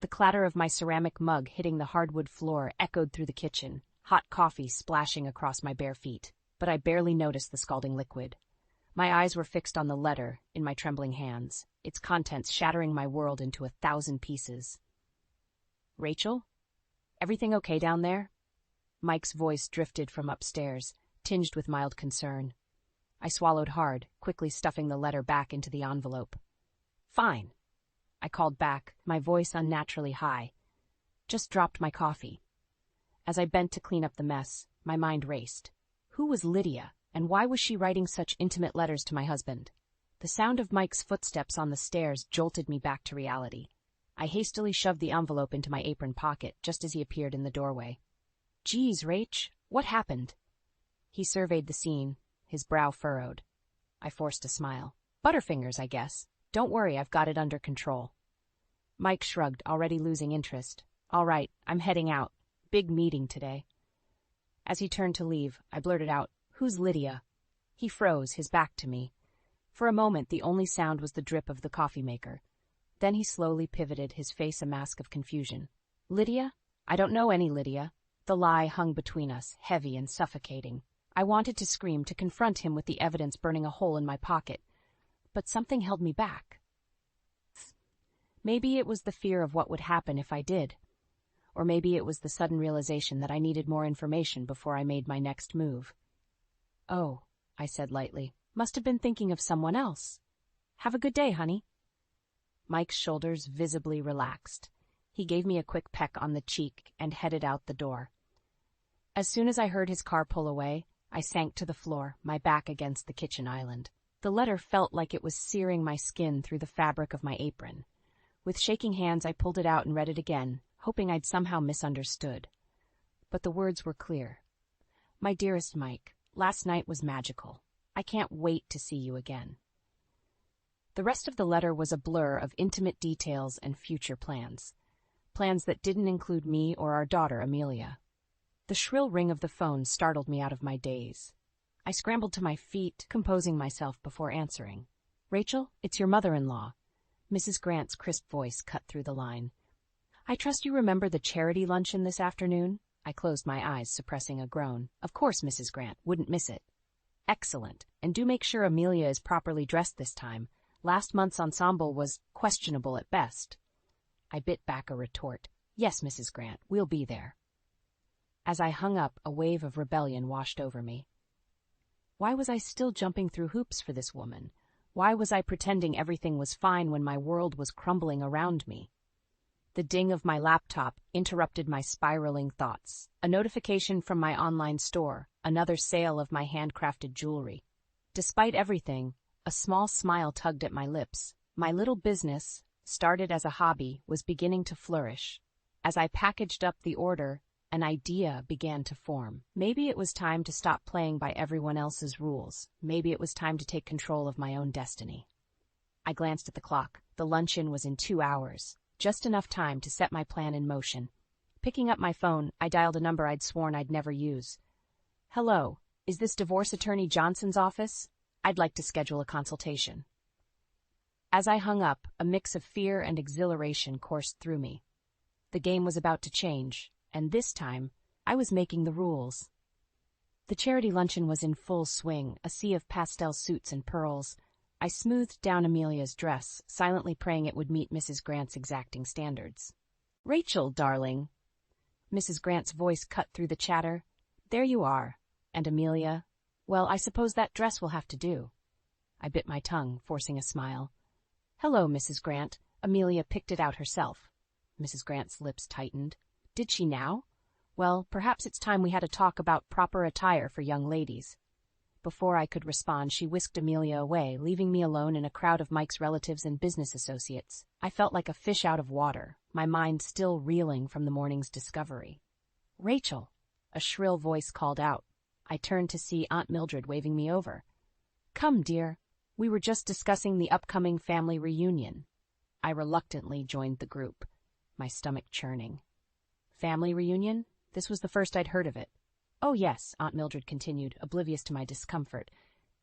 The clatter of my ceramic mug hitting the hardwood floor echoed through the kitchen, hot coffee splashing across my bare feet, but I barely noticed the scalding liquid. My eyes were fixed on the letter in my trembling hands, its contents shattering my world into 1,000 pieces. "Rachel? Everything okay down there?" Mike's voice drifted from upstairs, tinged with mild concern. I swallowed hard, quickly stuffing the letter back into the envelope. "Fine," I called back, my voice unnaturally high. Just dropped my coffee. As I bent to clean up the mess, my mind raced. Who was Lydia, and why was she writing such intimate letters to my husband? The sound of Mike's footsteps on the stairs jolted me back to reality. I hastily shoved the envelope into my apron pocket just as he appeared in the doorway. "Geez, Rach, what happened?" He surveyed the scene, his brow furrowed. I forced a smile. "Butterfingers, I guess. Don't worry, I've got it under control." Mike shrugged, already losing interest. "All right, I'm heading out. Big meeting today." As he turned to leave, I blurted out, "Who's Lydia?" He froze, his back to me. For a moment, the only sound was the drip of the coffee maker. Then he slowly pivoted, his face a mask of confusion. "Lydia? I don't know any Lydia." The lie hung between us, heavy and suffocating. I wanted to scream, to confront him with the evidence burning a hole in my pocket, but something held me back. Maybe it was the fear of what would happen if I did. Or maybe it was the sudden realization that I needed more information before I made my next move. "Oh," I said lightly, "must have been thinking of someone else. Have a good day, honey." Mike's shoulders visibly relaxed. He gave me a quick peck on the cheek and headed out the door. As soon as I heard his car pull away, I sank to the floor, my back against the kitchen island. The letter felt like it was searing my skin through the fabric of my apron. With shaking hands, I pulled it out and read it again, hoping I'd somehow misunderstood. But the words were clear. "My dearest Mike, last night was magical. I can't wait to see you again." The rest of the letter was a blur of intimate details and future plans. Plans that didn't include me or our daughter, Amelia. The shrill ring of the phone startled me out of my daze. I scrambled to my feet, composing myself before answering. "Rachel, it's your mother-in-law." Mrs. Grant's crisp voice cut through the line. "I trust you remember the charity luncheon this afternoon?" I closed my eyes, suppressing a groan. "Of course, Mrs. Grant, wouldn't miss it." "Excellent, and do make sure Amelia is properly dressed this time. Last month's ensemble was questionable at best." I bit back a retort. "Yes, Mrs. Grant, we'll be there." As I hung up, a wave of rebellion washed over me. Why was I still jumping through hoops for this woman? Why was I pretending everything was fine when my world was crumbling around me? The ding of my laptop interrupted my spiraling thoughts. A notification from my online store, another sale of my handcrafted jewelry. Despite everything, a small smile tugged at my lips. My little business, started as a hobby, was beginning to flourish. As I packaged up the order, an idea began to form. Maybe it was time to stop playing by everyone else's rules. Maybe it was time to take control of my own destiny. I glanced at the clock. The luncheon was in 2 hours. Just enough time to set my plan in motion. Picking up my phone, I dialed a number I'd sworn I'd never use. "Hello, is this divorce attorney Johnson's office? I'd like to schedule a consultation." As I hung up, a mix of fear and exhilaration coursed through me. The game was about to change, and this time, I was making the rules. The charity luncheon was in full swing, a sea of pastel suits and pearls. I smoothed down Amelia's dress, silently praying it would meet Mrs. Grant's exacting standards. "Rachel, darling." Mrs. Grant's voice cut through the chatter. "There you are. And Amelia? Well, I suppose that dress will have to do." I bit my tongue, forcing a smile. "Hello, Mrs. Grant." Amelia picked it out herself. Mrs. Grant's lips tightened. Did she now? Well, perhaps it's time we had a talk about proper attire for young ladies. Before I could respond, she whisked Amelia away, leaving me alone in a crowd of Mike's relatives and business associates. I felt like a fish out of water, my mind still reeling from the morning's discovery. "Rachel," a shrill voice called out. I turned to see Aunt Mildred waving me over. "Come, dear. We were just discussing the upcoming family reunion." I reluctantly joined the group, my stomach churning. Family reunion? This was the first I'd heard of it. "Oh yes," Aunt Mildred continued, oblivious to my discomfort.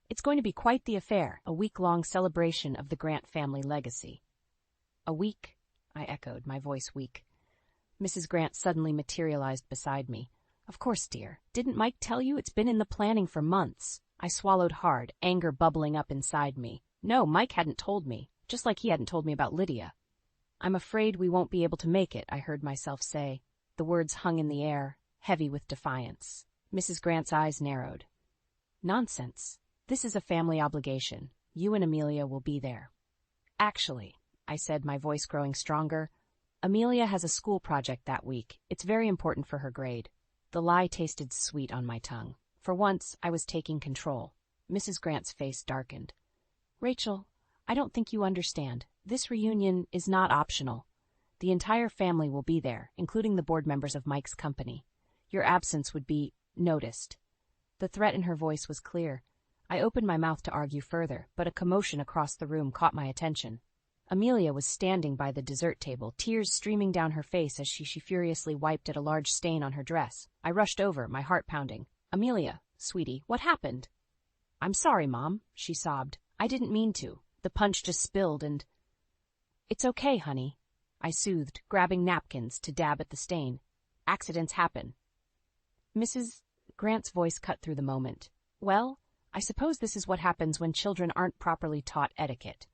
"It's going to be quite the affair, a week-long celebration of the Grant family legacy." "A week?" I echoed, my voice weak. Mrs. Grant suddenly materialized beside me. Of course, dear. Didn't Mike tell you? It's been in the planning for months. I swallowed hard, anger bubbling up inside me. No, Mike hadn't told me, just like he hadn't told me about Lydia. I'm afraid we won't be able to make it, I heard myself say. The words hung in the air, heavy with defiance. Mrs. Grant's eyes narrowed. Nonsense. This is a family obligation. You and Amelia will be there. Actually, I said, my voice growing stronger, Amelia has a school project that week. It's very important for her grade. The lie tasted sweet on my tongue. For once, I was taking control. Mrs. Grant's face darkened. Rachel, I don't think you understand. This reunion is not optional. The entire family will be there, including the board members of Mike's company. Your absence would be noticed. The threat in her voice was clear. I opened my mouth to argue further, but a commotion across the room caught my attention. Amelia was standing by the dessert table, tears streaming down her face as she furiously wiped at a large stain on her dress. I rushed over, my heart pounding. Amelia, sweetie, what happened? I'm sorry, Mom, she sobbed. I didn't mean to. The punch just spilled and... It's okay, honey, I soothed, grabbing napkins to dab at the stain. Accidents happen. Mrs. Grant's voice cut through the moment. Well, I suppose this is what happens when children aren't properly taught etiquette.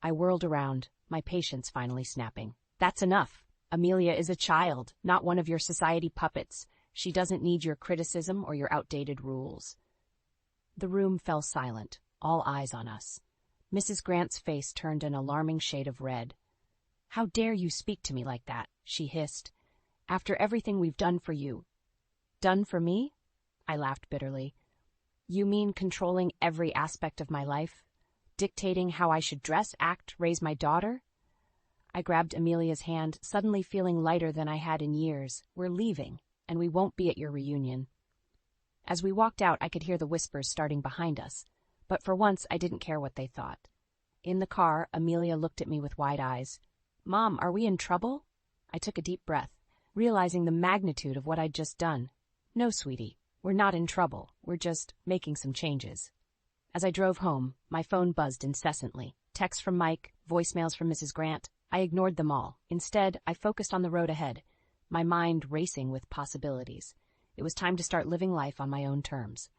I whirled around, my patience finally snapping. That's enough. Amelia is a child, not one of your society puppets. She doesn't need your criticism or your outdated rules. The room fell silent, all eyes on us. Mrs. Grant's face turned an alarming shade of red. How dare you speak to me like that, she hissed. After everything we've done for you. Done for me? I laughed bitterly. You mean controlling every aspect of my life? Dictating how I should dress, act, raise my daughter? I grabbed Amelia's hand, suddenly feeling lighter than I had in years. We're leaving, and we won't be at your reunion. As we walked out, I could hear the whispers starting behind us, but for once I didn't care what they thought. In the car, Amelia looked at me with wide eyes. Mom, are we in trouble? I took a deep breath, realizing the magnitude of what I'd just done. No, sweetie, we're not in trouble. We're just making some changes. As I drove home, my phone buzzed incessantly. Texts from Mike, voicemails from Mrs. Grant. I ignored them all. Instead, I focused on the road ahead, my mind racing with possibilities. It was time to start living life on my own terms.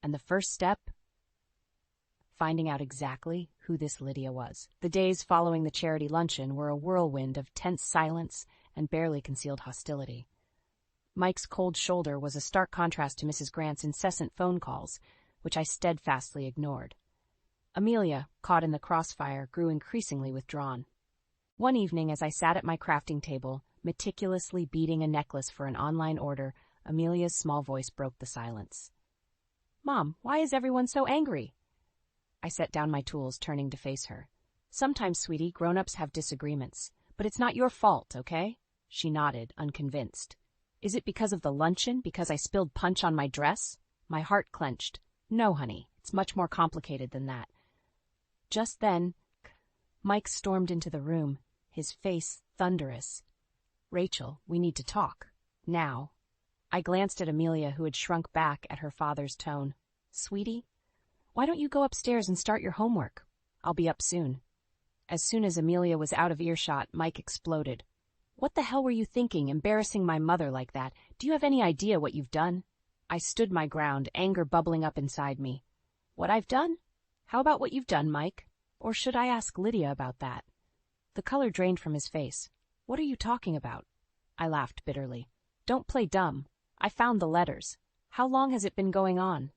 And the first step? Finding out exactly who this Lydia was. The days following the charity luncheon were a whirlwind of tense silence and barely concealed hostility. Mike's cold shoulder was a stark contrast to Mrs. Grant's incessant phone calls, which I steadfastly ignored. Amelia, caught in the crossfire, grew increasingly withdrawn. One evening, as I sat at my crafting table, meticulously beading a necklace for an online order, Amelia's small voice broke the silence. Mom, why is everyone so angry? I set down my tools, turning to face her. Sometimes, sweetie, grown-ups have disagreements, but it's not your fault, okay? She nodded, unconvinced. Is it because of the luncheon, because I spilled punch on my dress? My heart clenched. No, honey, it's much more complicated than that. Just then, Mike stormed into the room, his face thunderous. Rachel, we need to talk. Now. I glanced at Amelia, who had shrunk back at her father's tone. Sweetie, why don't you go upstairs and start your homework? I'll be up soon. As soon as Amelia was out of earshot, Mike exploded. What the hell were you thinking, embarrassing my mother like that? Do you have any idea what you've done? I stood my ground, anger bubbling up inside me. What I've done? How about what you've done, Mike? Or should I ask Lydia about that? The color drained from his face. What are you talking about? I laughed bitterly. Don't play dumb. I found the letters. How long has it been going on?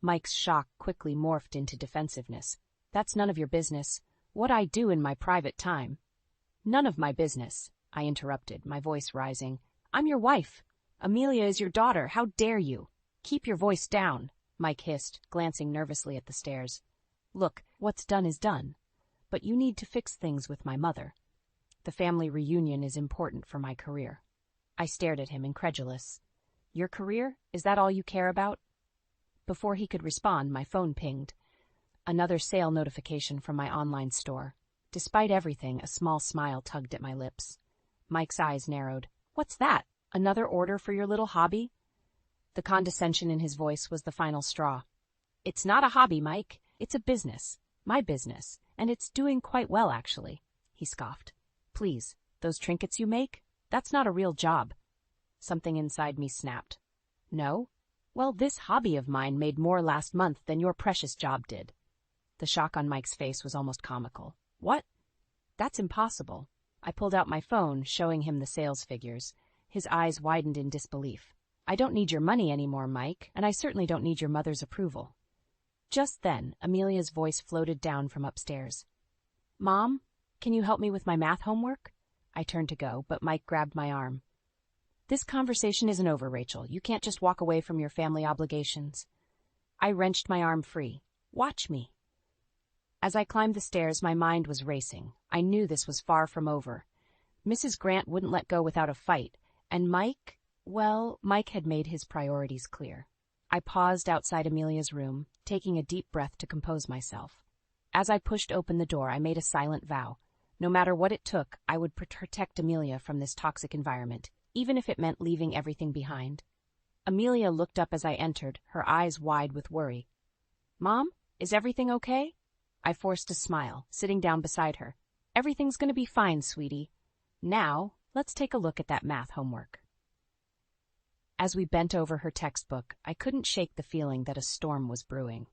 Mike's shock quickly morphed into defensiveness. That's none of your business. What I do in my private time. None of my business, I interrupted, my voice rising. I'm your wife. Amelia is your daughter. How dare you? Keep your voice down, Mike hissed, glancing nervously at the stairs. Look, what's done is done. But you need to fix things with my mother. The family reunion is important for my career. I stared at him, incredulous. Your career? Is that all you care about? Before he could respond, my phone pinged. Another sale notification from my online store. Despite everything, a small smile tugged at my lips. Mike's eyes narrowed. What's that? Another order for your little hobby? The condescension in his voice was the final straw. It's not a hobby, Mike. It's a business. My business. And it's doing quite well, actually, he scoffed. please, those trinkets you make? That's not a real job. Something inside me snapped. No? Well, this hobby of mine made more last month than your precious job did. The shock on Mike's face was almost comical. What? That's impossible. I pulled out my phone, showing him the sales figures. His eyes widened in disbelief. I don't need your money anymore, Mike, and I certainly don't need your mother's approval. Just then, Amelia's voice floated down from upstairs. Mom, can you help me with my math homework? I turned to go, but Mike grabbed my arm. This conversation isn't over, Rachel. You can't just walk away from your family obligations. I wrenched my arm free. Watch me. As I climbed the stairs, my mind was racing. I knew this was far from over. Mrs. Grant wouldn't let go without a fight, and Mike, well, Mike had made his priorities clear. I paused outside Amelia's room, taking a deep breath to compose myself. As I pushed open the door, I made a silent vow. No matter what it took, I would protect Amelia from this toxic environment, even if it meant leaving everything behind. Amelia looked up as I entered, her eyes wide with worry. Mom, is everything okay? I forced a smile, sitting down beside her. Everything's going to be fine, sweetie. Now, let's take a look at that math homework. As we bent over her textbook, I couldn't shake the feeling that a storm was brewing.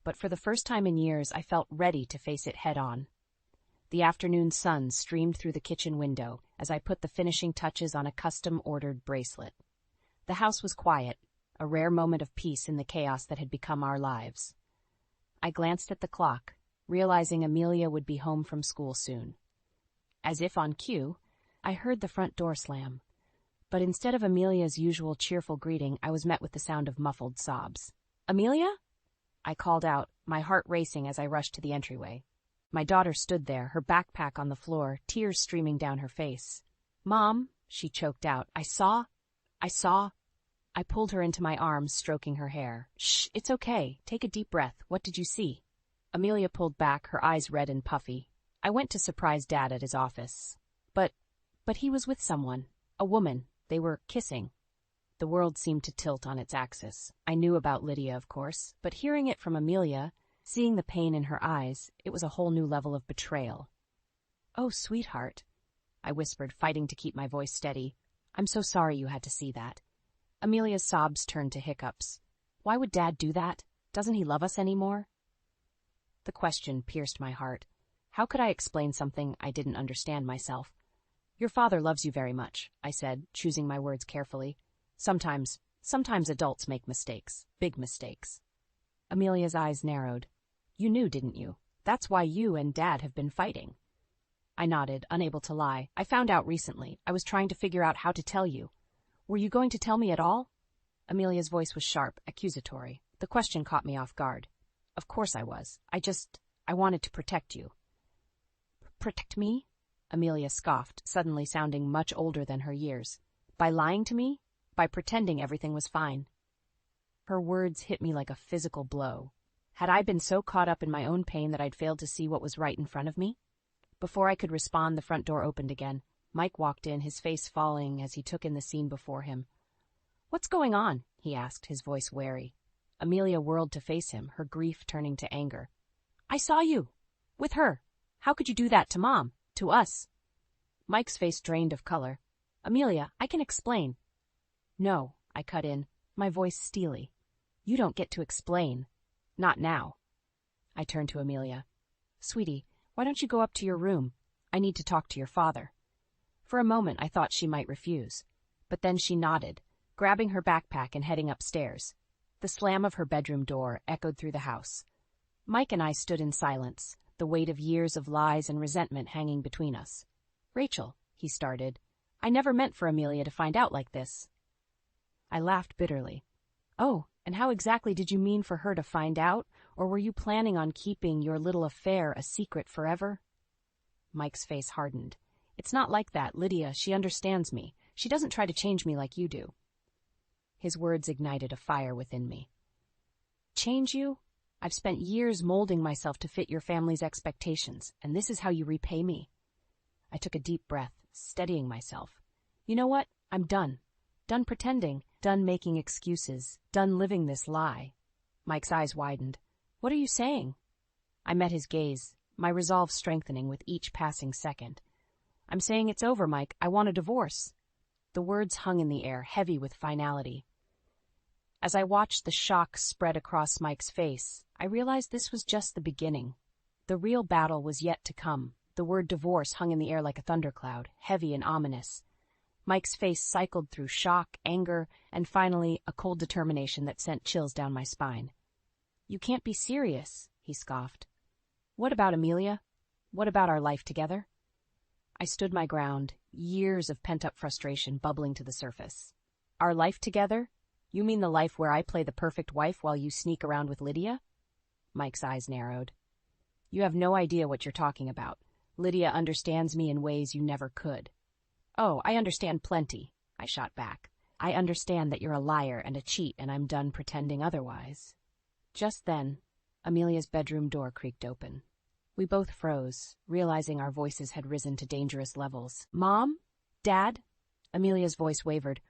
But for the first time in years, I felt ready to face it head-on. The afternoon sun streamed through the kitchen window as I put the finishing touches on a custom-ordered bracelet. The house was quiet, a rare moment of peace in the chaos that had become our lives. I glanced at the clock, realizing Amelia would be home from school soon. As if on cue, I heard the front door slam. But instead of Amelia's usual cheerful greeting, I was met with the sound of muffled sobs. Amelia? I called out, my heart racing as I rushed to the entryway. My daughter stood there, her backpack on the floor, tears streaming down her face. Mom, she choked out, I saw. I pulled her into my arms, stroking her hair. Shh, it's okay. Take a deep breath. What did you see? Amelia pulled back, her eyes red and puffy. I went to surprise Dad at his office. But he was with someone. A woman. They were kissing. The world seemed to tilt on its axis. I knew about Lydia, of course, but hearing it from Amelia, seeing the pain in her eyes, it was a whole new level of betrayal. Oh, sweetheart, I whispered, fighting to keep my voice steady. I'm so sorry you had to see that. Amelia's sobs turned to hiccups. Why would Dad do that? Doesn't he love us anymore? The question pierced my heart. How could I explain something I didn't understand myself? Your father loves you very much, I said, choosing my words carefully. Sometimes adults make mistakes, big mistakes. Amelia's eyes narrowed. You knew, didn't you? That's why you and Dad have been fighting. I nodded, unable to lie. I found out recently. I was trying to figure out how to tell you. Were you going to tell me at all? Amelia's voice was sharp, accusatory. The question caught me off guard. Of course I was. I wanted to protect you. Protect me? Amelia scoffed, suddenly sounding much older than her years. By lying to me? By pretending everything was fine. Her words hit me like a physical blow. Had I been so caught up in my own pain that I'd failed to see what was right in front of me? Before I could respond, the front door opened again. Mike walked in, his face falling as he took in the scene before him. What's going on? He asked, his voice wary. Amelia whirled to face him, her grief turning to anger. I saw you. With her. How could you do that to Mom? To us? Mike's face drained of color. Amelia, I can explain. No, I cut in, my voice steely. You don't get to explain. Not now. I turned to Amelia. Sweetie, why don't you go up to your room? I need to talk to your father. For a moment I thought she might refuse, but then she nodded, grabbing her backpack and heading upstairs. The slam of her bedroom door echoed through the house. Mike and I stood in silence, the weight of years of lies and resentment hanging between us. Rachel, he started, I never meant for Amelia to find out like this. I laughed bitterly. Oh, and how exactly did you mean for her to find out, or were you planning on keeping your little affair a secret forever? Mike's face hardened. It's not like that, Lydia. She understands me. She doesn't try to change me like you do. His words ignited a fire within me. Change you? I've spent years molding myself to fit your family's expectations, and this is how you repay me. I took a deep breath, steadying myself. You know what? I'm done. Done pretending, done making excuses, done living this lie. Mike's eyes widened. What are you saying? I met his gaze, my resolve strengthening with each passing second. I'm saying it's over, Mike. I want a divorce. The words hung in the air, heavy with finality. As I watched the shock spread across Mike's face, I realized this was just the beginning. The real battle was yet to come. The word divorce hung in the air like a thundercloud, heavy and ominous. Mike's face cycled through shock, anger, and finally a cold determination that sent chills down my spine. You can't be serious, he scoffed. What about Amelia? What about our life together? I stood my ground, years of pent-up frustration bubbling to the surface. Our life together? You mean the life where I play the perfect wife while you sneak around with Lydia? Mike's eyes narrowed. You have no idea what you're talking about. Lydia understands me in ways you never could. Oh, I understand plenty, I shot back. I understand that you're a liar and a cheat, and I'm done pretending otherwise. Just then, Amelia's bedroom door creaked open. We both froze, realizing our voices had risen to dangerous levels. Mom? Dad? Amelia's voice wavered.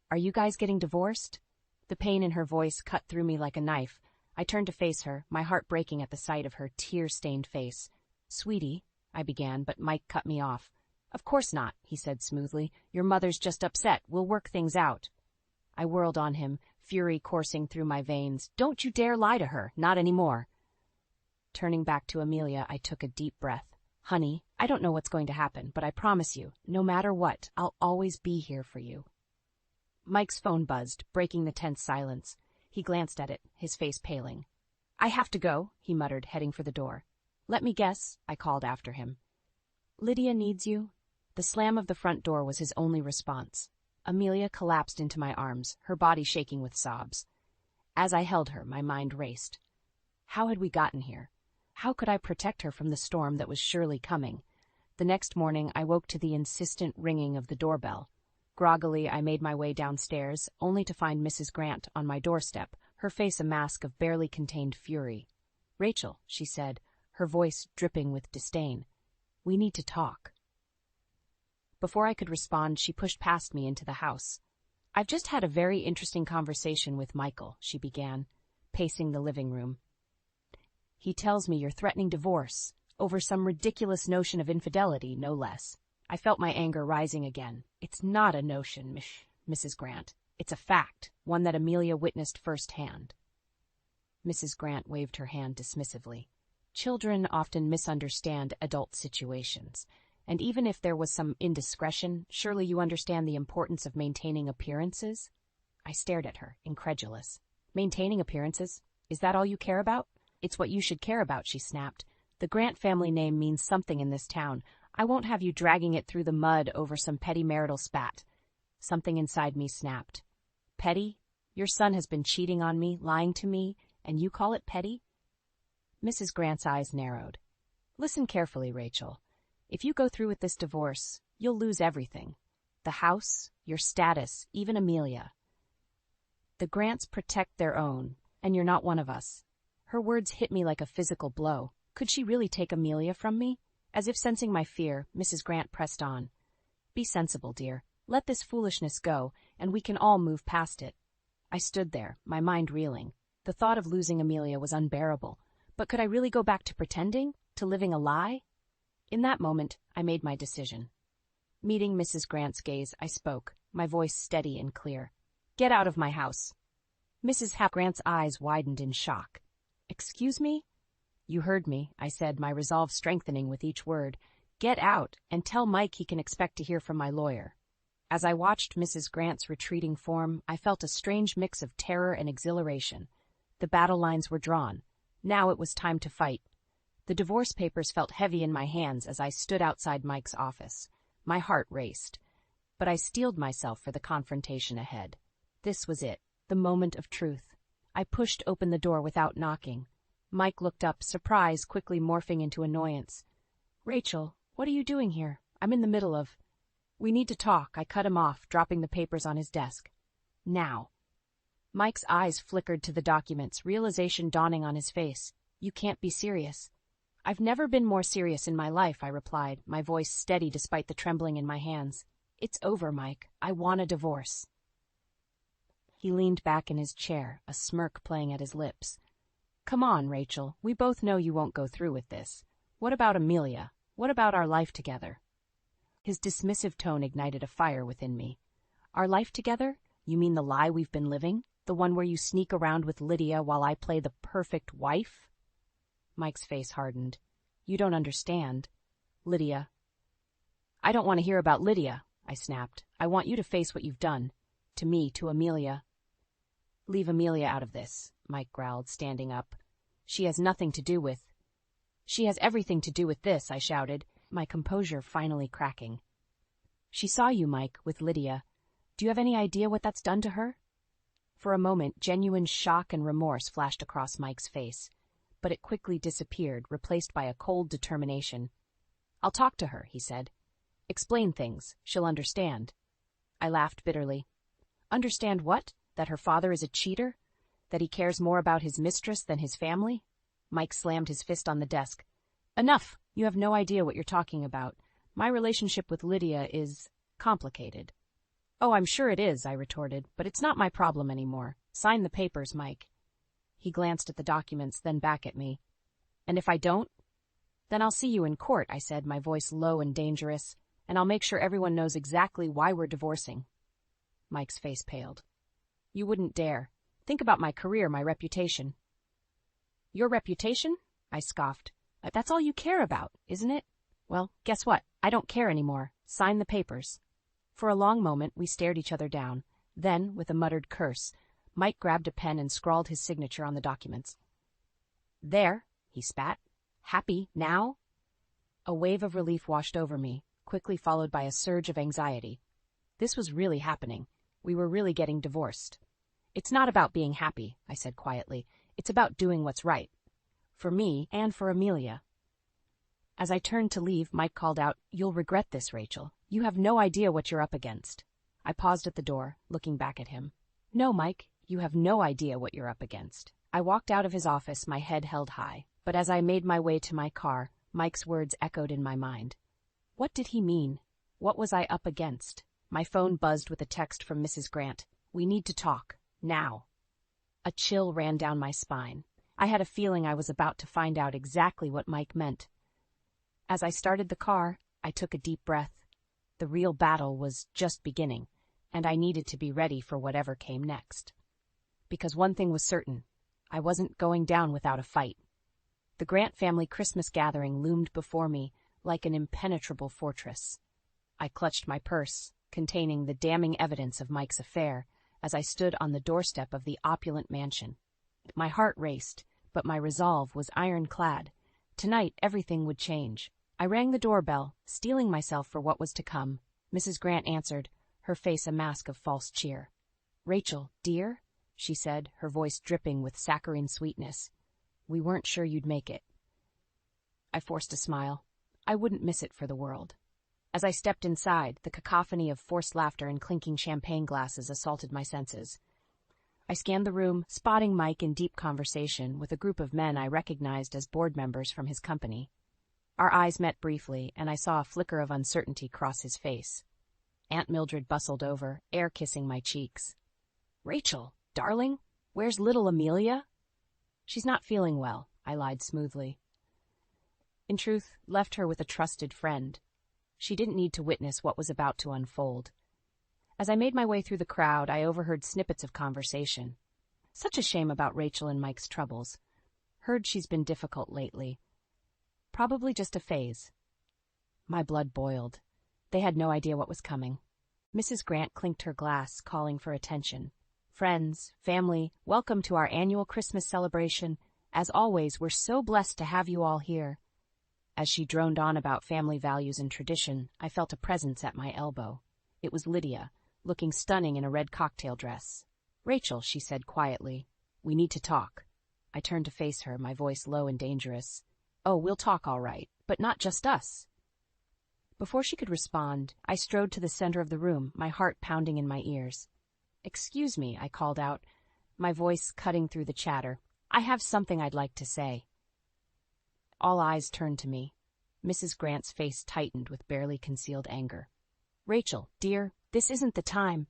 Are you guys getting divorced? The pain in her voice cut through me like a knife. I turned to face her, my heart breaking at the sight of her tear-stained face. Sweetie, I began, but Mike cut me off. Of course not, he said smoothly. Your mother's just upset. We'll work things out. I whirled on him, fury coursing through my veins. Don't you dare lie to her. Not anymore. Turning back to Amelia, I took a deep breath. Honey, I don't know what's going to happen, but I promise you, no matter what, I'll always be here for you. Mike's phone buzzed, breaking the tense silence. He glanced at it, his face paling. I have to go, he muttered, heading for the door. Let me guess, I called after him. Lydia needs you. The slam of the front door was his only response. Amelia collapsed into my arms, her body shaking with sobs. As I held her, my mind raced. How had we gotten here? How could I protect her from the storm that was surely coming? The next morning, I woke to the insistent ringing of the doorbell. Groggily, I made my way downstairs, only to find Mrs. Grant on my doorstep, her face a mask of barely contained fury. Rachel, she said, her voice dripping with disdain. We need to talk. Before I could respond, she pushed past me into the house. I've just had a very interesting conversation with Michael, she began, pacing the living room. He tells me you're threatening divorce, over some ridiculous notion of infidelity, no less. I felt my anger rising again. It's not a notion, Mrs. Grant. It's a fact, one that Amelia witnessed firsthand. Mrs. Grant waved her hand dismissively. Children often misunderstand adult situations, and even if there was some indiscretion, surely you understand the importance of maintaining appearances? I stared at her, incredulous. Maintaining appearances? Is that all you care about? It's what you should care about, she snapped. The Grant family name means something in this town. I won't have you dragging it through the mud over some petty marital spat. Something inside me snapped. Petty? Your son has been cheating on me, lying to me, and you call it petty? Mrs. Grant's eyes narrowed. Listen carefully, Rachel. If you go through with this divorce, you'll lose everything. The house, your status, even Amelia. The Grants protect their own, and you're not one of us. Her words hit me like a physical blow. Could she really take Amelia from me? As if sensing my fear, Mrs. Grant pressed on. Be sensible, dear. Let this foolishness go, and we can all move past it. I stood there, my mind reeling. The thought of losing Amelia was unbearable. But could I really go back to pretending? To living a lie? In that moment, I made my decision. Meeting Mrs. Grant's gaze, I spoke, my voice steady and clear. Get out of my house. Mrs. Grant's eyes widened in shock. Excuse me? You heard me, I said, my resolve strengthening with each word. Get out, and tell Mike he can expect to hear from my lawyer. As I watched Mrs. Grant's retreating form, I felt a strange mix of terror and exhilaration. The battle lines were drawn. Now it was time to fight. The divorce papers felt heavy in my hands as I stood outside Mike's office. My heart raced. But I steeled myself for the confrontation ahead. This was it, the moment of truth. I pushed open the door without knocking. Mike looked up, surprise quickly morphing into annoyance. Rachel, what are you doing here? I'm in the middle of... We need to talk, I cut him off, dropping the papers on his desk. Now. Mike's eyes flickered to the documents, realization dawning on his face. You can't be serious. I've never been more serious in my life, I replied, my voice steady despite the trembling in my hands. It's over, Mike. I want a divorce. He leaned back in his chair, a smirk playing at his lips. Come on, Rachel. We both know you won't go through with this. What about Amelia? What about our life together? His dismissive tone ignited a fire within me. Our life together? You mean the lie we've been living? The one where you sneak around with Lydia while I play the perfect wife? Mike's face hardened. You don't understand. Lydia. I don't want to hear about Lydia, I snapped. I want you to face what you've done. To me, to Amelia. Leave Amelia out of this, Mike growled, standing up. She has everything to do with this, I shouted, my composure finally cracking. She saw you, Mike, with Lydia. Do you have any idea what that's done to her? For a moment, genuine shock and remorse flashed across Mike's face, but it quickly disappeared, replaced by a cold determination. I'll talk to her, he said. Explain things. She'll understand. I laughed bitterly. Understand what? That her father is a cheater? That he cares more about his mistress than his family? Mike slammed his fist on the desk. Enough! You have no idea what you're talking about. My relationship with Lydia is complicated. Oh, I'm sure it is, I retorted, but it's not my problem anymore. Sign the papers, Mike. He glanced at the documents, then back at me. And if I don't? Then I'll see you in court, I said, my voice low and dangerous, and I'll make sure everyone knows exactly why we're divorcing. Mike's face paled. You wouldn't dare. Think about my career, my reputation. Your reputation? I scoffed. That's all you care about, isn't it? Well, guess what? I don't care anymore. Sign the papers. For a long moment, we stared each other down. Then, with a muttered curse, Mike grabbed a pen and scrawled his signature on the documents. There, he spat. Happy now? A wave of relief washed over me, quickly followed by a surge of anxiety. This was really happening. We were really getting divorced. It's not about being happy, I said quietly. It's about doing what's right. For me and for Amelia. As I turned to leave, Mike called out, You'll regret this, Rachel. You have no idea what you're up against. I paused at the door, looking back at him. No, Mike, you have no idea what you're up against. I walked out of his office, my head held high. But as I made my way to my car, Mike's words echoed in my mind. What did he mean? What was I up against? My phone buzzed with a text from Mrs. Grant. We need to talk. Now. A chill ran down my spine. I had a feeling I was about to find out exactly what Mike meant. As I started the car, I took a deep breath. The real battle was just beginning, and I needed to be ready for whatever came next. Because one thing was certain, I wasn't going down without a fight. The Grant family Christmas gathering loomed before me like an impenetrable fortress. I clutched my purse, containing the damning evidence of Mike's affair, as I stood on the doorstep of the opulent mansion. My heart raced, but my resolve was ironclad. Tonight, everything would change. I rang the doorbell, steeling myself for what was to come. Mrs. Grant answered, her face a mask of false cheer. Rachel, dear, she said, her voice dripping with saccharine sweetness. We weren't sure you'd make it. I forced a smile. I wouldn't miss it for the world. As I stepped inside, the cacophony of forced laughter and clinking champagne glasses assaulted my senses. I scanned the room, spotting Mike in deep conversation with a group of men I recognized as board members from his company. Our eyes met briefly, and I saw a flicker of uncertainty cross his face. Aunt Mildred bustled over, air-kissing my cheeks. Rachel, darling, where's little Amelia? She's not feeling well, I lied smoothly. In truth, left her with a trusted friend. She didn't need to witness what was about to unfold. As I made my way through the crowd, I overheard snippets of conversation. Such a shame about Rachel and Mike's troubles. Heard she's been difficult lately. Probably just a phase. My blood boiled. They had no idea what was coming. Mrs. Grant clinked her glass, calling for attention. Friends, family, welcome to our annual Christmas celebration. As always, we're so blessed to have you all here. As she droned on about family values and tradition, I felt a presence at my elbow. It was Lydia, looking stunning in a red cocktail dress. Rachel, she said quietly, we need to talk. I turned to face her, my voice low and dangerous. Oh, we'll talk all right, but not just us. Before she could respond, I strode to the center of the room, my heart pounding in my ears. Excuse me, I called out, my voice cutting through the chatter. I have something I'd like to say. All eyes turned to me. Mrs. Grant's face tightened with barely concealed anger. Rachel, dear, this isn't the time.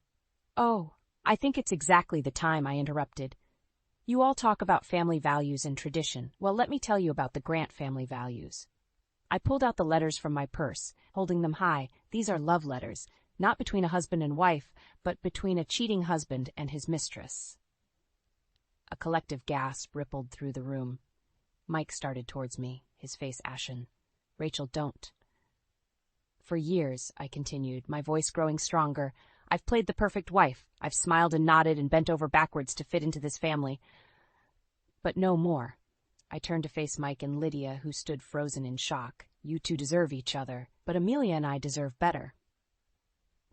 Oh, I think it's exactly the time, I interrupted. You all talk about family values and tradition. Well, let me tell you about the Grant family values. I pulled out the letters from my purse, holding them high. These are love letters, not between a husband and wife, but between a cheating husband and his mistress. A collective gasp rippled through the room. Mike started towards me, his face ashen. Rachel, don't. For years, I continued, my voice growing stronger, I've played the perfect wife. I've smiled and nodded and bent over backwards to fit into this family. But no more. I turned to face Mike and Lydia, who stood frozen in shock. You two deserve each other, but Amelia and I deserve better.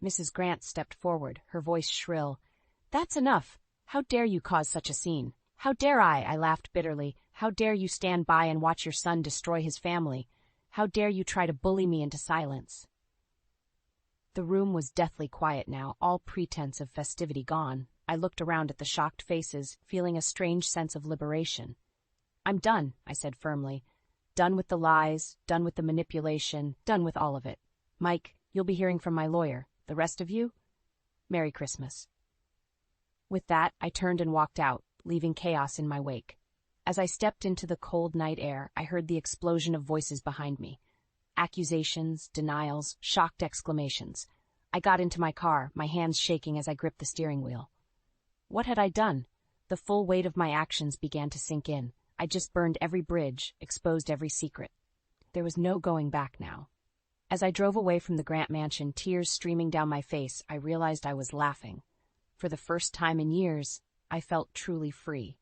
Mrs. Grant stepped forward, her voice shrill. That's enough. How dare you cause such a scene? How dare I laughed bitterly. How dare you stand by and watch your son destroy his family? How dare you try to bully me into silence? The room was deathly quiet now, all pretense of festivity gone. I looked around at the shocked faces, feeling a strange sense of liberation. I'm done, I said firmly. Done with the lies, done with the manipulation, done with all of it. Mike, you'll be hearing from my lawyer. The rest of you? Merry Christmas. With that, I turned and walked out, leaving chaos in my wake. As I stepped into the cold night air, I heard the explosion of voices behind me. Accusations, denials, shocked exclamations. I got into my car, my hands shaking as I gripped the steering wheel. What had I done? The full weight of my actions began to sink in. I just burned every bridge, exposed every secret. There was no going back now. As I drove away from the Grant mansion, tears streaming down my face, I realized I was laughing. For the first time in years, I felt truly free.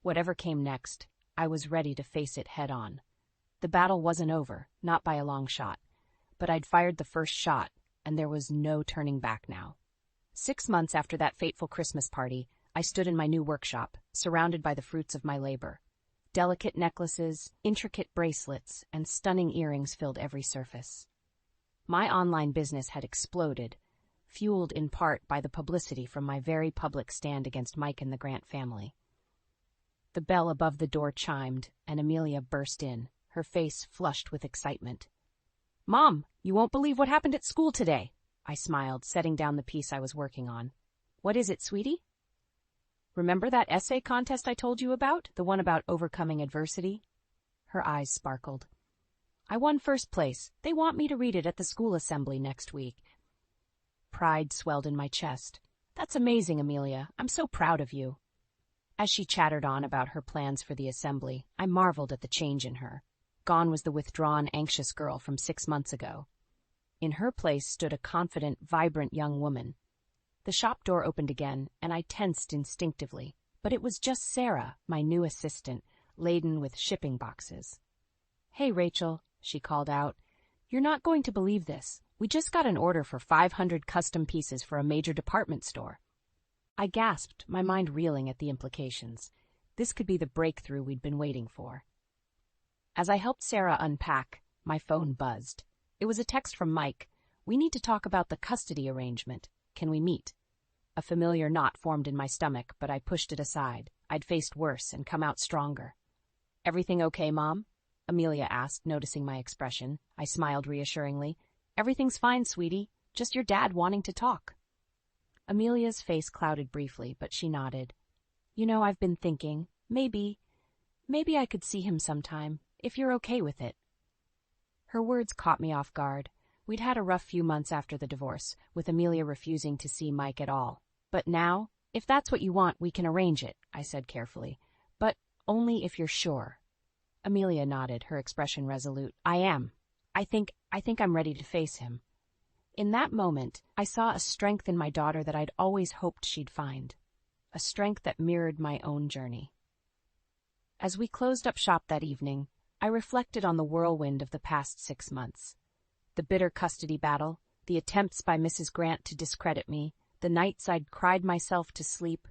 Whatever came next, I was ready to face it head on. The battle wasn't over, not by a long shot. But I'd fired the first shot, and there was no turning back now. 6 months after that fateful Christmas party, I stood in my new workshop, surrounded by the fruits of my labor. Delicate necklaces, intricate bracelets, and stunning earrings filled every surface. My online business had exploded, fueled in part by the publicity from my very public stand against Mike and the Grant family. The bell above the door chimed, and Amelia burst in, her face flushed with excitement. Mom, you won't believe what happened at school today, I smiled, setting down the piece I was working on. What is it, sweetie? Remember that essay contest I told you about? The one about overcoming adversity? Her eyes sparkled. I won first place. They want me to read it at the school assembly next week. Pride swelled in my chest. That's amazing, Amelia. I'm so proud of you. As she chattered on about her plans for the assembly, I marveled at the change in her. Gone was the withdrawn, anxious girl from 6 months ago. In her place stood a confident, vibrant young woman. The shop door opened again, and I tensed instinctively. But it was just Sarah, my new assistant, laden with shipping boxes. Hey, Rachel, she called out. You're not going to believe this. We just got an order for 500 custom pieces for a major department store. I gasped, my mind reeling at the implications. This could be the breakthrough we'd been waiting for. As I helped Sarah unpack, my phone buzzed. It was a text from Mike. We need to talk about the custody arrangement. Can we meet? A familiar knot formed in my stomach, but I pushed it aside. I'd faced worse and come out stronger. Everything okay, Mom? Amelia asked, noticing my expression. I smiled reassuringly. Everything's fine, sweetie. Just your dad wanting to talk. Amelia's face clouded briefly, but she nodded. You know, I've been thinking, maybe I could see him sometime, if you're okay with it. Her words caught me off guard. We'd had a rough few months after the divorce, with Amelia refusing to see Mike at all. But now, if that's what you want, we can arrange it, I said carefully. But only if you're sure. Amelia nodded, her expression resolute. I am. I think I'm ready to face him. In that moment, I saw a strength in my daughter that I'd always hoped she'd find. A strength that mirrored my own journey. As we closed up shop that evening, I reflected on the whirlwind of the past 6 months. The bitter custody battle, the attempts by Mrs. Grant to discredit me, the nights I'd cried myself to sleep,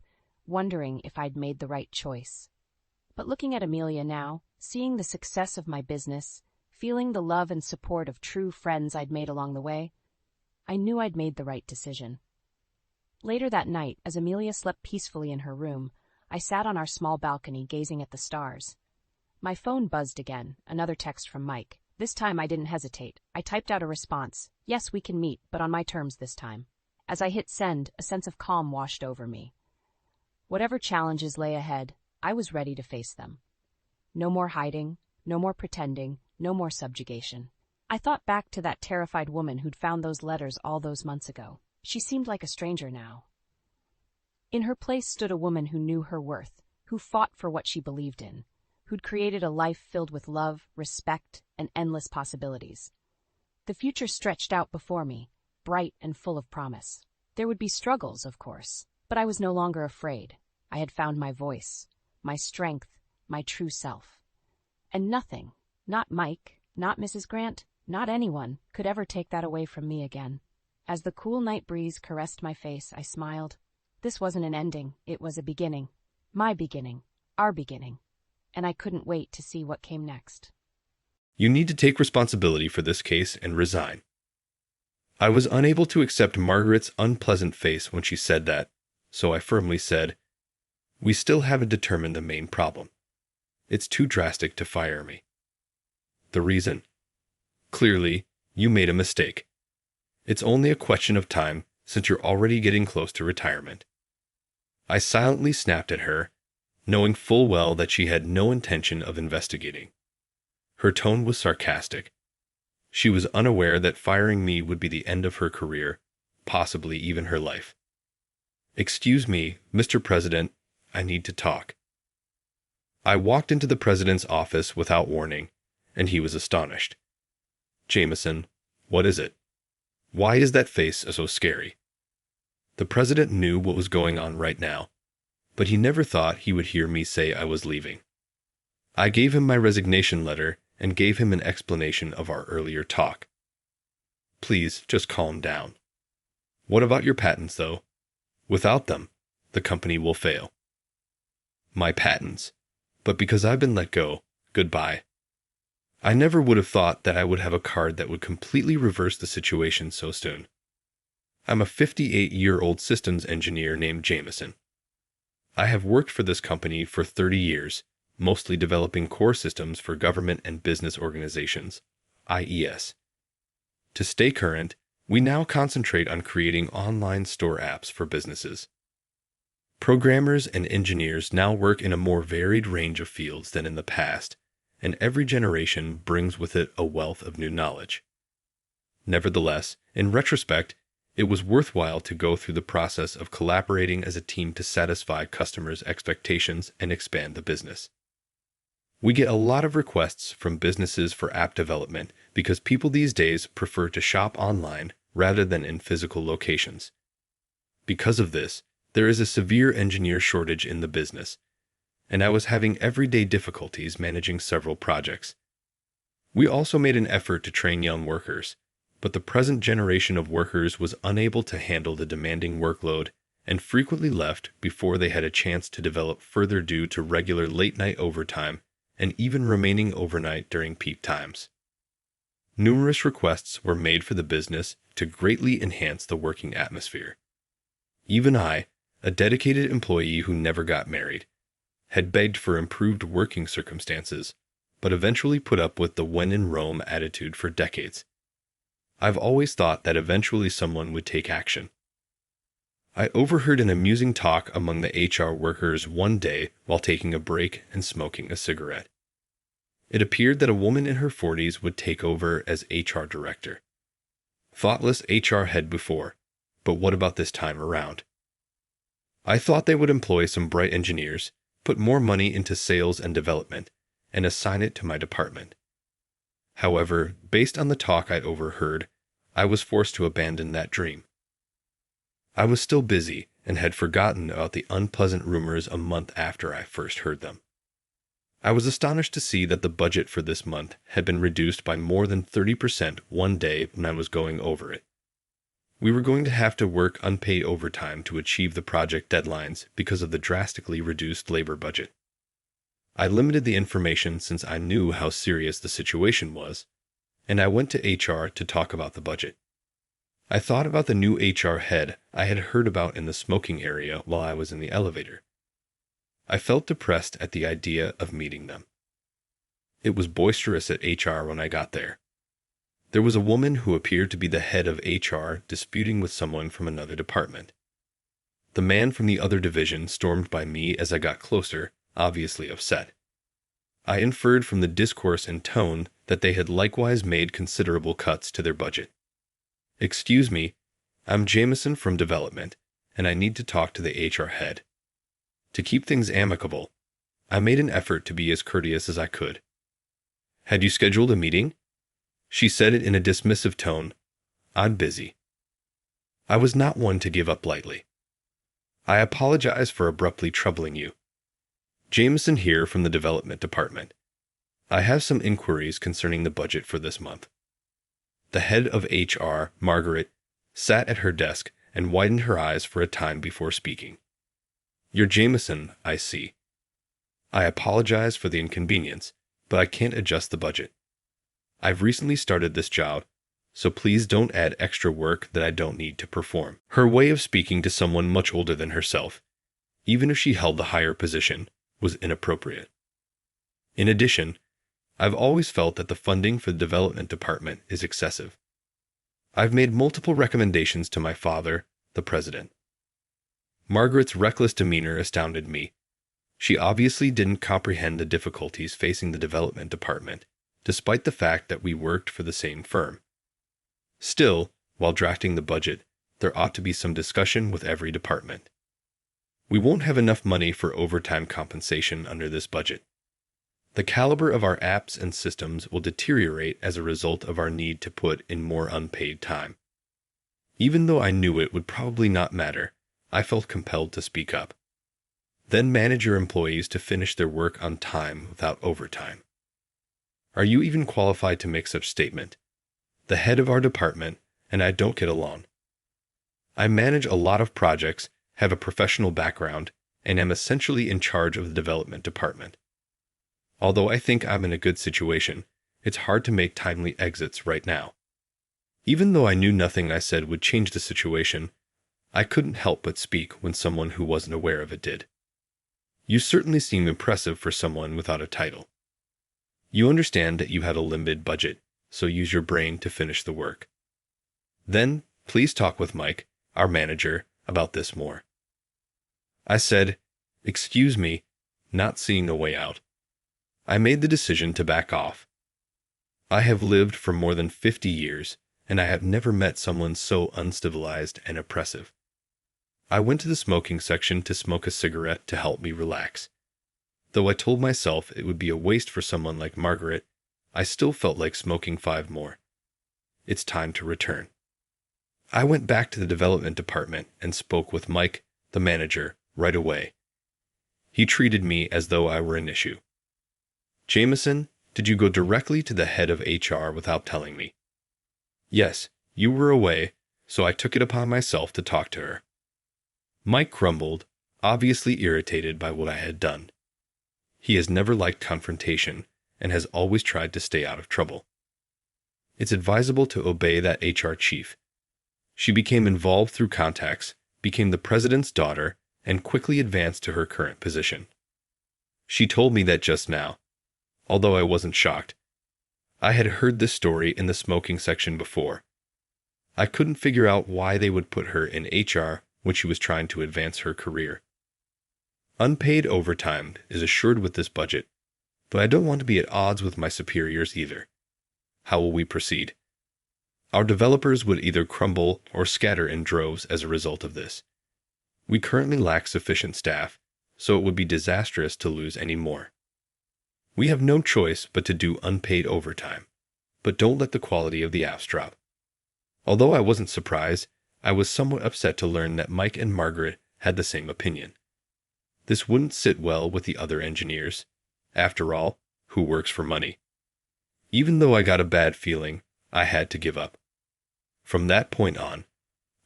wondering if I'd made the right choice. But looking at Amelia now, seeing the success of my business, feeling the love and support of true friends I'd made along the way, I knew I'd made the right decision. Later that night, as Amelia slept peacefully in her room, I sat on our small balcony gazing at the stars. My phone buzzed again, another text from Mike. This time I didn't hesitate. I typed out a response. Yes, we can meet, but on my terms this time. As I hit send, a sense of calm washed over me. Whatever challenges lay ahead, I was ready to face them. No more hiding, no more pretending, no more subjugation. I thought back to that terrified woman who'd found those letters all those months ago. She seemed like a stranger now. In her place stood a woman who knew her worth, who fought for what she believed in, who'd created a life filled with love, respect, and endless possibilities. The future stretched out before me, bright and full of promise. There would be struggles, of course, but I was no longer afraid. I had found my voice, my strength, my true self. And nothing, not Mike, not Mrs. Grant, not anyone, could ever take that away from me again. As the cool night breeze caressed my face, I smiled. This wasn't an ending, it was a beginning. My beginning, our beginning. And I couldn't wait to see what came next. You need to take responsibility for this case and resign. I was unable to accept Margaret's unpleasant face when she said that, so I firmly said, "We still haven't determined the main problem. It's too drastic to fire me." The reason? Clearly, you made a mistake. It's only a question of time since you're already getting close to retirement. I silently snapped at her, knowing full well that she had no intention of investigating. Her tone was sarcastic. She was unaware that firing me would be the end of her career, possibly even her life. "Excuse me, Mr. President, I need to talk." I walked into the president's office without warning, and he was astonished. "Jameson, what is it? Why is that face so scary?" The president knew what was going on right now, but he never thought he would hear me say I was leaving. I gave him my resignation letter and gave him an explanation of our earlier talk. "Please, just calm down. What about your patents, though? Without them, the company will fail." "My patents. But because I've been let go, goodbye." I never would have thought that I would have a card that would completely reverse the situation so soon. I'm a 58-year-old systems engineer named Jameson. I have worked for this company for 30 years, mostly developing core systems for government and business organizations, IES. To stay current, we now concentrate on creating online store apps for businesses. Programmers and engineers now work in a more varied range of fields than in the past, and every generation brings with it a wealth of new knowledge. Nevertheless, in retrospect, it was worthwhile to go through the process of collaborating as a team to satisfy customers' expectations and expand the business. We get a lot of requests from businesses for app development because people these days prefer to shop online rather than in physical locations. Because of this, there is a severe engineer shortage in the business, and I was having everyday difficulties managing several projects. We also made an effort to train young workers, but the present generation of workers was unable to handle the demanding workload and frequently left before they had a chance to develop further due to regular late-night overtime and even remaining overnight during peak times. Numerous requests were made for the business to greatly enhance the working atmosphere. Even I, a dedicated employee who never got married, had begged for improved working circumstances, but eventually put up with the when in Rome attitude for decades. I've always thought that eventually someone would take action. I overheard an amusing talk among the HR workers one day while taking a break and smoking a cigarette. It appeared that a woman in her 40s would take over as HR director. Thoughtless HR head before, but what about this time around? I thought they would employ some bright engineers, put more money into sales and development, and assign it to my department. However, based on the talk I'd overheard, I was forced to abandon that dream. I was still busy and had forgotten about the unpleasant rumors a month after I first heard them. I was astonished to see that the budget for this month had been reduced by more than 30% one day when I was going over it. We were going to have to work unpaid overtime to achieve the project deadlines because of the drastically reduced labor budget. I limited the information since I knew how serious the situation was, and I went to HR to talk about the budget. I thought about the new HR head I had heard about in the smoking area while I was in the elevator. I felt depressed at the idea of meeting them. It was boisterous at HR when I got there. There was a woman who appeared to be the head of HR disputing with someone from another department. The man from the other division stormed by me as I got closer, obviously upset. I inferred from the discourse and tone that they had likewise made considerable cuts to their budget. "Excuse me, I'm Jameson from development, and I need to talk to the HR head." To keep things amicable, I made an effort to be as courteous as I could. "Had you scheduled a meeting?" She said it in a dismissive tone. "I'm busy." I was not one to give up lightly. "I apologize for abruptly troubling you. Jameson here from the development department. I have some inquiries concerning the budget for this month." The head of HR, Margaret, sat at her desk and widened her eyes for a time before speaking. "You're Jameson, I see. I apologize for the inconvenience, but I can't adjust the budget. I've recently started this job, so please don't add extra work that I don't need to perform." Her way of speaking to someone much older than herself, even if she held the higher position, was inappropriate. In addition, I've always felt that the funding for the development department is excessive. I've made multiple recommendations to my father, the president. Margaret's reckless demeanor astounded me. She obviously didn't comprehend the difficulties facing the development department, despite the fact that we worked for the same firm. Still, while drafting the budget, there ought to be some discussion with every department. We won't have enough money for overtime compensation under this budget. The caliber of our apps and systems will deteriorate as a result of our need to put in more unpaid time. Even though I knew it would probably not matter, I felt compelled to speak up. Then manage your employees to finish their work on time without overtime. Are you even qualified to make such statement? The head of our department and I don't get along. I manage a lot of projects, have a professional background, and am essentially in charge of the development department. Although I think I'm in a good situation, it's hard to make timely exits right now. Even though I knew nothing I said would change the situation, I couldn't help but speak when someone who wasn't aware of it did. "You certainly seem impressive for someone without a title. You understand that you had a limited budget, so use your brain to finish the work. Then, please talk with Mike, our manager, about this more." I said, "Excuse me," not seeing a way out. I made the decision to back off. I have lived for more than 50 years, and I have never met someone so uncivilized and oppressive. I went to the smoking section to smoke a cigarette to help me relax. Though I told myself it would be a waste for someone like Margaret, I still felt like smoking 5 more. It's time to return. I went back to the development department and spoke with Mike, the manager, right away. He treated me as though I were an issue. "Jameson, did you go directly to the head of HR without telling me?" "Yes, you were away, so I took it upon myself to talk to her." Mike grumbled, obviously irritated by what I had done. He has never liked confrontation and has always tried to stay out of trouble. It's advisable to obey that HR chief. She became involved through contacts, became the president's daughter, and quickly advanced to her current position. She told me that just now, although I wasn't shocked. I had heard this story in the smoking section before. I couldn't figure out why they would put her in HR when she was trying to advance her career. Unpaid overtime is assured with this budget, but I don't want to be at odds with my superiors either. How will we proceed? Our developers would either crumble or scatter in droves as a result of this. We currently lack sufficient staff, so it would be disastrous to lose any more. We have no choice but to do unpaid overtime, but don't let the quality of the apps drop. Although I wasn't surprised, I was somewhat upset to learn that Mike and Margaret had the same opinion. This wouldn't sit well with the other engineers. After all, who works for money? Even though I got a bad feeling, I had to give up. From that point on,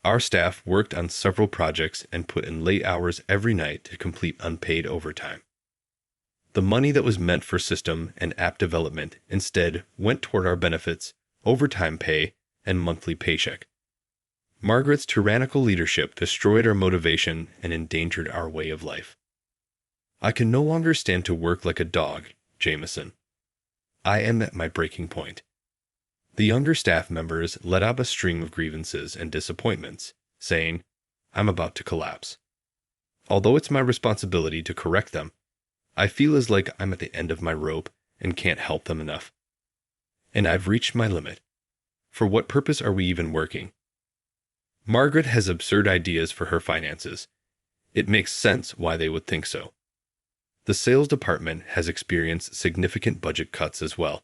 our staff worked on several projects and put in late hours every night to complete unpaid overtime. The money that was meant for system and app development instead went toward our benefits, overtime pay, and monthly paycheck. Margaret's tyrannical leadership destroyed our motivation and endangered our way of life. I can no longer stand to work like a dog, Jameson. I am at my breaking point. The younger staff members let out a stream of grievances and disappointments, saying, "I'm about to collapse." Although it's my responsibility to correct them, I feel as like I'm at the end of my rope and can't help them enough. And I've reached my limit. For what purpose are we even working? Margaret has absurd ideas for her finances. It makes sense why they would think so. The sales department has experienced significant budget cuts as well,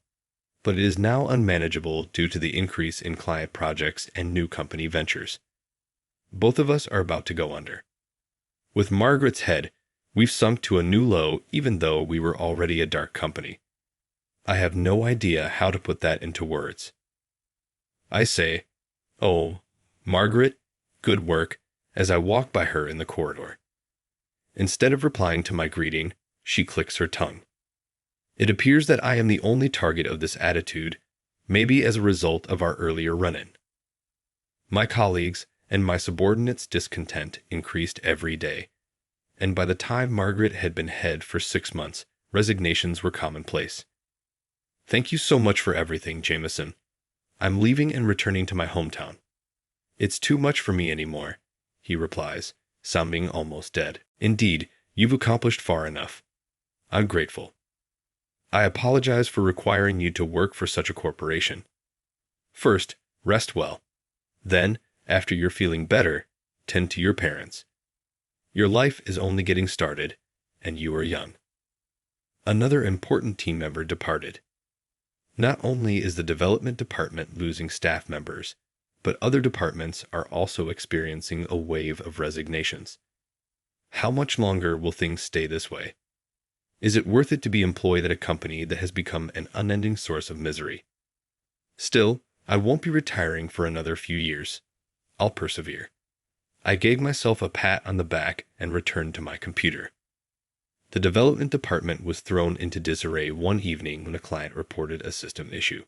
but it is now unmanageable due to the increase in client projects and new company ventures. Both of us are about to go under. With Margaret's head, we've sunk to a new low even though we were already a dark company. I have no idea how to put that into words. I say, "Oh, Margaret, good work," as I walk by her in the corridor. Instead of replying to my greeting, she clicks her tongue. It appears that I am the only target of this attitude, maybe as a result of our earlier run-in. My colleagues and my subordinates' discontent increased every day, and by the time Margaret had been head for 6 months, resignations were commonplace. "Thank you so much for everything, Jameson. I'm leaving and returning to my hometown." "It's too much for me anymore," he replies, sounding almost dead. "Indeed, you've accomplished far enough. I'm grateful. I apologize for requiring you to work for such a corporation. First, rest well. Then, after you're feeling better, tend to your parents. Your life is only getting started, and you are young." Another important team member departed. Not only is the development department losing staff members, but other departments are also experiencing a wave of resignations. How much longer will things stay this way? Is it worth it to be employed at a company that has become an unending source of misery? Still, I won't be retiring for another few years. I'll persevere. I gave myself a pat on the back and returned to my computer. The development department was thrown into disarray one evening when a client reported a system issue.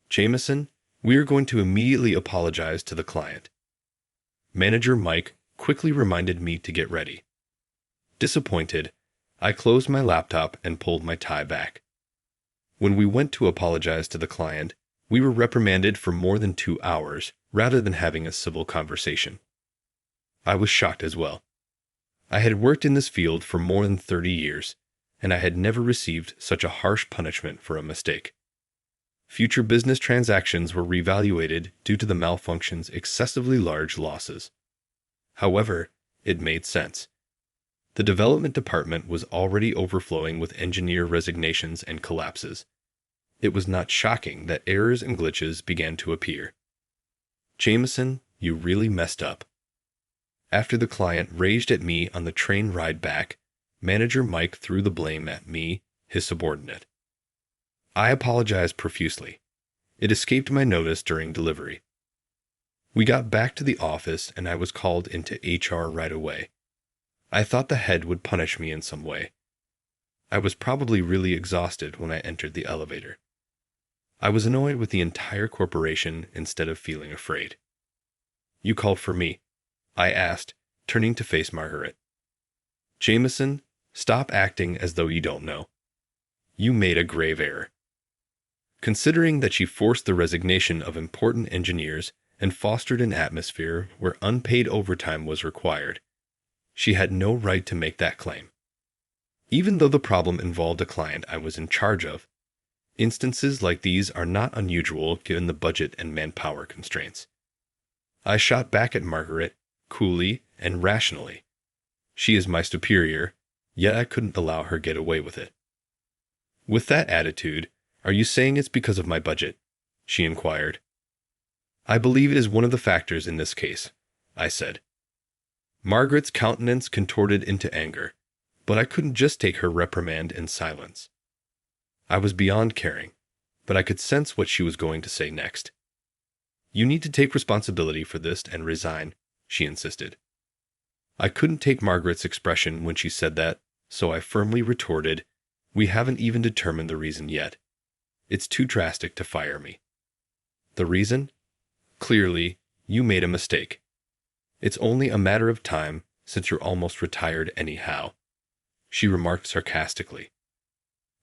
"Jameson, we are going to immediately apologize to the client." Manager Mike quickly reminded me to get ready. Disappointed, I closed my laptop and pulled my tie back. When we went to apologize to the client, we were reprimanded for more than 2 hours rather than having a civil conversation. I was shocked as well. I had worked in this field for more than 30 years, and I had never received such a harsh punishment for a mistake. Future business transactions were reevaluated due to the malfunction's excessively large losses. However, it made sense. The development department was already overflowing with engineer resignations and collapses. It was not shocking that errors and glitches began to appear. "Jameson, you really messed up." After the client raged at me on the train ride back, Manager Mike threw the blame at me, his subordinate. I apologized profusely. It escaped my notice during delivery. We got back to the office and I was called into HR right away. I thought the head would punish me in some way. I was probably really exhausted when I entered the elevator. I was annoyed with the entire corporation instead of feeling afraid. "You called for me?" I asked, turning to face Margaret. "Jameson, stop acting as though you don't know. You made a grave error." Considering that she forced the resignation of important engineers and fostered an atmosphere where unpaid overtime was required, she had no right to make that claim. Even though the problem involved a client I was in charge of, instances like these are not unusual given the budget and manpower constraints. I shot back at Margaret, coolly and rationally. She is my superior, yet I couldn't allow her get away with it. "With that attitude, are you saying it's because of my budget?" she inquired. "I believe it is one of the factors in this case," I said. Margaret's countenance contorted into anger, but I couldn't just take her reprimand in silence. I was beyond caring, but I could sense what she was going to say next. "You need to take responsibility for this and resign," she insisted. I couldn't take Margaret's expression when she said that, so I firmly retorted, "We haven't even determined the reason yet. It's too drastic to fire me." "The reason? Clearly, you made a mistake. It's only a matter of time since you're almost retired anyhow," she remarked sarcastically.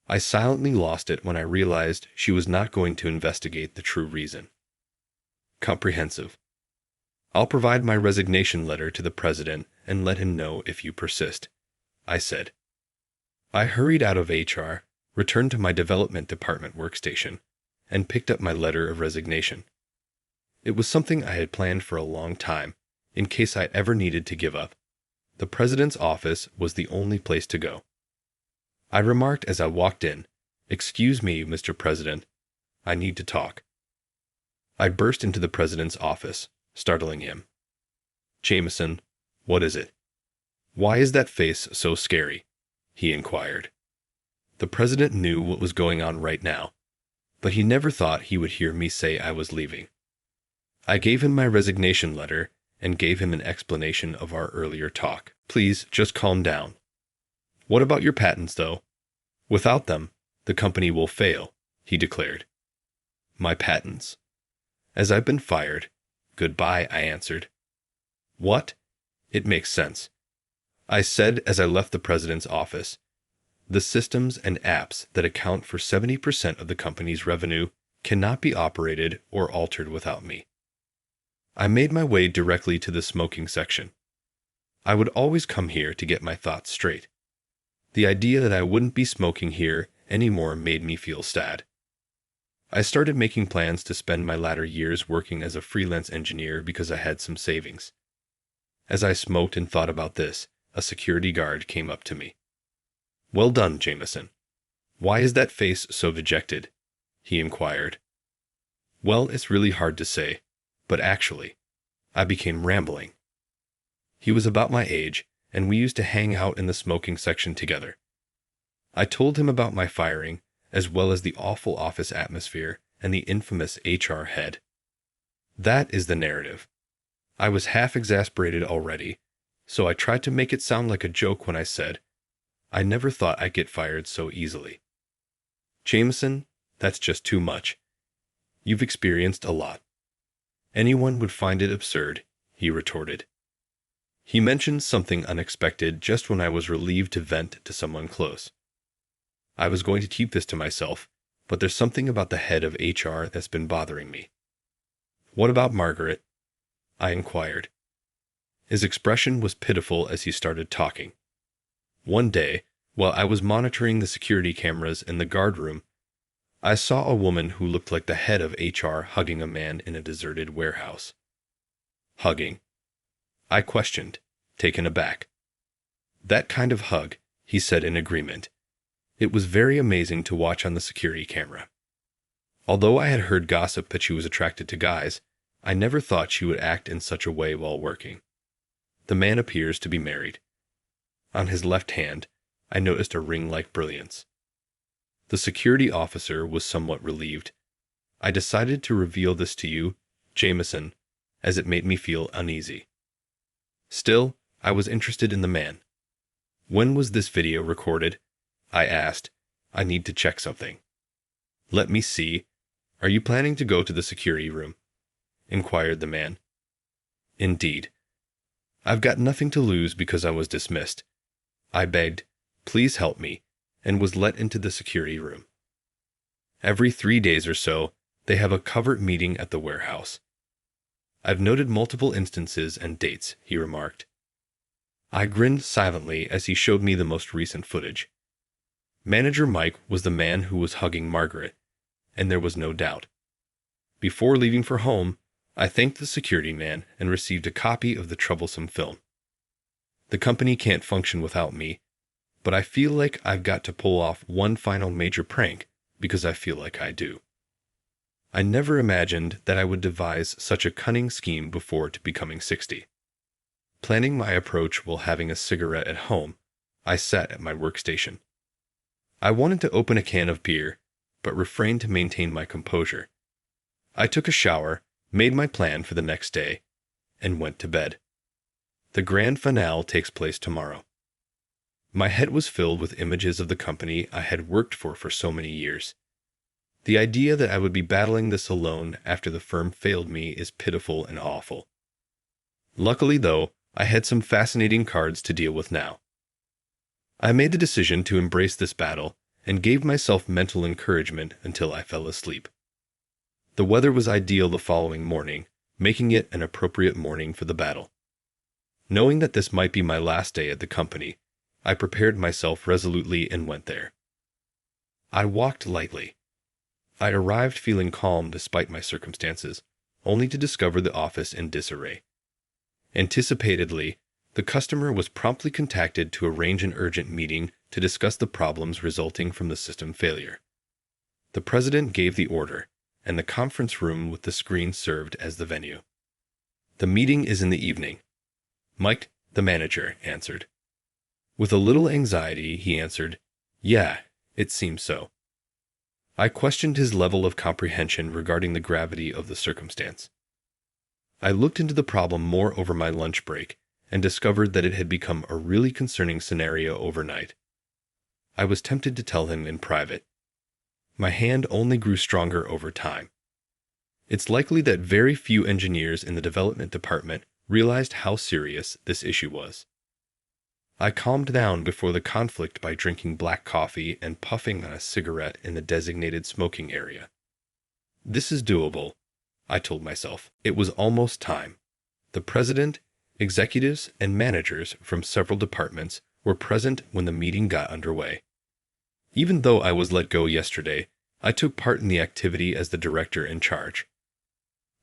I silently lost it when I realized she was not going to investigate the true reason. "Comprehensive. I'll provide my resignation letter to the president and let him know if you persist," I said. I hurried out of HR, returned to my development department workstation, and picked up my letter of resignation. It was something I had planned for a long time, in case I ever needed to give up. The president's office was the only place to go. I remarked as I walked in, "Excuse me, Mr. President. I need to talk." I burst into the president's office, startling him. "Jameson, what is it? Why is that face so scary?" he inquired. The president knew what was going on right now, but he never thought he would hear me say I was leaving. I gave him my resignation letter and gave him an explanation of our earlier talk. "Please, just calm down. What about your patents, though? Without them, the company will fail," he declared. "My patents? As I've been fired, goodbye," I answered. "What? It makes sense," I said as I left the president's office. "The systems and apps that account for 70% of the company's revenue cannot be operated or altered without me." I made my way directly to the smoking section. I would always come here to get my thoughts straight. The idea that I wouldn't be smoking here anymore made me feel sad. I started making plans to spend my latter years working as a freelance engineer because I had some savings. As I smoked and thought about this, a security guard came up to me. "Well done, Jameson. Why is that face so dejected?" he inquired. Well, it's really hard to say, but actually, I became rambling. He was about my age, and we used to hang out in the smoking section together. I told him about my firing, as well as the awful office atmosphere and the infamous HR head. That is the narrative. I was half exasperated already, so I tried to make it sound like a joke when I said, "I never thought I'd get fired so easily." "Jameson, that's just too much. You've experienced a lot." "Anyone would find it absurd," he retorted. He mentioned something unexpected just when I was relieved to vent to someone close. I was going to keep this to myself, but there's something about the head of HR that's been bothering me. "What about Margaret?" I inquired. His expression was pitiful as he started talking. One day, while I was monitoring the security cameras in the guard room, I saw a woman who looked like the head of HR hugging a man in a deserted warehouse. "Hugging?" I questioned, taken aback. "That kind of hug," he said in agreement. It was very amazing to watch on the security camera. Although I had heard gossip that she was attracted to guys, I never thought she would act in such a way while working. The man appears to be married. On his left hand, I noticed a ring-like brilliance. The security officer was somewhat relieved. "I decided to reveal this to you, Jameson, as it made me feel uneasy." Still, I was interested in the man. "When was this video recorded?" I asked. "I need to check something." "Let me see. Are you planning to go to the security room?" inquired the man. "Indeed. I've got nothing to lose because I was dismissed." I begged, "Please help me," and was let into the security room. Every 3 days or so, they have a covert meeting at the warehouse. "I've noted multiple instances and dates," he remarked. I grinned silently as he showed me the most recent footage. Manager Mike was the man who was hugging Margaret, and there was no doubt. Before leaving for home, I thanked the security man and received a copy of the troublesome film. The company can't function without me, but I feel like I've got to pull off one final major prank because I feel like I do. I never imagined that I would devise such a cunning scheme before to becoming 60. Planning my approach while having a cigarette at home, I sat at my workstation. I wanted to open a can of beer, but refrained to maintain my composure. I took a shower, made my plan for the next day, and went to bed. The grand finale takes place tomorrow. My head was filled with images of the company I had worked for so many years. The idea that I would be battling this alone after the firm failed me is pitiful and awful. Luckily, though, I had some fascinating cards to deal with now. I made the decision to embrace this battle and gave myself mental encouragement until I fell asleep. The weather was ideal the following morning, making it an appropriate morning for the battle. Knowing that this might be my last day at the company, I prepared myself resolutely and went there. I walked lightly. I arrived feeling calm despite my circumstances, only to discover the office in disarray. Anticipatedly, the customer was promptly contacted to arrange an urgent meeting to discuss the problems resulting from the system failure. The president gave the order, and the conference room with the screen served as the venue. "The meeting is in the evening," Mike, the manager, answered. With a little anxiety, he answered, "Yeah, it seems so." I questioned his level of comprehension regarding the gravity of the circumstance. I looked into the problem more over my lunch break and discovered that it had become a really concerning scenario overnight. I was tempted to tell him in private. My hand only grew stronger over time. It's likely that very few engineers in the development department realized how serious this issue was. I calmed down before the conflict by drinking black coffee and puffing on a cigarette in the designated smoking area. This is doable, I told myself. It was almost time. The president, executives, and managers from several departments were present when the meeting got underway. Even though I was let go yesterday, I took part in the activity as the director in charge.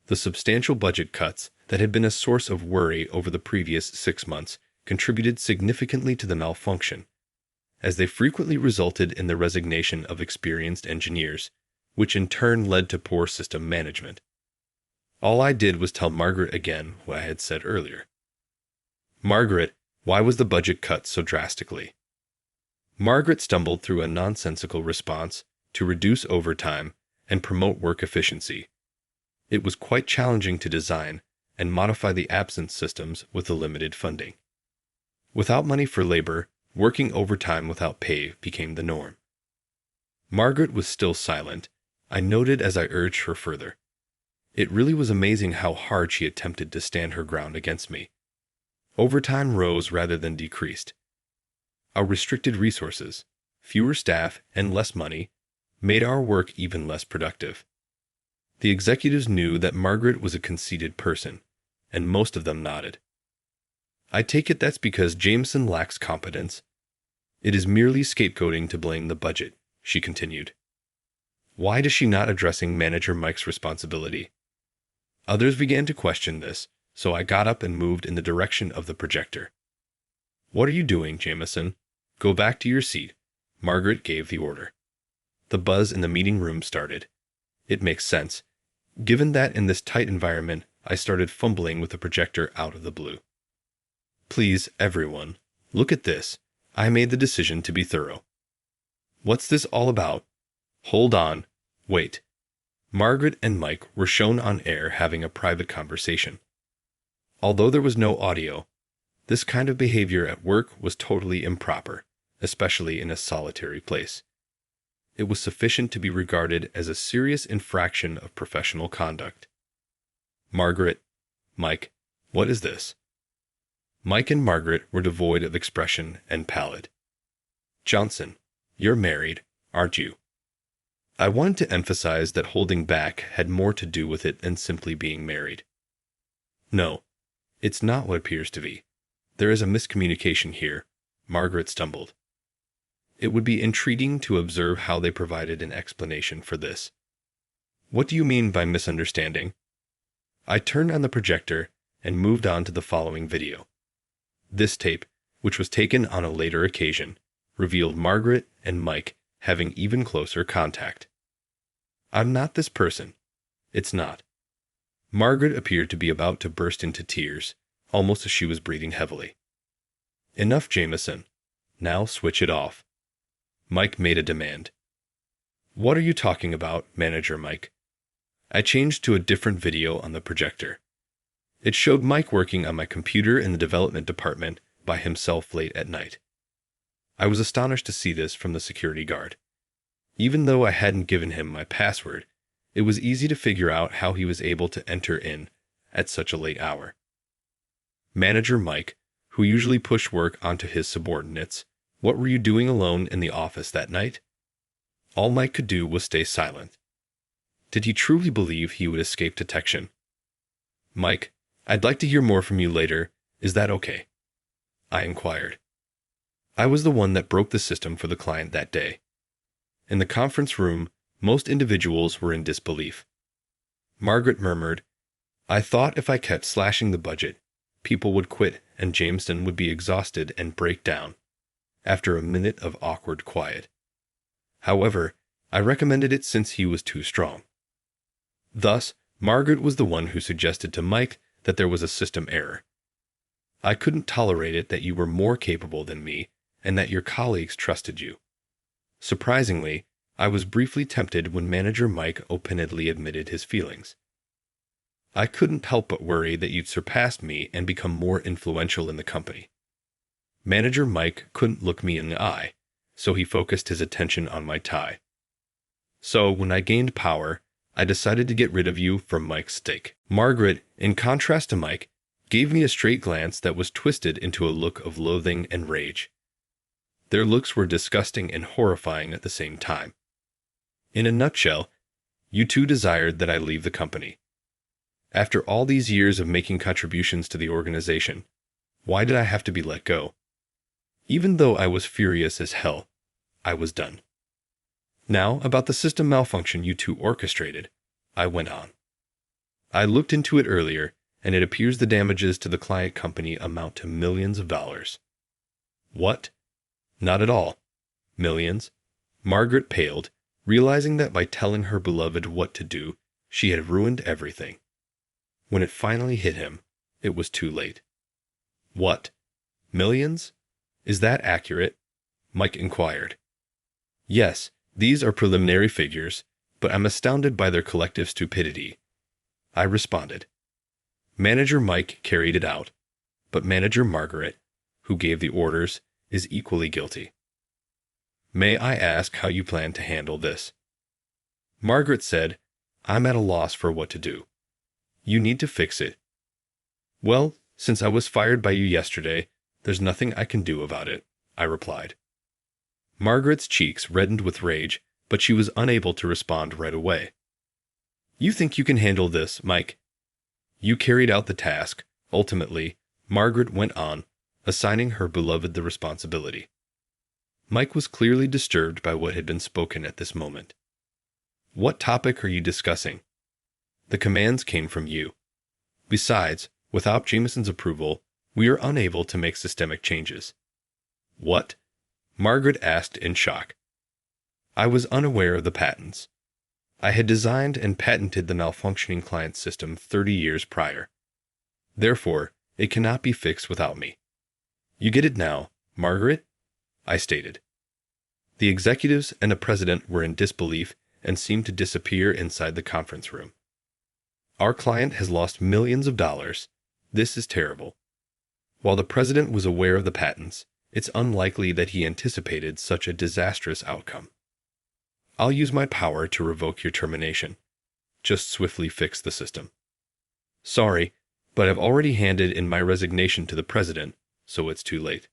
The substantial budget cuts that had been a source of worry over the previous 6 months contributed significantly to the malfunction, as they frequently resulted in the resignation of experienced engineers, which in turn led to poor system management. All I did was tell Margaret again what I had said earlier. "Margaret, why was the budget cut so drastically?" Margaret stumbled through a nonsensical response to reduce overtime and promote work efficiency. It was quite challenging to design and modify the absence systems with the limited funding. Without money for labor, working overtime without pay became the norm. Margaret was still silent. I noted as I urged her further. It really was amazing how hard she attempted to stand her ground against me. Overtime rose rather than decreased. Our restricted resources, fewer staff, and less money made our work even less productive. The executives knew that Margaret was a conceited person, and most of them nodded. "I take it that's because Jameson lacks competence. It is merely scapegoating to blame the budget," she continued. "Why is she not addressing Manager Mike's responsibility?" Others began to question this, so I got up and moved in the direction of the projector. "What are you doing, Jameson? Go back to your seat," Margaret gave the order. The buzz in the meeting room started. It makes sense, given that in this tight environment I started fumbling with the projector out of the blue. "Please, everyone, look at this. I made the decision to be thorough." "What's this all about?" "Hold on. Wait." Margaret and Mike were shown on air having a private conversation. Although there was no audio, this kind of behavior at work was totally improper, especially in a solitary place. It was sufficient to be regarded as a serious infraction of professional conduct. "Margaret, Mike, what is this?" Mike and Margaret were devoid of expression and pallid. "Johnson, you're married, aren't you?" I wanted to emphasize that holding back had more to do with it than simply being married. "No, it's not what appears to be. There is a miscommunication here," Margaret stumbled. It would be intriguing to observe how they provided an explanation for this. "What do you mean by misunderstanding?" I turned on the projector and moved on to the following video. This tape, which was taken on a later occasion, revealed Margaret and Mike having even closer contact. "I'm not this person. It's not." Margaret appeared to be about to burst into tears, almost as she was breathing heavily. "Enough, Jameson. Now switch it off." Mike made a demand. "What are you talking about, Manager Mike?" I changed to a different video on the projector. It showed Mike working on my computer in the development department by himself late at night. I was astonished to see this from the security guard. Even though I hadn't given him my password, it was easy to figure out how he was able to enter in at such a late hour. Manager Mike, who usually pushed work onto his subordinates, what were you doing alone in the office that night? All Mike could do was stay silent. Did he truly believe he would escape detection? "Mike, I'd like to hear more from you later. Is that okay?" I inquired. I was the one that broke the system for the client that day. In the conference room, most individuals were in disbelief. Margaret murmured, "I thought if I kept slashing the budget, people would quit and Jameson would be exhausted and break down," after a minute of awkward quiet. However, I recommended it since he was too strong. Thus, Margaret was the one who suggested to Mike that there was a system error. "I couldn't tolerate it that you were more capable than me and that your colleagues trusted you." Surprisingly, I was briefly tempted when Manager Mike openly admitted his feelings. "I couldn't help but worry that you'd surpass me and become more influential in the company." Manager Mike couldn't look me in the eye, so he focused his attention on my tie. "So, when I gained power, I decided to get rid of you for Mike's sake." Margaret, in contrast to Mike, gave me a straight glance that was twisted into a look of loathing and rage. Their looks were disgusting and horrifying at the same time. In a nutshell, you two desired that I leave the company. After all these years of making contributions to the organization, why did I have to be let go? Even though I was furious as hell, I was done. "Now, about the system malfunction you two orchestrated," I went on. "I looked into it earlier, and it appears the damages to the client company amount to millions of dollars." "What?" "Not at all. Millions." Margaret paled, realizing that by telling her beloved what to do, she had ruined everything. When it finally hit him, it was too late. "What? Millions? Is that accurate?" Mike inquired. "Yes, these are preliminary figures, but I'm astounded by their collective stupidity," I responded. Manager Mike carried it out, but Manager Margaret, who gave the orders, is equally guilty. "May I ask how you plan to handle this?" Margaret said, "I'm at a loss for what to do. You need to fix it." "Well, since I was fired by you yesterday, there's nothing I can do about it," I replied. Margaret's cheeks reddened with rage, but she was unable to respond right away. "You think you can handle this, Mike?" "You carried out the task." Ultimately, Margaret went on, assigning her beloved the responsibility. Mike was clearly disturbed by what had been spoken at this moment. "What topic are you discussing? The commands came from you. Besides, without Jameson's approval, we are unable to make systemic changes." "What?" Margaret asked in shock. "I was unaware of the patents. I had designed and patented the malfunctioning client system 30 years prior. Therefore, it cannot be fixed without me. You get it now, Margaret?" I stated. The executives and the president were in disbelief and seemed to disappear inside the conference room. "Our client has lost millions of dollars. This is terrible." While the president was aware of the patents, it's unlikely that he anticipated such a disastrous outcome. "I'll use my power to revoke your termination. Just swiftly fix the system." "Sorry, but I've already handed in my resignation to the president, so it's too late."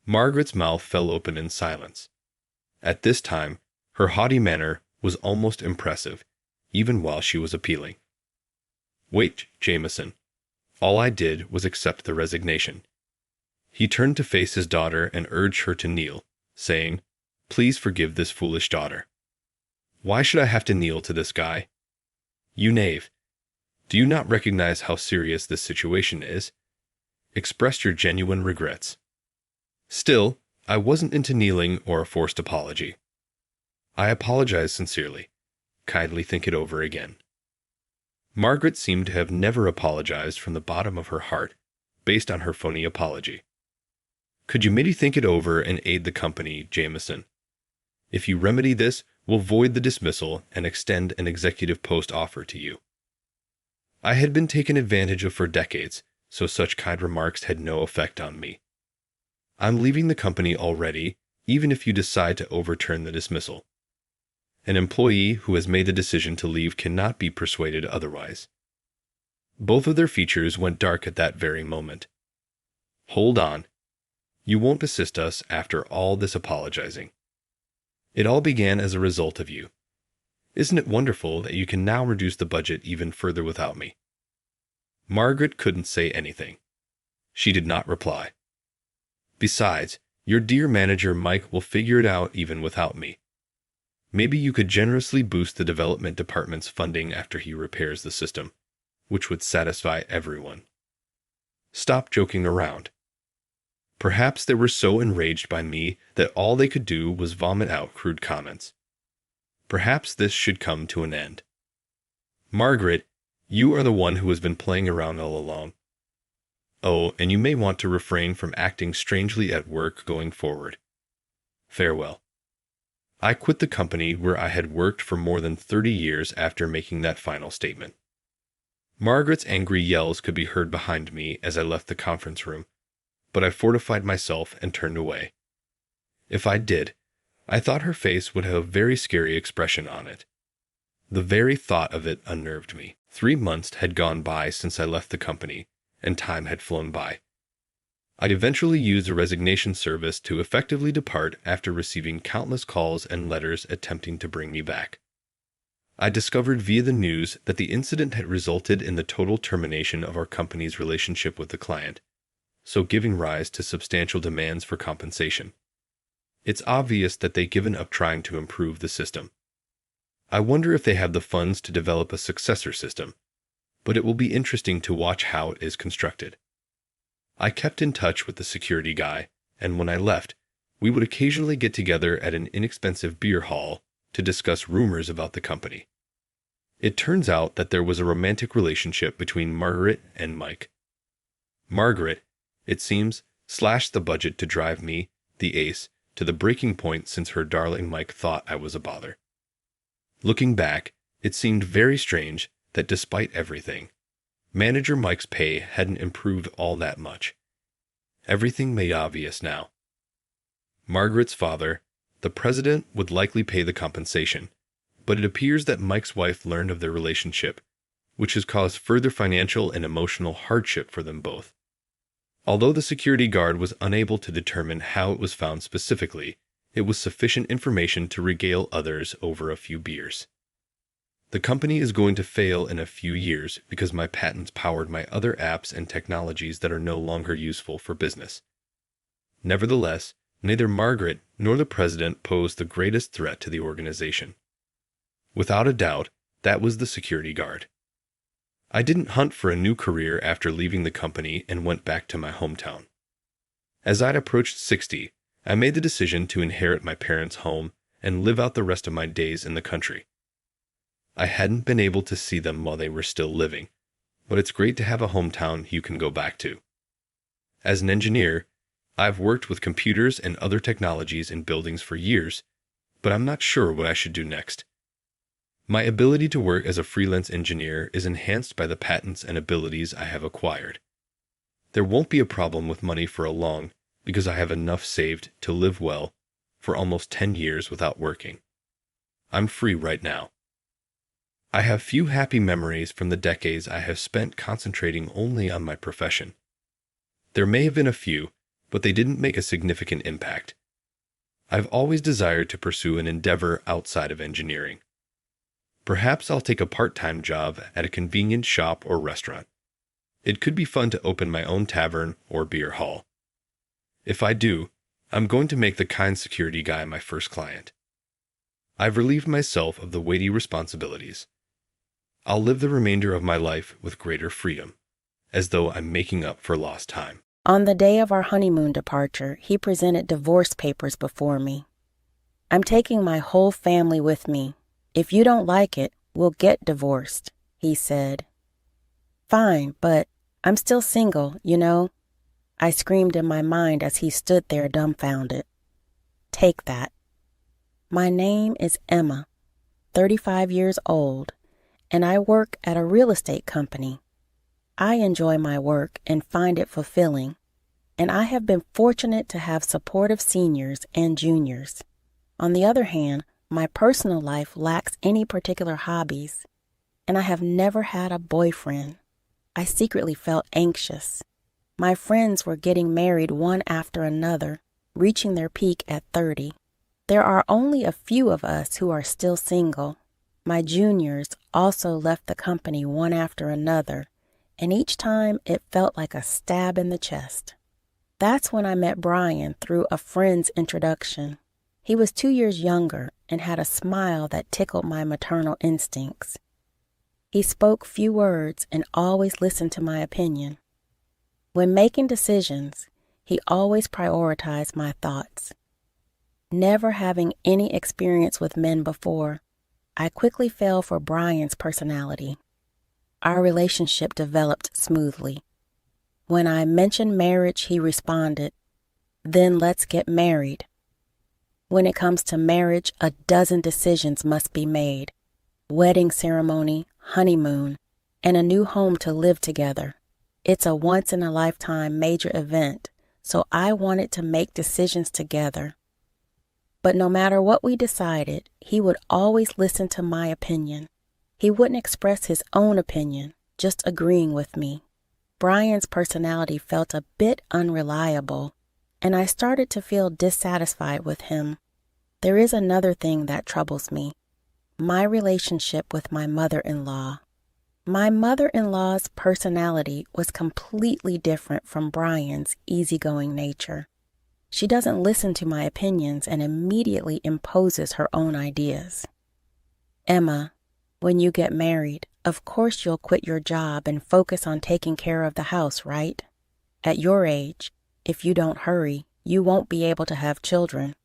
Margaret's mouth fell open in silence. At this time, her haughty manner was almost impressive, even while she was appealing. "Wait, Jameson. All I did was accept the resignation." He turned to face his daughter and urged her to kneel, saying, "Please forgive this foolish daughter." "Why should I have to kneel to this guy?" "You knave. Do you not recognize how serious this situation is? Express your genuine regrets." Still, I wasn't into kneeling or a forced apology. "I apologize sincerely. Kindly think it over again." Margaret seemed to have never apologized from the bottom of her heart, based on her phony apology. "Could you maybe think it over and aid the company, Jameson? If you remedy this, we'll void the dismissal and extend an executive post offer to you." I had been taken advantage of for decades, so such kind remarks had no effect on me. "I'm leaving the company already, even if you decide to overturn the dismissal. An employee who has made the decision to leave cannot be persuaded otherwise." Both of their features went dark at that very moment. "Hold on. You won't assist us after all this apologizing. It all began as a result of you. Isn't it wonderful that you can now reduce the budget even further without me?" Margaret couldn't say anything. She did not reply. Besides, Your dear manager Mike will figure it out even without me. Maybe you could generously boost the development department's funding after he repairs the system, which would satisfy everyone. Stop joking around. Perhaps they were so enraged by me that all they could do was vomit out crude comments. Perhaps this should come to an end. Margaret, you are the one who has been playing around all along. Oh, and you may want to refrain from acting strangely at work going forward. Farewell. I quit the company where I had worked for more than 30 years after making that final statement. Margaret's angry yells could be heard behind me as I left the conference room, but I fortified myself and turned away. If I did, I thought her face would have a very scary expression on it. The very thought of it unnerved me. 3 months had gone by since I left the company, and time had flown by. I'd eventually used a resignation service to effectively depart after receiving countless calls and letters attempting to bring me back. I discovered via the news that the incident had resulted in the total termination of our company's relationship with the client, so giving rise to substantial demands for compensation. It's obvious that they've given up trying to improve the system. I wonder if they have the funds to develop a successor system, but it will be interesting to watch how it is constructed. I kept in touch with the security guy, and when I left, we would occasionally get together at an inexpensive beer hall to discuss rumors about the company. It turns out that there was a romantic relationship between Margaret and Mike. Margaret, it seems, slashed the budget to drive me, the ace, to the breaking point since her darling Mike thought I was a bother. Looking back, it seemed very strange that despite everything, Manager Mike's pay hadn't improved all that much. Everything made obvious now. Margaret's father, the president, would likely pay the compensation, but it appears that Mike's wife learned of their relationship, which has caused further financial and emotional hardship for them both. Although the security guard was unable to determine how it was found specifically, it was sufficient information to regale others over a few beers. The company is going to fail in a few years because my patents powered my other apps and technologies that are no longer useful for business. Nevertheless, neither Margaret nor the president posed the greatest threat to the organization. Without a doubt, that was the security guard. I didn't hunt for a new career after leaving the company and went back to my hometown. As I'd approached 60, I made the decision to inherit my parents' home and live out the rest of my days in the country. I hadn't been able to see them while they were still living, but it's great to have a hometown you can go back to. As an engineer, I've worked with computers and other technologies in buildings for years, but I'm not sure what I should do next. My ability to work as a freelance engineer is enhanced by the patents and abilities I have acquired. There won't be a problem with money for a long, because I have enough saved to live well for almost 10 years without working. I'm free right now. I have few happy memories from the decades I have spent concentrating only on my profession. There may have been a few, but they didn't make a significant impact. I've always desired to pursue an endeavor outside of engineering. Perhaps I'll take a part-time job at a convenience shop or restaurant. It could be fun to open my own tavern or beer hall. If I do, I'm going to make the kind security guy my first client. I've relieved myself of the weighty responsibilities. I'll live the remainder of my life with greater freedom, as though I'm making up for lost time. On the day of our honeymoon departure, he presented divorce papers before me. I'm taking my whole family with me. If you don't like it, we'll get divorced, he said. Fine, but I'm still single, you know, I screamed in my mind as he stood there dumbfounded. Take that. My name is Emma, 35 years old, and I work at a real estate company. I enjoy my work and find it fulfilling, and I have been fortunate to have supportive seniors and juniors. On the other hand, my personal life lacks any particular hobbies, and I have never had a boyfriend. I secretly felt anxious. My friends were getting married one after another, reaching their peak at 30. There are only a few of us who are still single. My juniors also left the company one after another, and each time it felt like a stab in the chest. That's when I met Brian through a friend's introduction. He was 2 years younger and had a smile that tickled my maternal instincts. He spoke few words and always listened to my opinion. When making decisions, he always prioritized my thoughts. Never having any experience with men before, I quickly fell for Brian's personality. Our relationship developed smoothly. When I mentioned marriage, he responded, "Then let's get married." When it comes to marriage, a dozen decisions must be made: wedding ceremony, honeymoon, and a new home to live together. It's a once-in-a-lifetime major event, so I wanted to make decisions together. But no matter what we decided, he would always listen to my opinion. He wouldn't express his own opinion, just agreeing with me. Brian's personality felt a bit unreliable, and I started to feel dissatisfied with him. There is another thing that troubles me: my relationship with my mother-in-law. My mother-in-law's personality was completely different from Brian's easygoing nature. She doesn't listen to my opinions and immediately imposes her own ideas. "Emma, when you get married, of course you'll quit your job and focus on taking care of the house, right? At your age, if you don't hurry, you won't be able to have children.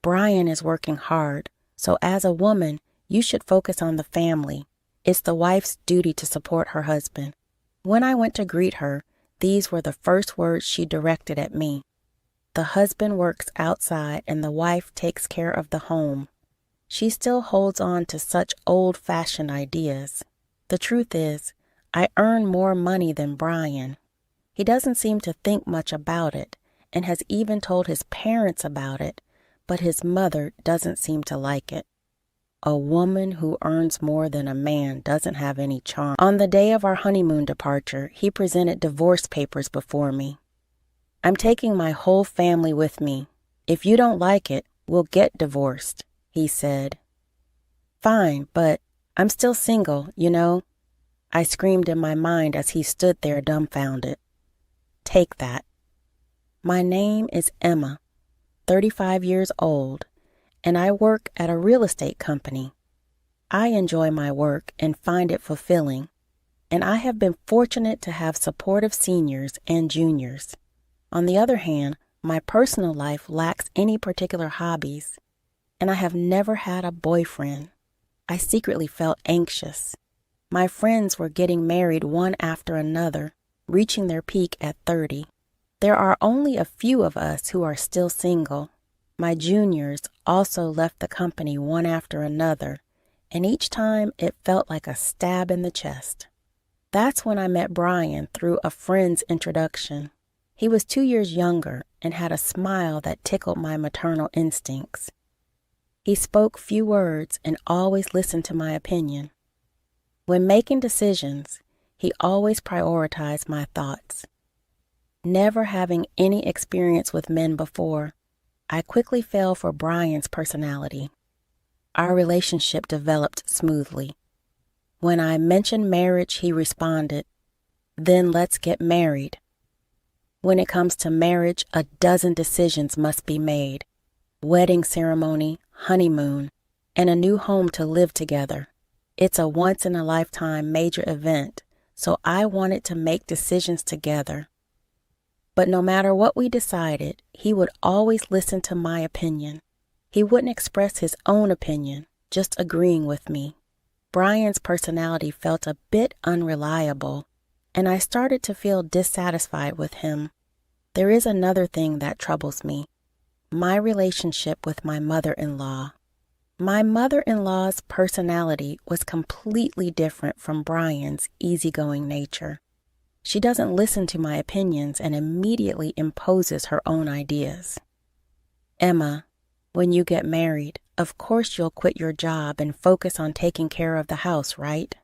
Brian is working hard, so as a woman, you should focus on the family. It's the wife's duty to support her husband." When I went to greet her, these were the first words she directed at me. "The husband works outside and the wife takes care of the home." She still holds on to such old-fashioned ideas. The truth is, I earn more money than Brian. He doesn't seem to think much about it and has even told his parents about it, but his mother doesn't seem to like it. A woman who earns more than a man doesn't have any charm. On the day of our honeymoon departure, he presented divorce papers before me. "I'm taking my whole family with me. If you don't like it, we'll get divorced," he said. "Fine, but I'm still single, you know," I screamed in my mind as he stood there dumbfounded. "Take that." My name is Emma, 35 years old, and I work at a real estate company. I enjoy my work and find it fulfilling, and I have been fortunate to have supportive seniors and juniors. On the other hand, my personal life lacks any particular hobbies, and I have never had a boyfriend. I secretly felt anxious. My friends were getting married one after another, reaching their peak at 30. There are only a few of us who are still single. My juniors also left the company one after another, and each time it felt like a stab in the chest. That's when I met Brian through a friend's introduction. He was 2 years younger and had a smile that tickled my maternal instincts. He spoke few words and always listened to my opinion. When making decisions, he always prioritized my thoughts. Never having any experience with men before, I quickly fell for Brian's personality. Our relationship developed smoothly. When I mentioned marriage, he responded, "Then let's get married." When it comes to marriage, a dozen decisions must be made: wedding ceremony, honeymoon, and a new home to live together. It's a once-in-a-lifetime major event, so I wanted to make decisions together. But no matter what we decided, he would always listen to my opinion. He wouldn't express his own opinion, just agreeing with me. Brian's personality felt a bit unreliable, and I started to feel dissatisfied with him. There is another thing that troubles me: my relationship with my mother-in-law. My mother-in-law's personality was completely different from Brian's easygoing nature. She doesn't listen to my opinions and immediately imposes her own ideas. "Emma, when you get married, of course you'll quit your job and focus on taking care of the house, right?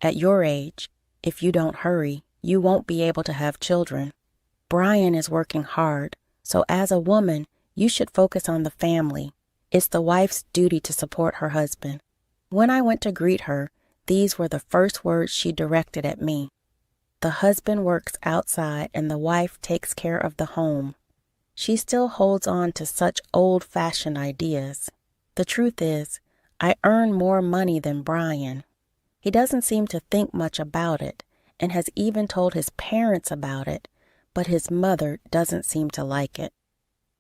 At your age, if you don't hurry, you won't be able to have children. Brian is working hard, so as a woman, you should focus on the family. It's the wife's duty to support her husband." When I went to greet her, these were the first words she directed at me. The husband works outside and the wife takes care of the home. She still holds on to such old-fashioned ideas. The truth is, I earn more money than Brian. He doesn't seem to think much about it and has even told his parents about it, but his mother doesn't seem to like it.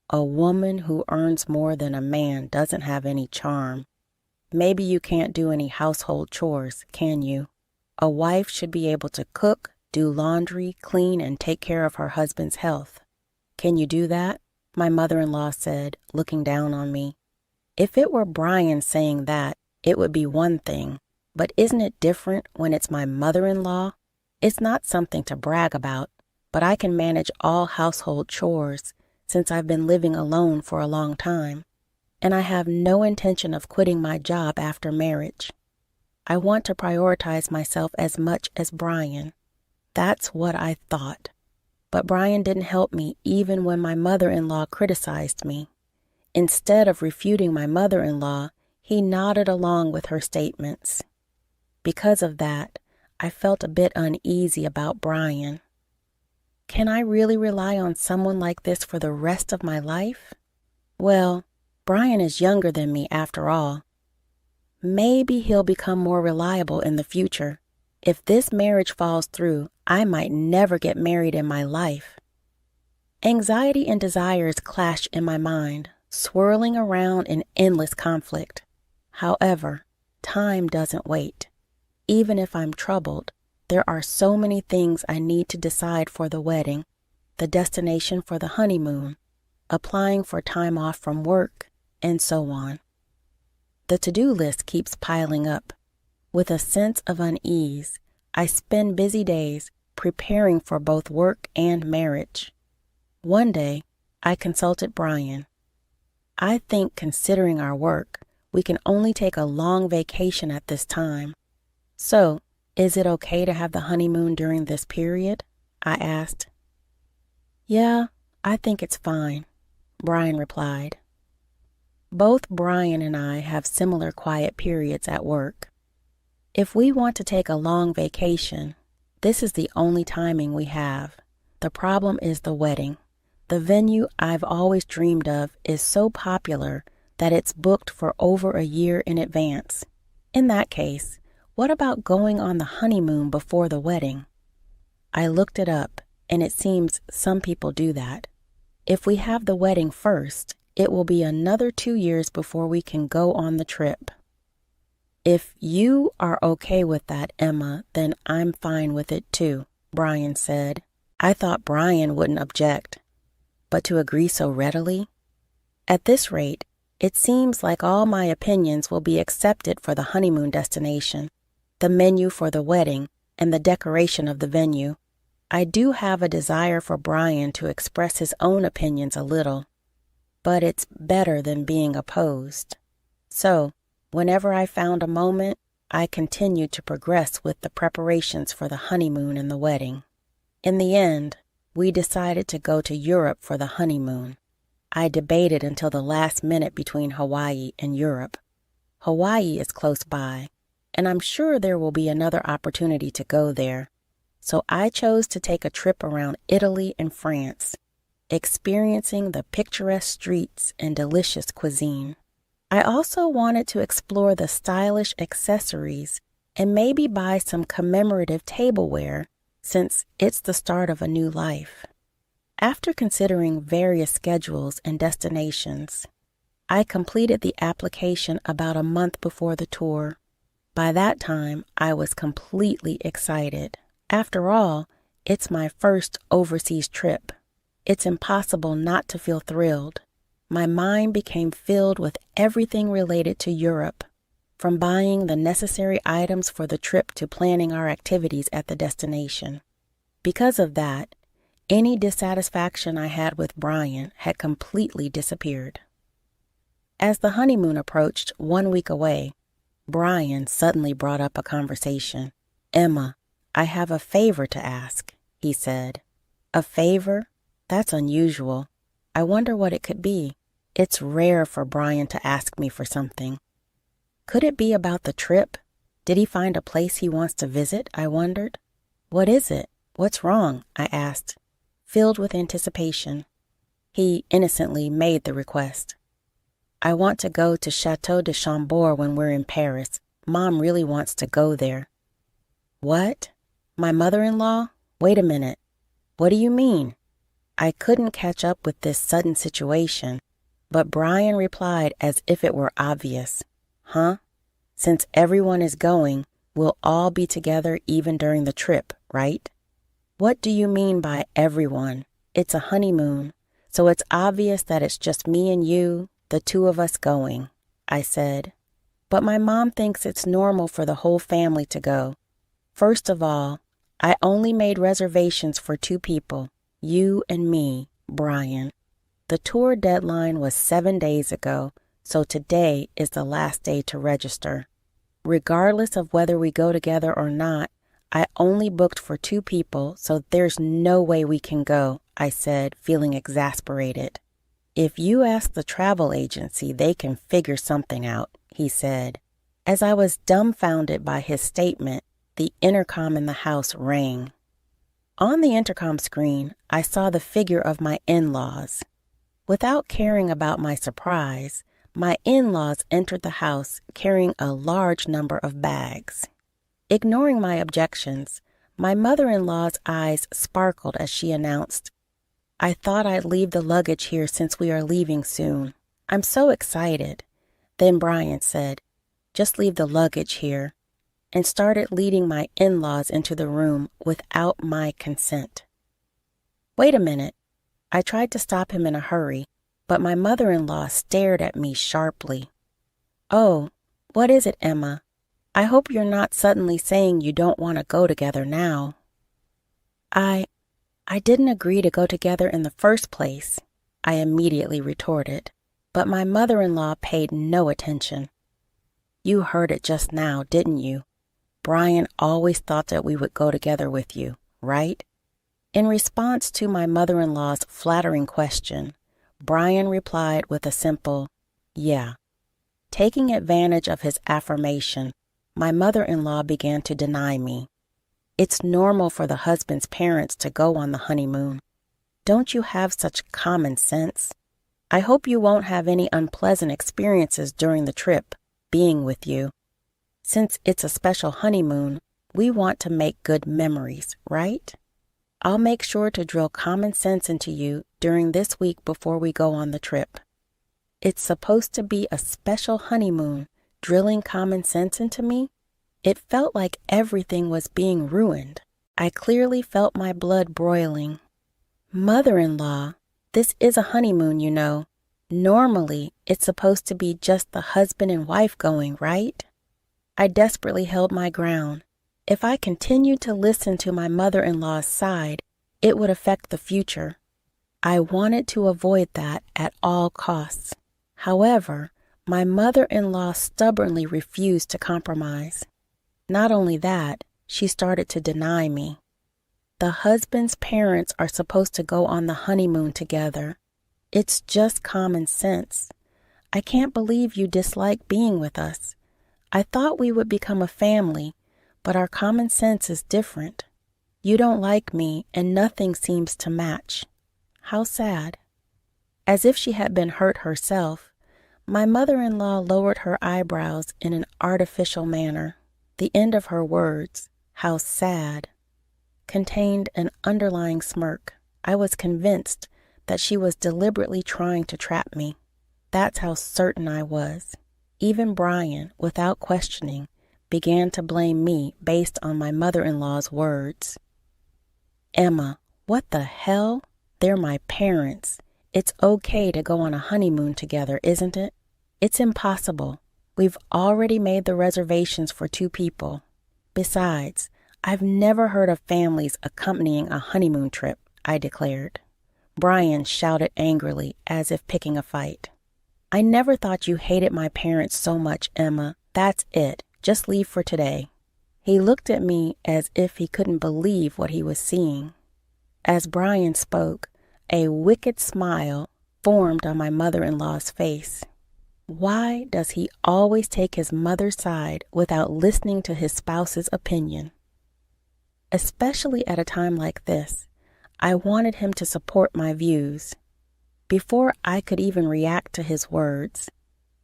A woman who earns more than a man doesn't have any charm. Maybe you can't do any household chores, can you? A wife should be able to cook, do laundry, clean, and take care of her husband's health. Can you do that? My mother-in-law said, looking down on me. If it were Brian saying that, it would be one thing. But isn't it different when it's my mother-in-law? It's not something to brag about, but I can manage all household chores since I've been living alone for a long time, and I have no intention of quitting my job after marriage. I want to prioritize myself as much as Brian. That's what I thought. But Brian didn't help me even when my mother-in-law criticized me. Instead of refuting my mother-in-law, he nodded along with her statements. Because of that, I felt a bit uneasy about Brian. Can I really rely on someone like this for the rest of my life? Well, Brian is younger than me after all. Maybe he'll become more reliable in the future. If this marriage falls through, I might never get married in my life. Anxiety and desires clash in my mind, swirling around in endless conflict. However, time doesn't wait. Even if I'm troubled, there are so many things I need to decide for the wedding, the destination for the honeymoon, applying for time off from work, and so on. The to-do list keeps piling up. With a sense of unease, I spend busy days preparing for both work and marriage. One day, I consulted Brian. I think considering our work, we can only take a long vacation at this time. So, is it okay to have the honeymoon during this period? I asked. Yeah, I think it's fine, Brian replied. Both Brian and I have similar quiet periods at work. If we want to take a long vacation, this is the only timing we have. The problem is the wedding. The venue I've always dreamed of is so popular that it's booked for over a year in advance. In that case, what about going on the honeymoon before the wedding? I looked it up, and it seems some people do that. If we have the wedding first, it will be another 2 years before we can go on the trip. If you are okay with that, Emma, then I'm fine with it too, Brian said. I thought Brian wouldn't object. But to agree so readily? At this rate, it seems like all my opinions will be accepted for the honeymoon destination, the menu for the wedding, and the decoration of the venue. I do have a desire for Brian to express his own opinions a little, but it's better than being opposed. So, whenever I found a moment, I continued to progress with the preparations for the honeymoon and the wedding. In the end, we decided to go to Europe for the honeymoon. I debated until the last minute between Hawaii and Europe. Hawaii is close by, and I'm sure there will be another opportunity to go there. So I chose to take a trip around Italy and France, experiencing the picturesque streets and delicious cuisine. I also wanted to explore the stylish accessories and maybe buy some commemorative tableware since it's the start of a new life. After considering various schedules and destinations, I completed the application about a month before the tour. By that time, I was completely excited. After all, it's my first overseas trip. It's impossible not to feel thrilled. My mind became filled with everything related to Europe, from buying the necessary items for the trip to planning our activities at the destination. Because of that, any dissatisfaction I had with Brian had completely disappeared. As the honeymoon approached 1 week away, Brian suddenly brought up a conversation. Emma, I have a favor to ask, he said. A favor? That's unusual. I wonder what it could be. It's rare for Brian to ask me for something. Could it be about the trip? Did he find a place he wants to visit? I wondered. What is it? What's wrong? I asked, filled with anticipation. He innocently made the request. I want to go to Chateau de Chambord when we're in Paris. Mom really wants to go there. What? My mother-in-law? Wait a minute. What do you mean? I couldn't catch up with this sudden situation, but Brian replied as if it were obvious. Huh? Since everyone is going, we'll all be together even during the trip, right? What do you mean by everyone? It's a honeymoon, so it's obvious that it's just me and you, the two of us going, I said. But my mom thinks it's normal for the whole family to go. First of all, I only made reservations for 2 people, you and me, Brian. The tour deadline was 7 days ago, so today is the last day to register. Regardless of whether we go together or not, I only booked for 2 people, so there's no way we can go, I said, feeling exasperated. If you ask the travel agency, they can figure something out, he said. As I was dumbfounded by his statement, the intercom in the house rang. On the intercom screen, I saw the figure of my in-laws. Without caring about my surprise, my in-laws entered the house carrying a large number of bags. Ignoring my objections, my mother-in-law's eyes sparkled as she announced, I thought I'd leave the luggage here since we are leaving soon. I'm so excited. Then Brian said, just leave the luggage here, and started leading my in-laws into the room without my consent. Wait a minute. I tried to stop him in a hurry, but my mother-in-law stared at me sharply. Oh, what is it, Emma? I hope you're not suddenly saying you don't want to go together now. I didn't agree to go together in the first place, I immediately retorted, but my mother-in-law paid no attention. You heard it just now, didn't you? Brian always thought that we would go together with you, right? In response to my mother-in-law's flattering question, Brian replied with a simple, yeah. Taking advantage of his affirmation, my mother-in-law began to deny me. It's normal for the husband's parents to go on the honeymoon. Don't you have such common sense? I hope you won't have any unpleasant experiences during the trip, being with you. Since it's a special honeymoon, we want to make good memories, right? I'll make sure to drill common sense into you during this week before we go on the trip. It's supposed to be a special honeymoon. Drilling common sense into me? It felt like everything was being ruined. I clearly felt my blood boiling. Mother-in-law, this is a honeymoon, you know. Normally, it's supposed to be just the husband and wife going, right? I desperately held my ground. If I continued to listen to my mother-in-law's side, it would affect the future. I wanted to avoid that at all costs. However, my mother-in-law stubbornly refused to compromise. Not only that, she started to deny me. The husband's parents are supposed to go on the honeymoon together. It's just common sense. I can't believe you dislike being with us. I thought we would become a family, but our common sense is different. You don't like me, and nothing seems to match. How sad. As if she had been hurt herself, my mother-in-law lowered her eyebrows in an artificial manner. The end of her words, how sad, contained an underlying smirk. I was convinced that she was deliberately trying to trap me. That's how certain I was. Even Brian, without questioning, began to blame me based on my mother-in-law's words. Emma, what the hell? They're my parents. It's okay to go on a honeymoon together, isn't it? It's impossible. We've already made the reservations for 2 people. Besides, I've never heard of families accompanying a honeymoon trip, I declared. Brian shouted angrily, as if picking a fight. I never thought you hated my parents so much, Emma. That's it. Just leave for today. He looked at me as if he couldn't believe what he was seeing. As Brian spoke, a wicked smile formed on my mother-in-law's face. Why does he always take his mother's side without listening to his spouse's opinion? especially at a time like this. I wanted him to support my views. Before I could even react to his words,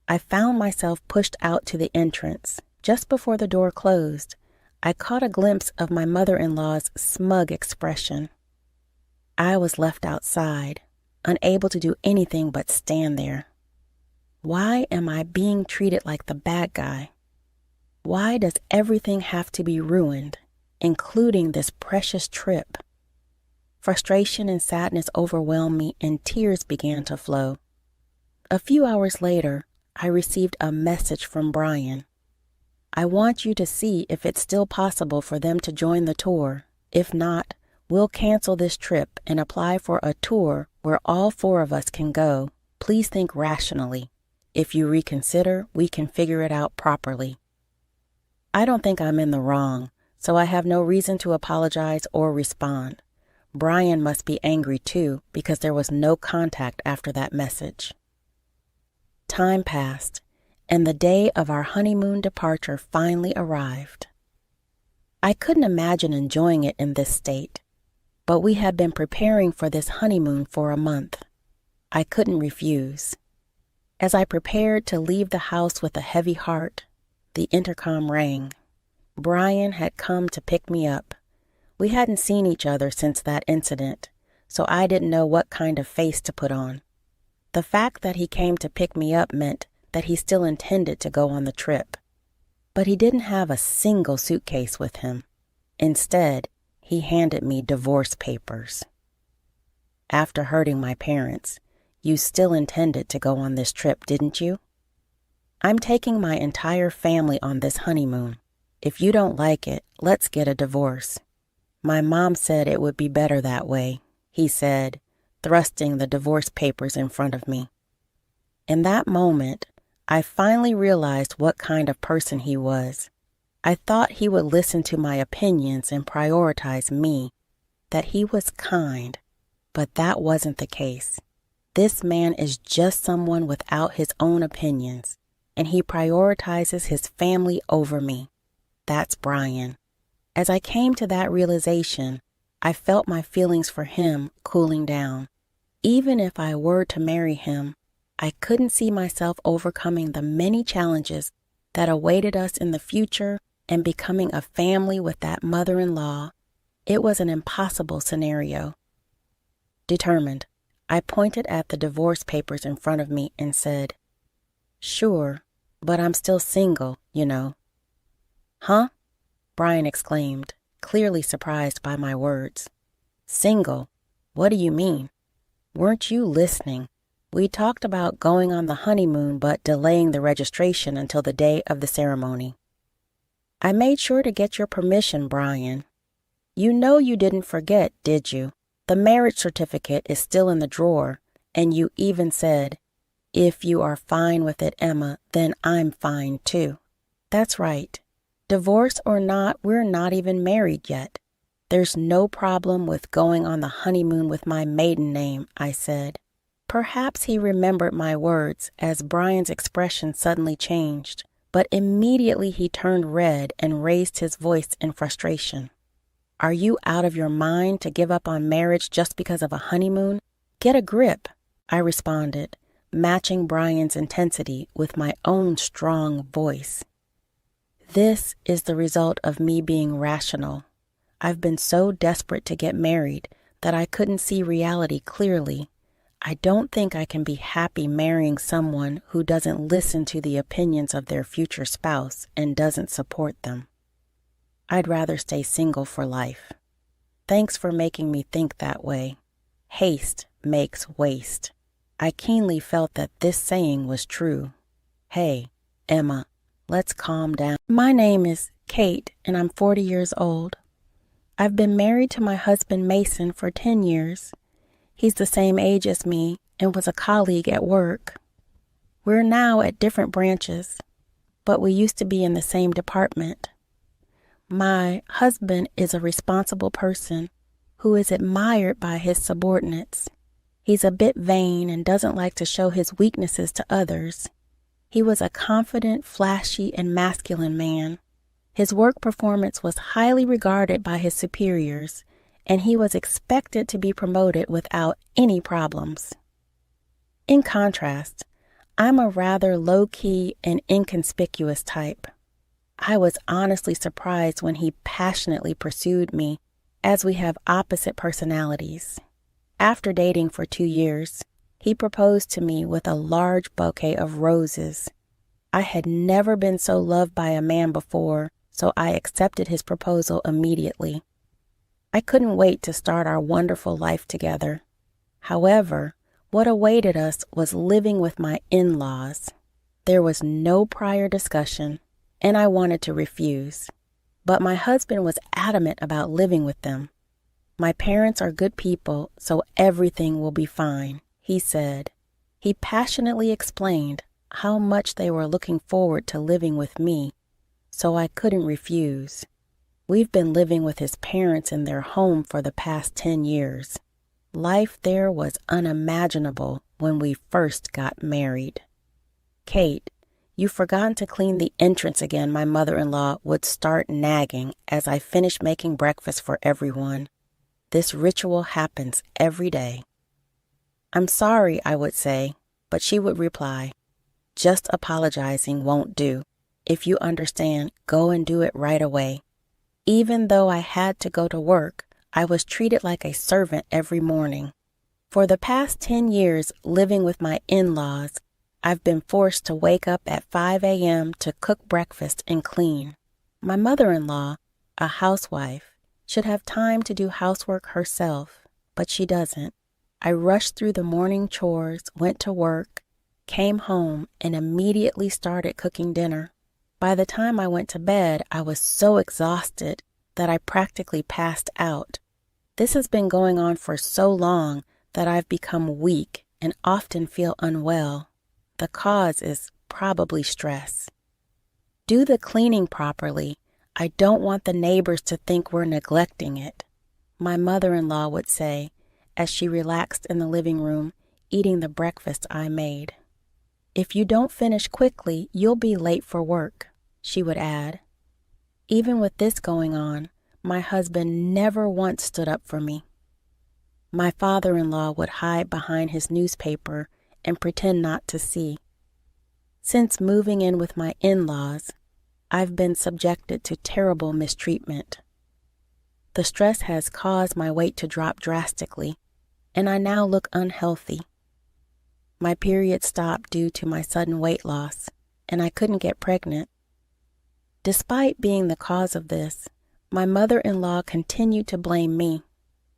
I found myself pushed out to the entrance. Just before the door closed, I caught a glimpse of my mother-in-law's smug expression. I was left outside, unable to do anything but stand there. Why am I being treated like the bad guy? Why does everything have to be ruined, including this precious trip? Frustration and sadness overwhelmed me, and tears began to flow. A few hours later, I received a message from Brian. I want you to see if it's still possible for them to join the tour. If not, we'll cancel this trip and apply for a tour where all 4 of us can go. Please think rationally. If you reconsider, we can figure it out properly. I don't think I'm in the wrong, so I have no reason to apologize or respond. Brian must be angry too, because there was no contact after that message. Time passed, and the day of our honeymoon departure finally arrived. I couldn't imagine enjoying it in this state, but we had been preparing for this honeymoon for a month. I couldn't refuse. As I prepared to leave the house with a heavy heart, the intercom rang. Brian had come to pick me up. We hadn't seen each other since that incident, so I didn't know what kind of face to put on. The fact that he came to pick me up meant that he still intended to go on the trip. But he didn't have a single suitcase with him. Instead, he handed me divorce papers. After hurting my parents, you still intended to go on this trip, didn't you? I'm taking my entire family on this honeymoon. If you don't like it, let's get a divorce. My mom said it would be better that way, he said, thrusting the divorce papers in front of me. In that moment, I finally realized what kind of person he was. I thought he would listen to my opinions and prioritize me, that he was kind, but that wasn't the case. This man is just someone without his own opinions, and he prioritizes his family over me. That's Brian. As I came to that realization, I felt my feelings for him cooling down. Even if I were to marry him, I couldn't see myself overcoming the many challenges that awaited us in the future and becoming a family with that mother-in-law. It was an impossible scenario. Determined, I pointed at the divorce papers in front of me and said, "Sure, but I'm still single, you know." "Huh?" Brian exclaimed, clearly surprised by my words. "Single? What do you mean? Weren't you listening? We talked about going on the honeymoon but delaying the registration until the day of the ceremony." "I made sure to get your permission, Brian. You know you didn't forget, did you? The marriage certificate is still in the drawer, and you even said, 'If you are fine with it, Emma, then I'm fine too.' That's right. Divorce or not, we're not even married yet. There's no problem with going on the honeymoon with my maiden name," I said. Perhaps he remembered my words as Brian's expression suddenly changed, but immediately he turned red and raised his voice in frustration. "Are you out of your mind to give up on marriage just because of a honeymoon? Get a grip," I responded, matching Brian's intensity with my own strong voice. This is the result of me being rational. I've been so desperate to get married that I couldn't see reality clearly. I don't think I can be happy marrying someone who doesn't listen to the opinions of their future spouse and doesn't support them. I'd rather stay single for life. Thanks for making me think that way. Haste makes waste. I keenly felt that this saying was true. Hey, Emma, let's calm down. My name is Kate, and I'm 40 years old. I've been married to my husband Mason for 10 years. He's the same age as me and was a colleague at work. We're now at different branches, but we used to be in the same department. My husband is a responsible person who is admired by his subordinates. He's a bit vain and doesn't like to show his weaknesses to others. He was a confident, flashy, and masculine man. His work performance was highly regarded by his superiors, and he was expected to be promoted without any problems. In contrast, I'm a rather low-key and inconspicuous type. I was honestly surprised when he passionately pursued me, as we have opposite personalities. After dating for 2 years, he proposed to me with a large bouquet of roses. I had never been so loved by a man before, so I accepted his proposal immediately. I couldn't wait to start our wonderful life together. However, what awaited us was living with my in-laws. There was no prior discussion, and I wanted to refuse. But my husband was adamant about living with them. My parents are good people, so everything will be fine, he said. He passionately explained how much they were looking forward to living with me, so I couldn't refuse. We've been living with his parents in their home for the past 10 years. Life there was unimaginable when we first got married. Kate, you've forgotten to clean the entrance again, my mother-in-law would start nagging as I finished making breakfast for everyone. This ritual happens every day. I'm sorry, I would say, but she would reply, just apologizing won't do. If you understand, go and do it right away. Even though I had to go to work, I was treated like a servant every morning. For the past 10 years living with my in-laws, I've been forced to wake up at 5 a.m. to cook breakfast and clean. My mother-in-law, a housewife, should have time to do housework herself, but she doesn't. I rushed through the morning chores, went to work, came home, and immediately started cooking dinner. By the time I went to bed, I was so exhausted that I practically passed out. This has been going on for so long that I've become weak and often feel unwell. The cause is probably stress. Do the cleaning properly. I don't want the neighbors to think we're neglecting it, my mother-in-law would say as she relaxed in the living room eating the breakfast I made. If you don't finish quickly, you'll be late for work, she would add. Even with this going on, my husband never once stood up for me. My father-in-law would hide behind his newspaper and pretend not to see. Since moving in with my in-laws, I've been subjected to terrible mistreatment. The stress has caused my weight to drop drastically, and I now look unhealthy. My period stopped due to my sudden weight loss, and I couldn't get pregnant. Despite being the cause of this, my mother-in-law continued to blame me.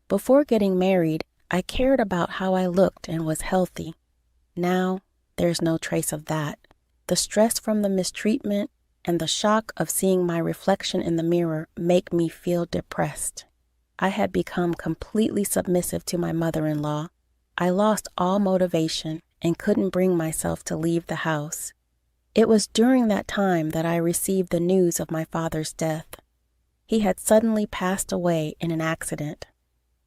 Before getting married, I cared about how I looked and was healthy. Now, there's no trace of that. The stress from the mistreatment and the shock of seeing my reflection in the mirror make me feel depressed. I had become completely submissive to my mother-in-law. I lost all motivation and couldn't bring myself to leave the house. It was during that time that I received the news of my father's death. He had suddenly passed away in an accident.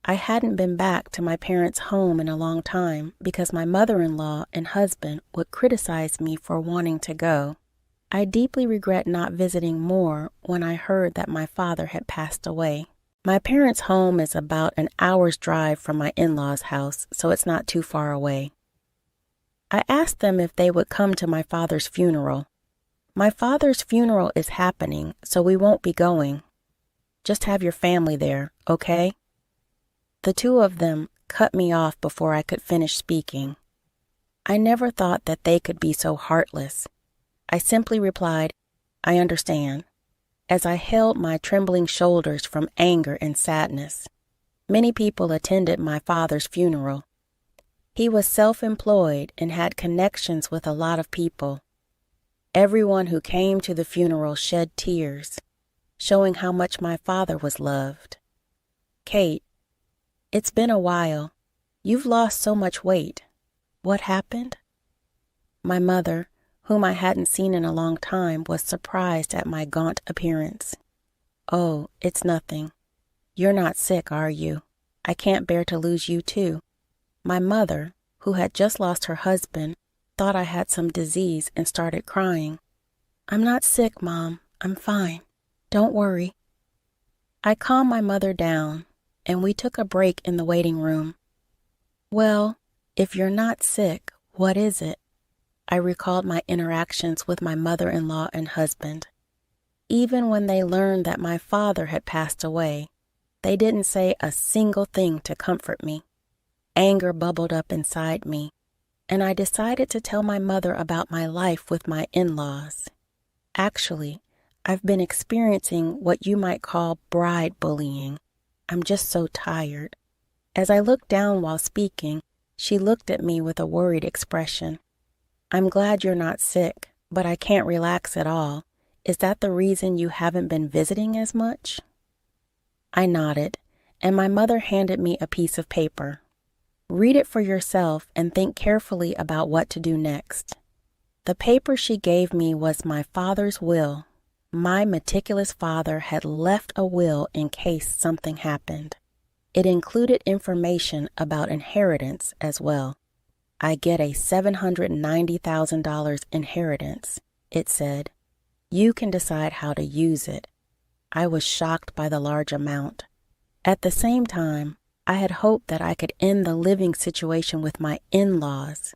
I hadn't been back to my parents' home in a long time because my mother-in-law and husband would criticize me for wanting to go. I deeply regret not visiting more when I heard that my father had passed away. My parents' home is about an hour's drive from my in-laws' house, so it's not too far away. I asked them if they would come to my father's funeral. My father's funeral is happening, so we won't be going. Just have your family there, okay? The two of them cut me off before I could finish speaking. I never thought that they could be so heartless. I simply replied, I understand, as I held my trembling shoulders from anger and sadness. Many people attended my father's funeral. He was self-employed and had connections with a lot of people. Everyone who came to the funeral shed tears, showing how much my father was loved. Kate, it's been a while. You've lost so much weight. What happened? My mother, whom I hadn't seen in a long time, was surprised at my gaunt appearance. Oh, it's nothing. You're not sick, are you? I can't bear to lose you too. My mother, who had just lost her husband, thought I had some disease and started crying. I'm not sick, Mom. I'm fine. Don't worry. I calmed my mother down, and we took a break in the waiting room. Well, if you're not sick, what is it? I recalled my interactions with my mother-in-law and husband. Even when they learned that my father had passed away, they didn't say a single thing to comfort me. Anger bubbled up inside me, and I decided to tell my mother about my life with my in-laws. Actually, I've been experiencing what you might call bride bullying. I'm just so tired. As I looked down while speaking, she looked at me with a worried expression. I'm glad you're not sick, but I can't relax at all. Is that the reason you haven't been visiting as much? I nodded, and my mother handed me a piece of paper. Read it for yourself and think carefully about what to do next. The paper she gave me was my father's will. My meticulous father had left a will in case something happened. It included information about inheritance as well. I get a $790,000 inheritance, it said. You can decide how to use it. I was shocked by the large amount. At the same time, I had hoped that I could end the living situation with my in-laws.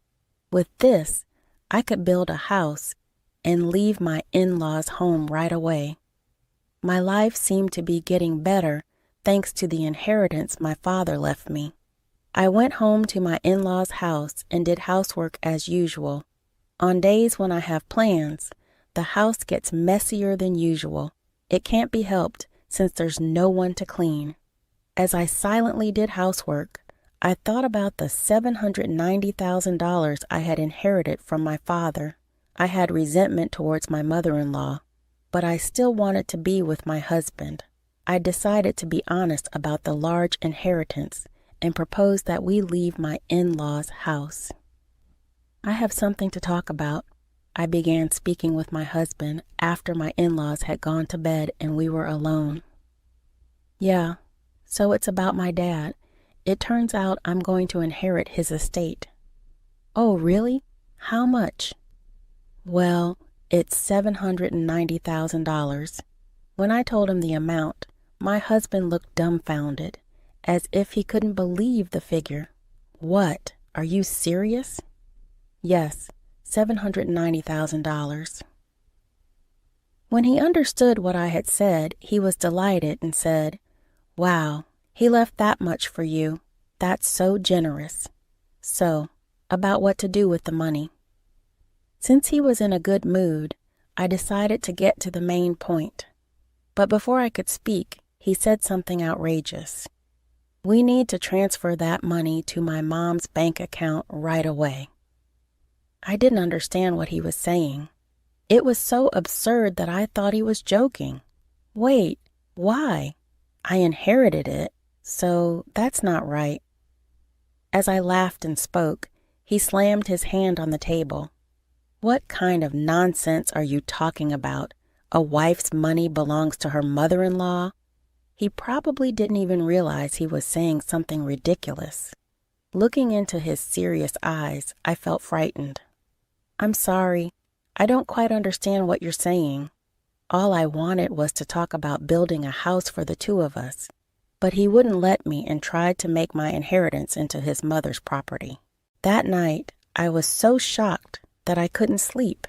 With this, I could build a house and leave my in-laws' home right away. My life seemed to be getting better thanks to the inheritance my father left me. I went home to my in-laws' house and did housework as usual. On days when I have plans, the house gets messier than usual. It can't be helped since there's no one to clean. As I silently did housework, I thought about the $790,000 I had inherited from my father. I had resentment towards my mother-in-law, but I still wanted to be with my husband. I decided to be honest about the large inheritance and proposed that we leave my in-laws' house. I have something to talk about. I began speaking with my husband after my in-laws had gone to bed and we were alone. Yeah, so it's about my dad. It turns out I'm going to inherit his estate. Oh, really? How much? Well, it's $790,000. When I told him the amount, my husband looked dumbfounded, as if he couldn't believe the figure. What? Are you serious? Yes, $790,000. When he understood what I had said, he was delighted and said, Wow, he left that much for you. That's so generous. So, about what to do with the money. Since he was in a good mood, I decided to get to the main point. But before I could speak, he said something outrageous. We need to transfer that money to my mom's bank account right away. I didn't understand what he was saying. It was so absurd that I thought he was joking. Wait, why? I inherited it, so that's not right. As I laughed and spoke, he slammed his hand on the table. What kind of nonsense are you talking about? A wife's money belongs to her mother-in-law? He probably didn't even realize he was saying something ridiculous. Looking into his serious eyes, I felt frightened. I'm sorry. I don't quite understand what you're saying. All I wanted was to talk about building a house for the two of us. But he wouldn't let me and tried to make my inheritance into his mother's property. That night, I was so shocked that I couldn't sleep.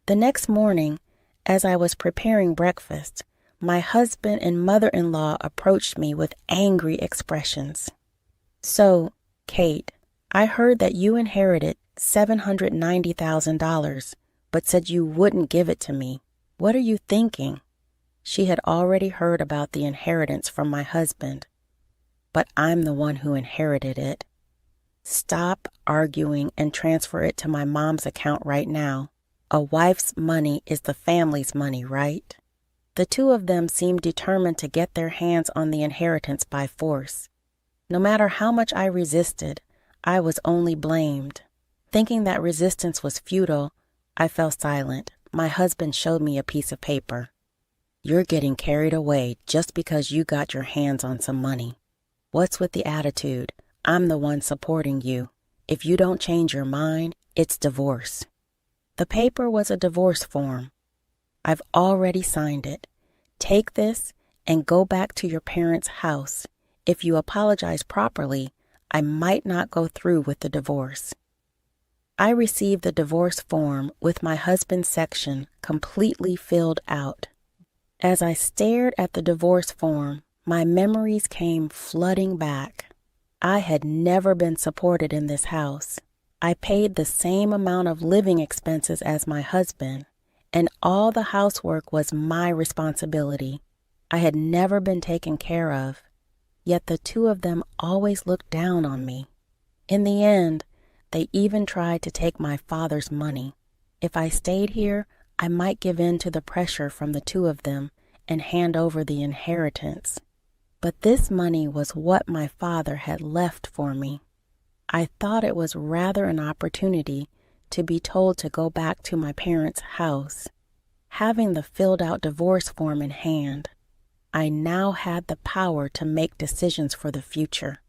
The next morning, as I was preparing breakfast, my husband and mother-in-law approached me with angry expressions. So, Kate, I heard that you inherited $790,000, but said you wouldn't give it to me. What are you thinking? She had already heard about the inheritance from my husband, but I'm the one who inherited it. Stop arguing and transfer it to my mom's account right now. A wife's money is the family's money, right? The two of them seemed determined to get their hands on the inheritance by force. No matter how much I resisted, I was only blamed. Thinking that resistance was futile, I fell silent. My husband showed me a piece of paper. You're getting carried away just because you got your hands on some money. What's with the attitude? I'm the one supporting you. If you don't change your mind, it's divorce. The paper was a divorce form. I've already signed it. Take this and go back to your parents' house. If you apologize properly, I might not go through with the divorce." I received the divorce form with my husband's section completely filled out. As I stared at the divorce form, my memories came flooding back. I had never been supported in this house. I paid the same amount of living expenses as my husband, and all the housework was my responsibility. I had never been taken care of, yet the two of them always looked down on me. In the end, they even tried to take my father's money. If I stayed here, I might give in to the pressure from the two of them and hand over the inheritance. But this money was what my father had left for me. I thought it was rather an opportunity to be told to go back to my parents' house. Having the filled-out divorce form in hand, I now had the power to make decisions for the future.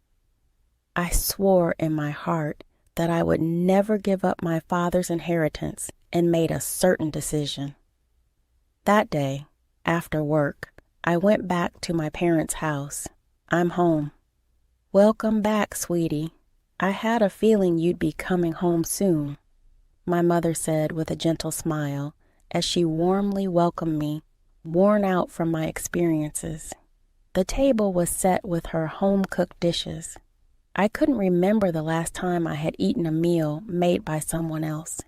I swore in my heart that I would never give up my father's inheritance and made a certain decision. That day, after work, I went back to my parents' house. "I'm home." "Welcome back, sweetie. I had a feeling you'd be coming home soon," my mother said with a gentle smile as she warmly welcomed me, worn out from my experiences. The table was set with her home-cooked dishes. I couldn't remember the last time I had eaten a meal made by someone else.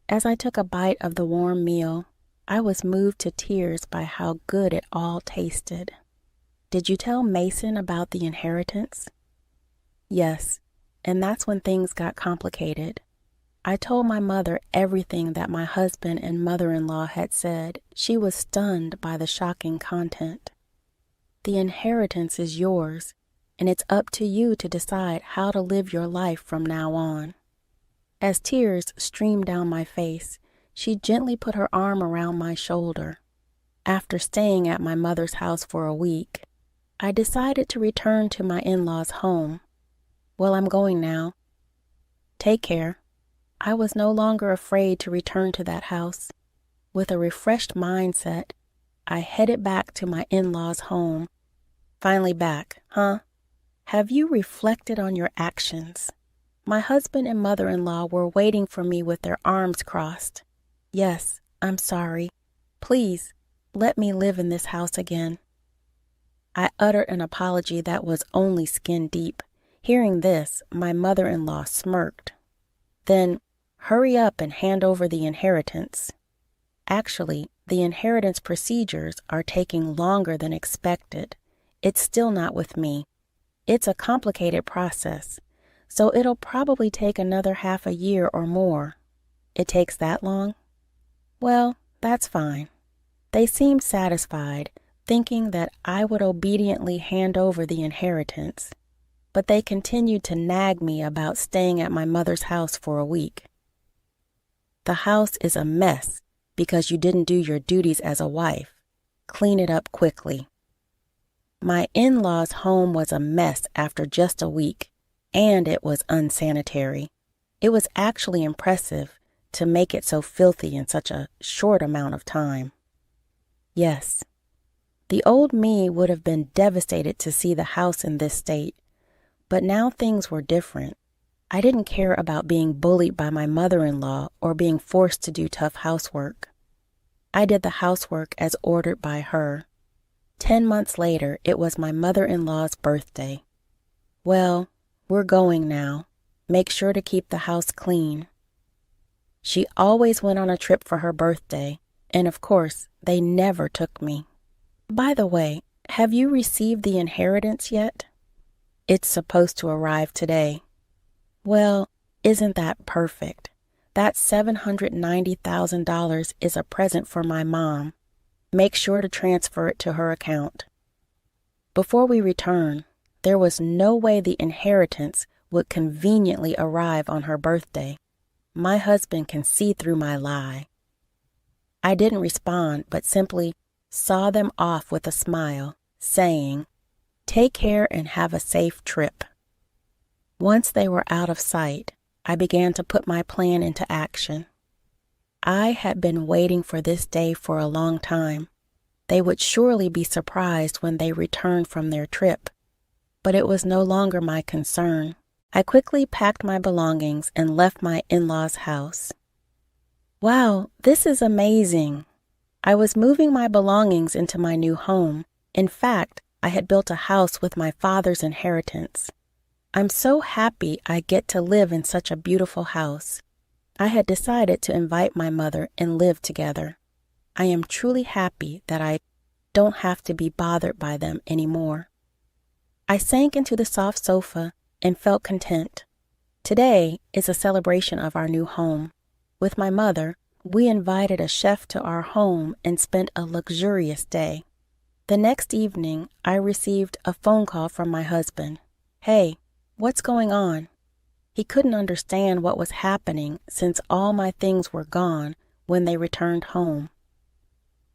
As I took a bite of the warm meal, I was moved to tears by how good it all tasted. "Did you tell Mason about the inheritance?" "Yes, and that's when things got complicated. I told my mother everything that my husband and mother-in-law had said. She was stunned by the shocking content. The inheritance is yours, and it's up to you to decide how to live your life from now on." As tears streamed down my face, she gently put her arm around my shoulder. After staying at my mother's house for a week, I decided to return to my in-laws' home. "Well, I'm going now. Take care." I was no longer afraid to return to that house. With a refreshed mindset, I headed back to my in-laws' home. "Finally back, huh? Have you reflected on your actions?" My husband and mother-in-law were waiting for me with their arms crossed. "Yes, I'm sorry. Please, let me live in this house again." I uttered an apology that was only skin deep. Hearing this, my mother-in-law smirked. "Then hurry up and hand over the inheritance." Actually, the inheritance procedures are taking longer than expected. It's still not with me. It's a complicated process, so it'll probably take another half a year or more. It takes that long? Well, that's fine. They seemed satisfied, thinking that I would obediently hand over the inheritance, but they continued to nag me about staying at my mother's house for a week. "The house is a mess because you didn't do your duties as a wife. Clean it up quickly." My in-laws' home was a mess after just a week, and it was unsanitary. It was actually impressive to make it so filthy in such a short amount of time. Yes, the old me would have been devastated to see the house in this state, but now things were different. I didn't care about being bullied by my mother-in-law or being forced to do tough housework. I did the housework as ordered by her. 10 months later, it was my mother-in-law's birthday. "Well, we're going now. Make sure to keep the house clean." She always went on a trip for her birthday, and of course, they never took me. "By the way, have you received the inheritance yet?" "It's supposed to arrive today." "Well, isn't that perfect? That $790,000 is a present for my mom. Make sure to transfer it to her account." Before we returned, there was no way the inheritance would conveniently arrive on her birthday. My husband can see through my lie. I didn't respond, but simply saw them off with a smile, saying, "Take care and have a safe trip." Once they were out of sight, I began to put my plan into action. I had been waiting for this day for a long time. They would surely be surprised when they returned from their trip. But it was no longer my concern. I quickly packed my belongings and left my in-laws' house. Wow, this is amazing. I was moving my belongings into my new home. In fact, I had built a house with my father's inheritance. I'm so happy I get to live in such a beautiful house. I had decided to invite my mother and live together. I am truly happy that I don't have to be bothered by them anymore. I sank into the soft sofa and felt content. Today is a celebration of our new home. With my mother, we invited a chef to our home and spent a luxurious day. The next evening, I received a phone call from my husband. Hey, what's going on? He couldn't understand what was happening since all my things were gone when they returned home.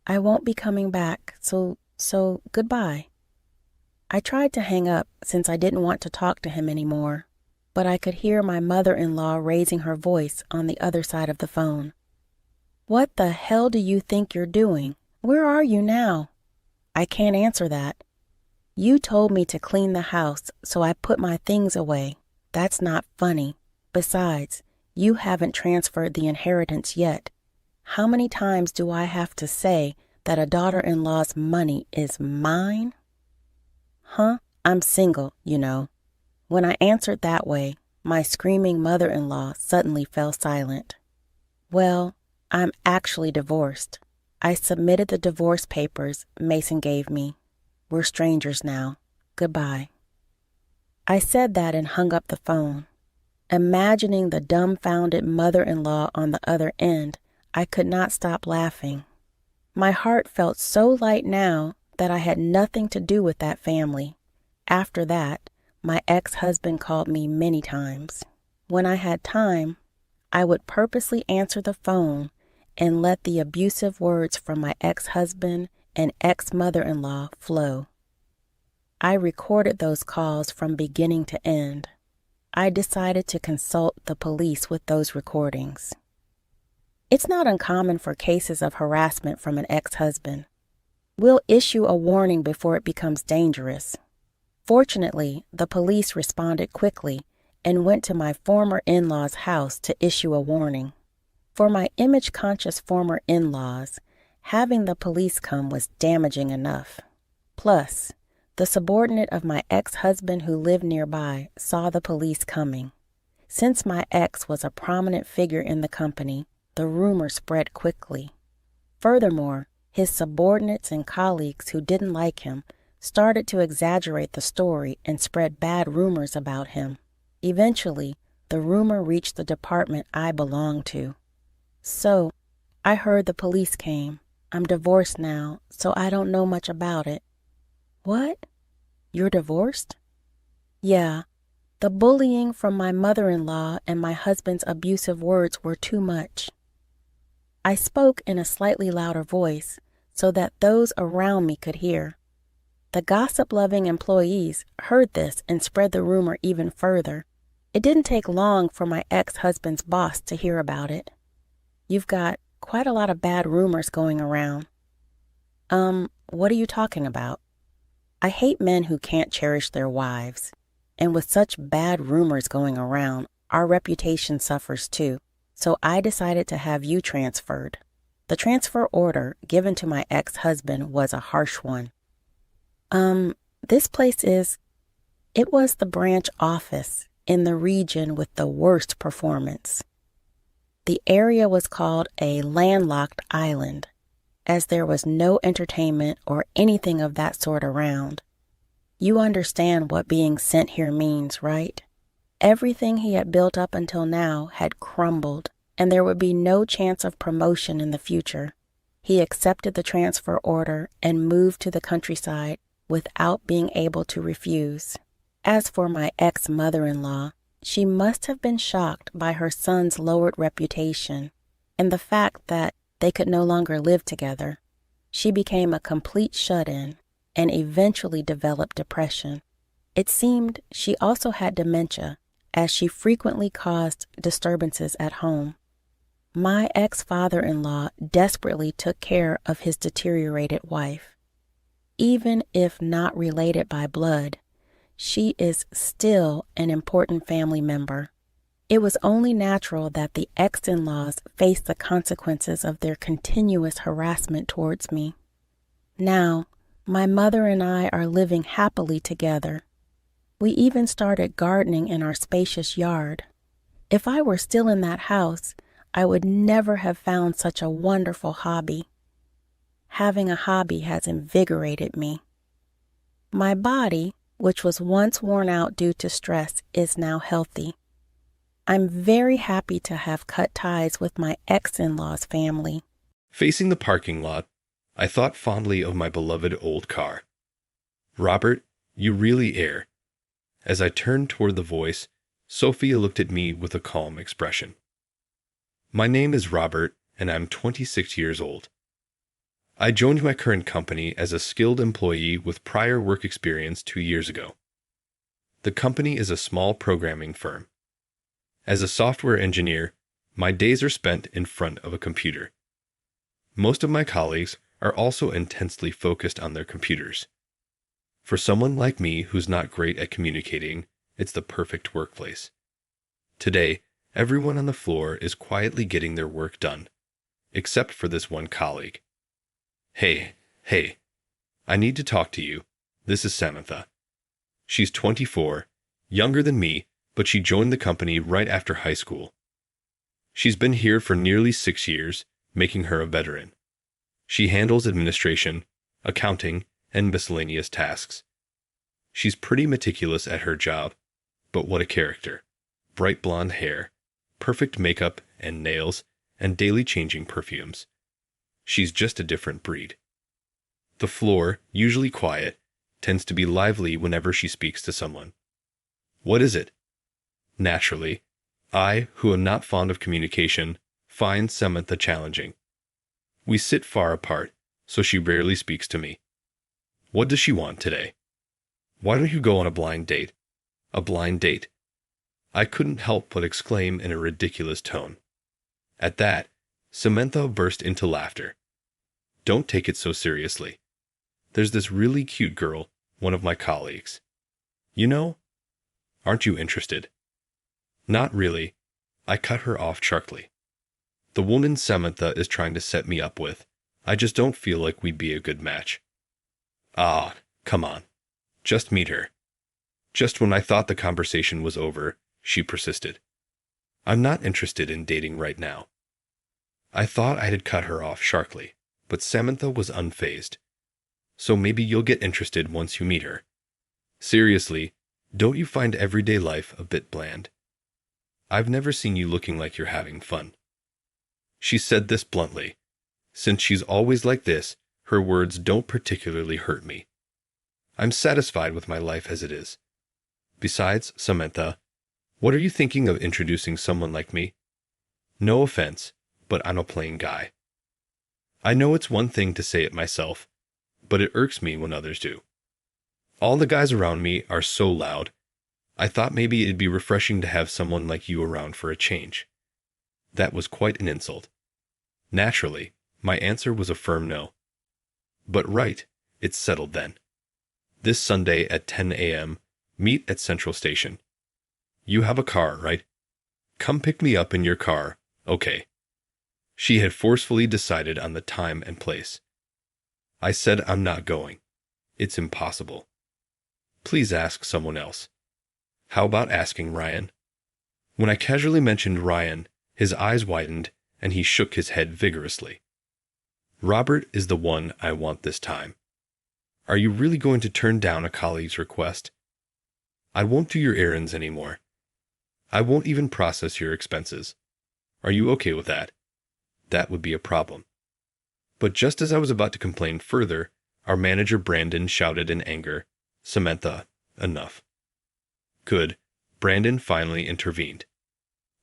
I won't be coming back, so goodbye. I tried to hang up since I didn't want to talk to him anymore, but I could hear my mother-in-law raising her voice on the other side of the phone. What the hell do you think you're doing? Where are you now? I can't answer that. You told me to clean the house, so I put my things away. That's not funny. Besides, you haven't transferred the inheritance yet. How many times do I have to say that a daughter-in-law's money is mine? Huh? I'm single, you know. When I answered that way, my screaming mother-in-law suddenly fell silent. Well, I'm actually divorced. I submitted the divorce papers Mason gave me. We're strangers now. Goodbye. I said that and hung up the phone. Imagining the dumbfounded mother-in-law on the other end, I could not stop laughing. My heart felt so light now that I had nothing to do with that family. After that, my ex-husband called me many times. When I had time, I would purposely answer the phone and let the abusive words from my ex-husband and ex-mother-in-law flow. I recorded those calls from beginning to end. I decided to consult the police with those recordings. It's not uncommon for cases of harassment from an ex-husband. We'll issue a warning before it becomes dangerous. Fortunately, the police responded quickly and went to my former in-law's house to issue a warning. For my image-conscious former in-laws, having the police come was damaging enough. Plus, the subordinate of my ex-husband who lived nearby saw the police coming. Since my ex was a prominent figure in the company, the rumor spread quickly. Furthermore, his subordinates and colleagues who didn't like him started to exaggerate the story and spread bad rumors about him. Eventually, the rumor reached the department I belonged to. So, I heard the police came. I'm divorced now, so I don't know much about it. What? You're divorced? Yeah. The bullying from my mother-in-law and my husband's abusive words were too much. I spoke in a slightly louder voice so that those around me could hear. The gossip-loving employees heard this and spread the rumor even further. It didn't take long for my ex-husband's boss to hear about it. You've got quite a lot of bad rumors going around. What are you talking about? I hate men who can't cherish their wives. And with such bad rumors going around, our reputation suffers too. So I decided to have you transferred. The transfer order given to my ex-husband was a harsh one. This place it was the branch office in the region with the worst performance. The area was called a landlocked island, as there was no entertainment or anything of that sort around. You understand what being sent here means, right? Everything he had built up until now had crumbled, and there would be no chance of promotion in the future. He accepted the transfer order and moved to the countryside without being able to refuse. As for my ex-mother-in-law, she must have been shocked by her son's lowered reputation and the fact that they could no longer live together. She became a complete shut-in and eventually developed depression. It seemed she also had dementia, as she frequently caused disturbances at home. My ex-father-in-law desperately took care of his deteriorated wife. Even if not related by blood, she is still an important family member. It was only natural that the ex-in-laws face the consequences of their continuous harassment towards me. Now, my mother and I are living happily together. We even started gardening in our spacious yard. If I were still in that house, I would never have found such a wonderful hobby. Having a hobby has invigorated me. My body, which was once worn out due to stress, is now healthy. I'm very happy to have cut ties with my ex-in-law's family. Facing the parking lot, I thought fondly of my beloved old car. Robert, you really err. As I turned toward the voice, Sophia looked at me with a calm expression. My name is Robert, and I'm 26 years old. I joined my current company as a skilled employee with prior work experience 2 years ago. The company is a small programming firm. As a software engineer, my days are spent in front of a computer. Most of my colleagues are also intensely focused on their computers. For someone like me who's not great at communicating, it's the perfect workplace. Today, everyone on the floor is quietly getting their work done, except for this one colleague. Hey, I need to talk to you. This is Samantha. She's 24, younger than me, but she joined the company right after high school. She's been here for nearly 6 years, making her a veteran. She handles administration, accounting, and miscellaneous tasks. She's pretty meticulous at her job, but what a character. Bright blonde hair, perfect makeup and nails, and daily changing perfumes. She's just a different breed. The floor, usually quiet, tends to be lively whenever she speaks to someone. What is it? Naturally, I, who am not fond of communication, find Samantha challenging. We sit far apart, so she rarely speaks to me. What does she want today? Why don't you go on a blind date? A blind date. I couldn't help but exclaim in a ridiculous tone. At that, Samantha burst into laughter. Don't take it so seriously. There's this really cute girl, one of my colleagues. You know? Aren't you interested? Not really. I cut her off sharply. The woman Samantha is trying to set me up with, I just don't feel like we'd be a good match. Ah, come on. Just meet her. Just when I thought the conversation was over, she persisted. I'm not interested in dating right now. I thought I had cut her off sharply, but Samantha was unfazed. So maybe you'll get interested once you meet her. Seriously, don't you find everyday life a bit bland? I've never seen you looking like you're having fun. She said this bluntly. Since she's always like this, her words don't particularly hurt me. I'm satisfied with my life as it is. Besides, Samantha, what are you thinking of introducing someone like me? No offense, but I'm a plain guy. I know it's one thing to say it myself, but it irks me when others do. All the guys around me are so loud. I thought maybe it'd be refreshing to have someone like you around for a change. That was quite an insult. Naturally, my answer was a firm no. But right, it's settled then. This Sunday at 10 a.m., meet at Central Station. You have a car, right? Come pick me up in your car, okay. She had forcefully decided on the time and place. I said I'm not going. It's impossible. Please ask someone else. How about asking Ryan? When I casually mentioned Ryan, his eyes widened and he shook his head vigorously. Robert is the one I want this time. Are you really going to turn down a colleague's request? I won't do your errands anymore. I won't even process your expenses. Are you okay with that? That would be a problem. But just as I was about to complain further, our manager Brandon shouted in anger, Samantha, enough. Good. Brandon finally intervened.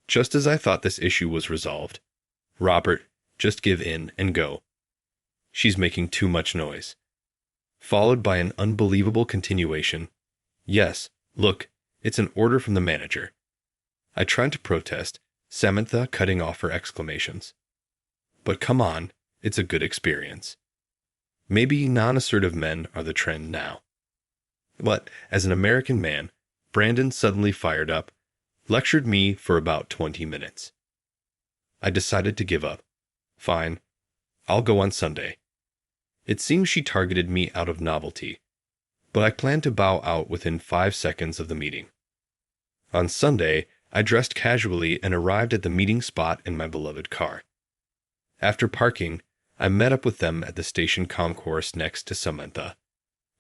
Just as I thought this issue was resolved. Robert, just give in and go. She's making too much noise. Followed by an unbelievable continuation. Yes, look, it's an order from the manager. I tried to protest, Samantha cutting off her exclamations. But come on, it's a good experience. Maybe non-assertive men are the trend now. But as an American man, Brandon suddenly fired up, lectured me for about 20 minutes. I decided to give up. Fine, I'll go on Sunday. It seems she targeted me out of novelty, but I planned to bow out within 5 seconds of the meeting. On Sunday, I dressed casually and arrived at the meeting spot in my beloved car. After parking, I met up with them at the station concourse next to Samantha,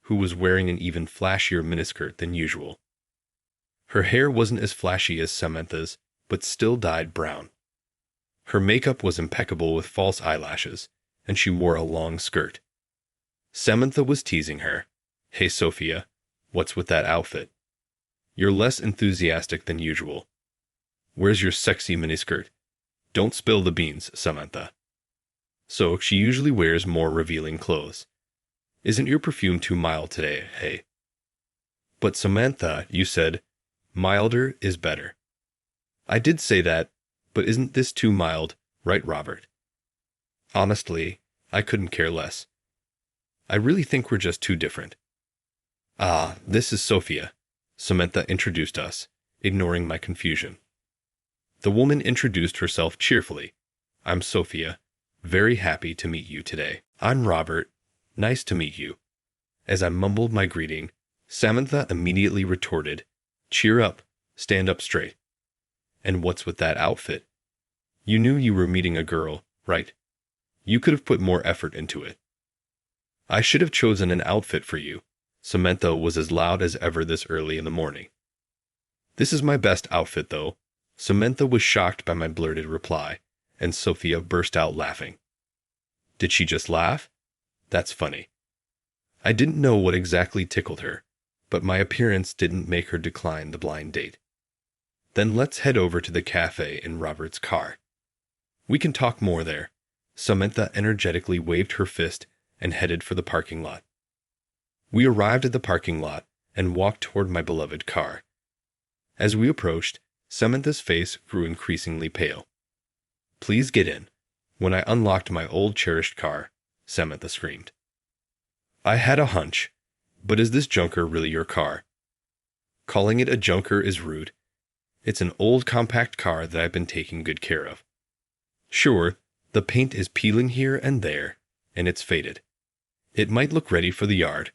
who was wearing an even flashier miniskirt than usual. Her hair wasn't as flashy as Samantha's, but still dyed brown. Her makeup was impeccable with false eyelashes, and she wore a long skirt. Samantha was teasing her. "Hey, Sophia, what's with that outfit? You're less enthusiastic than usual. Where's your sexy miniskirt? Don't spill the beans, Samantha." So she usually wears more revealing clothes. "Isn't your perfume too mild today, hey?" "But Samantha, you said, milder is better." "I did say that, but isn't this too mild, right, Robert?" Honestly, I couldn't care less. I really think we're just too different. "Ah, this is Sophia," Samantha introduced us, ignoring my confusion. The woman introduced herself cheerfully. "I'm Sophia. Very happy to meet you today." "I'm Robert. Nice to meet you." As I mumbled my greeting, Samantha immediately retorted, "Cheer up. Stand up straight. And what's with that outfit? You knew you were meeting a girl, right? You could have put more effort into it." "I should have chosen an outfit for you." Samantha was as loud as ever this early in the morning. "This is my best outfit, though." Samantha was shocked by my blurted reply, and Sophia burst out laughing. Did she just laugh? That's funny. I didn't know what exactly tickled her, but my appearance didn't make her decline the blind date. "Then let's head over to the cafe in Robert's car. We can talk more there." Samantha energetically waved her fist and headed for the parking lot. We arrived at the parking lot and walked toward my beloved car. As we approached, Samantha's face grew increasingly pale. "Please get in." When I unlocked my old cherished car, Samantha screamed. "I had a hunch, but is this junker really your car?" "Calling it a junker is rude. It's an old compact car that I've been taking good care of. Sure, the paint is peeling here and there, and it's faded. It might look ready for the yard,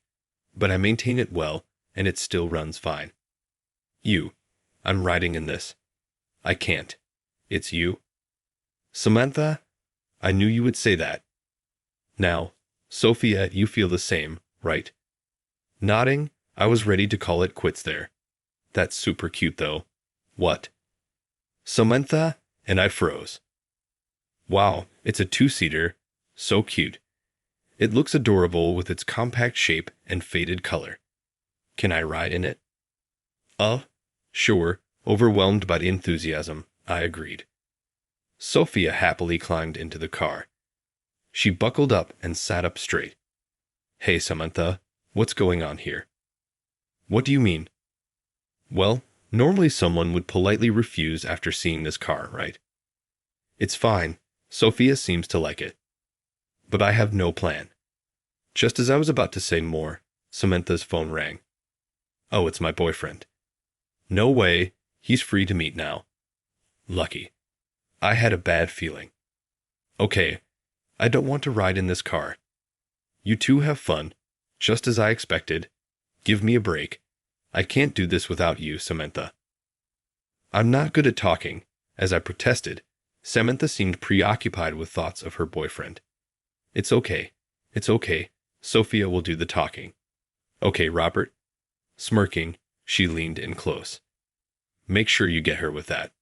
but I maintain it well, and it still runs fine. I'm riding in this." "I can't. It's you." "Samantha, I knew you would say that." "Now, Sophia, you feel the same, right?" Nodding, I was ready to call it quits there. "That's super cute, though." "What?" "Samantha," and I froze. "Wow, it's a two-seater. So cute. It looks adorable with its compact shape and faded color. Can I ride in it?" Sure." Overwhelmed by the enthusiasm, I agreed. Sophia happily climbed into the car. She buckled up and sat up straight. "Hey, Samantha, what's going on here?" "What do you mean?" "Well, normally someone would politely refuse after seeing this car, right?" "It's fine. Sophia seems to like it. But I have no plan." Just as I was about to say more, Samantha's phone rang. "Oh, it's my boyfriend." "No way. He's free to meet now." Lucky. I had a bad feeling. "Okay, I don't want to ride in this car. You two have fun, just as I expected. Give me a break. I can't do this without you, Samantha." I'm not good at talking. As I protested, Samantha seemed preoccupied with thoughts of her boyfriend. It's okay. Sophia will do the talking." "Okay, Robert." Smirking, she leaned in close. "Make sure you get her with that."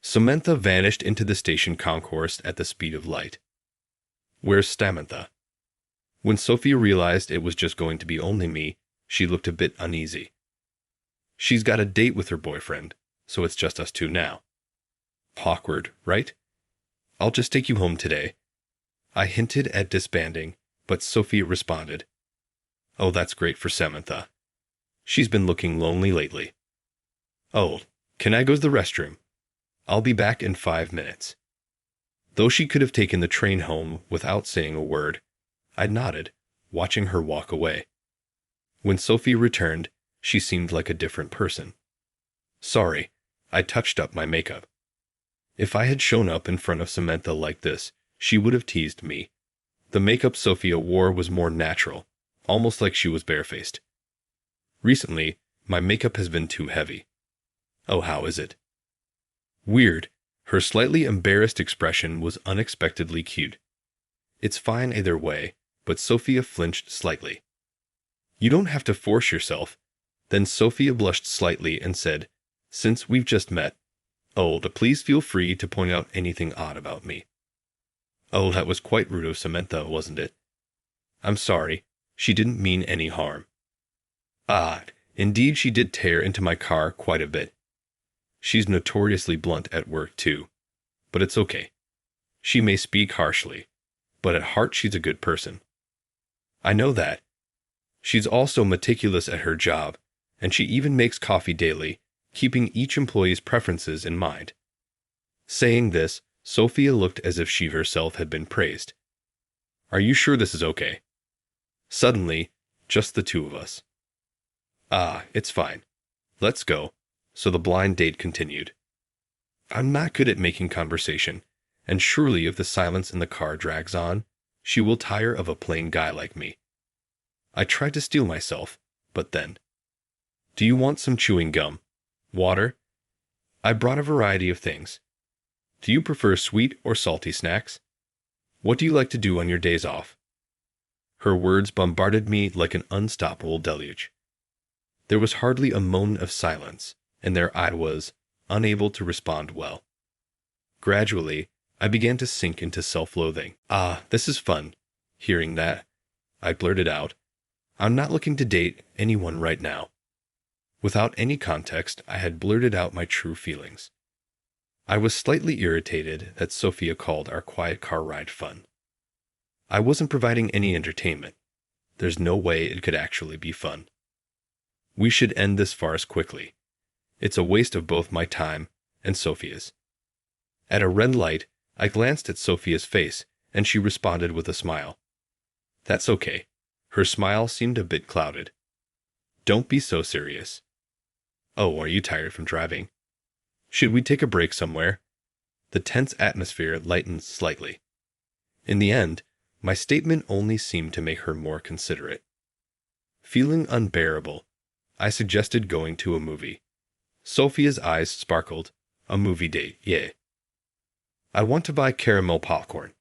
Samantha vanished into the station concourse at the speed of light. "Where's Samantha?" When Sophia realized it was just going to be only me, she looked a bit uneasy. "She's got a date with her boyfriend, so it's just us two now." "Awkward, right? I'll just take you home today." I hinted at disbanding, but Sophia responded, "Oh, that's great for Samantha. She's been looking lonely lately." "Oh, can I go to the restroom?" I'll be back in 5 minutes. Though she could have taken the train home without saying a word, I nodded, watching her walk away. When Sophia returned, she seemed like a different person. Sorry, I touched up my makeup. If I had shown up in front of Samantha like this, she would have teased me. The makeup Sophia wore was more natural, almost like she was barefaced. Recently, my makeup has been too heavy. Oh, how is it? Weird. Her slightly embarrassed expression was unexpectedly cute. It's fine either way, but Sophia flinched slightly. You don't have to force yourself. Then Sophia blushed slightly and said, Since we've just met, please feel free to point out anything odd about me. Oh, that was quite rude of Samantha, wasn't it? I'm sorry. She didn't mean any harm. Indeed she did tear into my car quite a bit. She's notoriously blunt at work, too. But it's okay. She may speak harshly, but at heart she's a good person. I know that. She's also meticulous at her job, and she even makes coffee daily, keeping each employee's preferences in mind. Saying this, Sophia looked as if she herself had been praised. Are you sure this is okay? Suddenly, just the two of us. It's fine. Let's go. So the blind date continued. I'm not good at making conversation, and surely if the silence in the car drags on, she will tire of a plain guy like me. I tried to steel myself, but then. Do you want some chewing gum? Water? I brought a variety of things. Do you prefer sweet or salty snacks? What do you like to do on your days off? Her words bombarded me like an unstoppable deluge. There was hardly a moment of silence, and there I was, unable to respond well. Gradually, I began to sink into self-loathing. This is fun. Hearing that, I blurted out, I'm not looking to date anyone right now. Without any context, I had blurted out my true feelings. I was slightly irritated that Sophia called our quiet car ride fun. I wasn't providing any entertainment. There's no way it could actually be fun. We should end this farce quickly. It's a waste of both my time and Sophia's. At a red light, I glanced at Sophia's face, and she responded with a smile. That's okay. Her smile seemed a bit clouded. Don't be so serious. Oh, are you tired from driving? Should we take a break somewhere? The tense atmosphere lightened slightly. In the end, my statement only seemed to make her more considerate. Feeling unbearable, I suggested going to a movie. Sophia's eyes sparkled. A movie date, yeah. I want to buy caramel popcorn.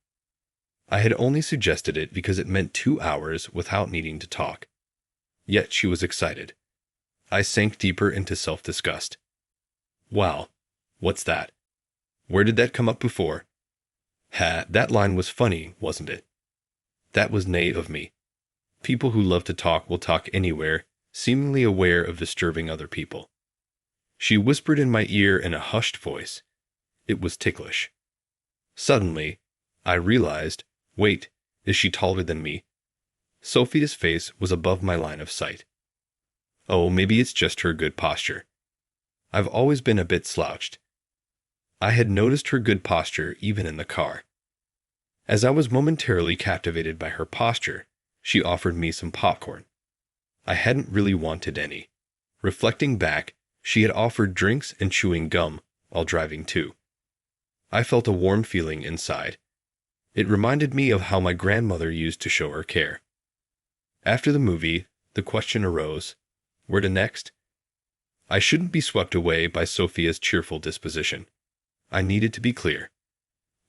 I had only suggested it because it meant 2 hours without needing to talk. Yet she was excited. I sank deeper into self-disgust. Wow, what's that? Where did that come up before? That line was funny, wasn't it? That was naive of me. People who love to talk will talk anywhere, seemingly aware of disturbing other people. She whispered in my ear in a hushed voice. It was ticklish. Suddenly, I realized, wait, is she taller than me? Sophia's face was above my line of sight. Oh, maybe it's just her good posture. I've always been a bit slouched. I had noticed her good posture even in the car. As I was momentarily captivated by her posture, she offered me some popcorn. I hadn't really wanted any. Reflecting back, she had offered drinks and chewing gum while driving too. I felt a warm feeling inside. It reminded me of how my grandmother used to show her care. After the movie, the question arose, where to next? I shouldn't be swept away by Sophia's cheerful disposition. I needed to be clear.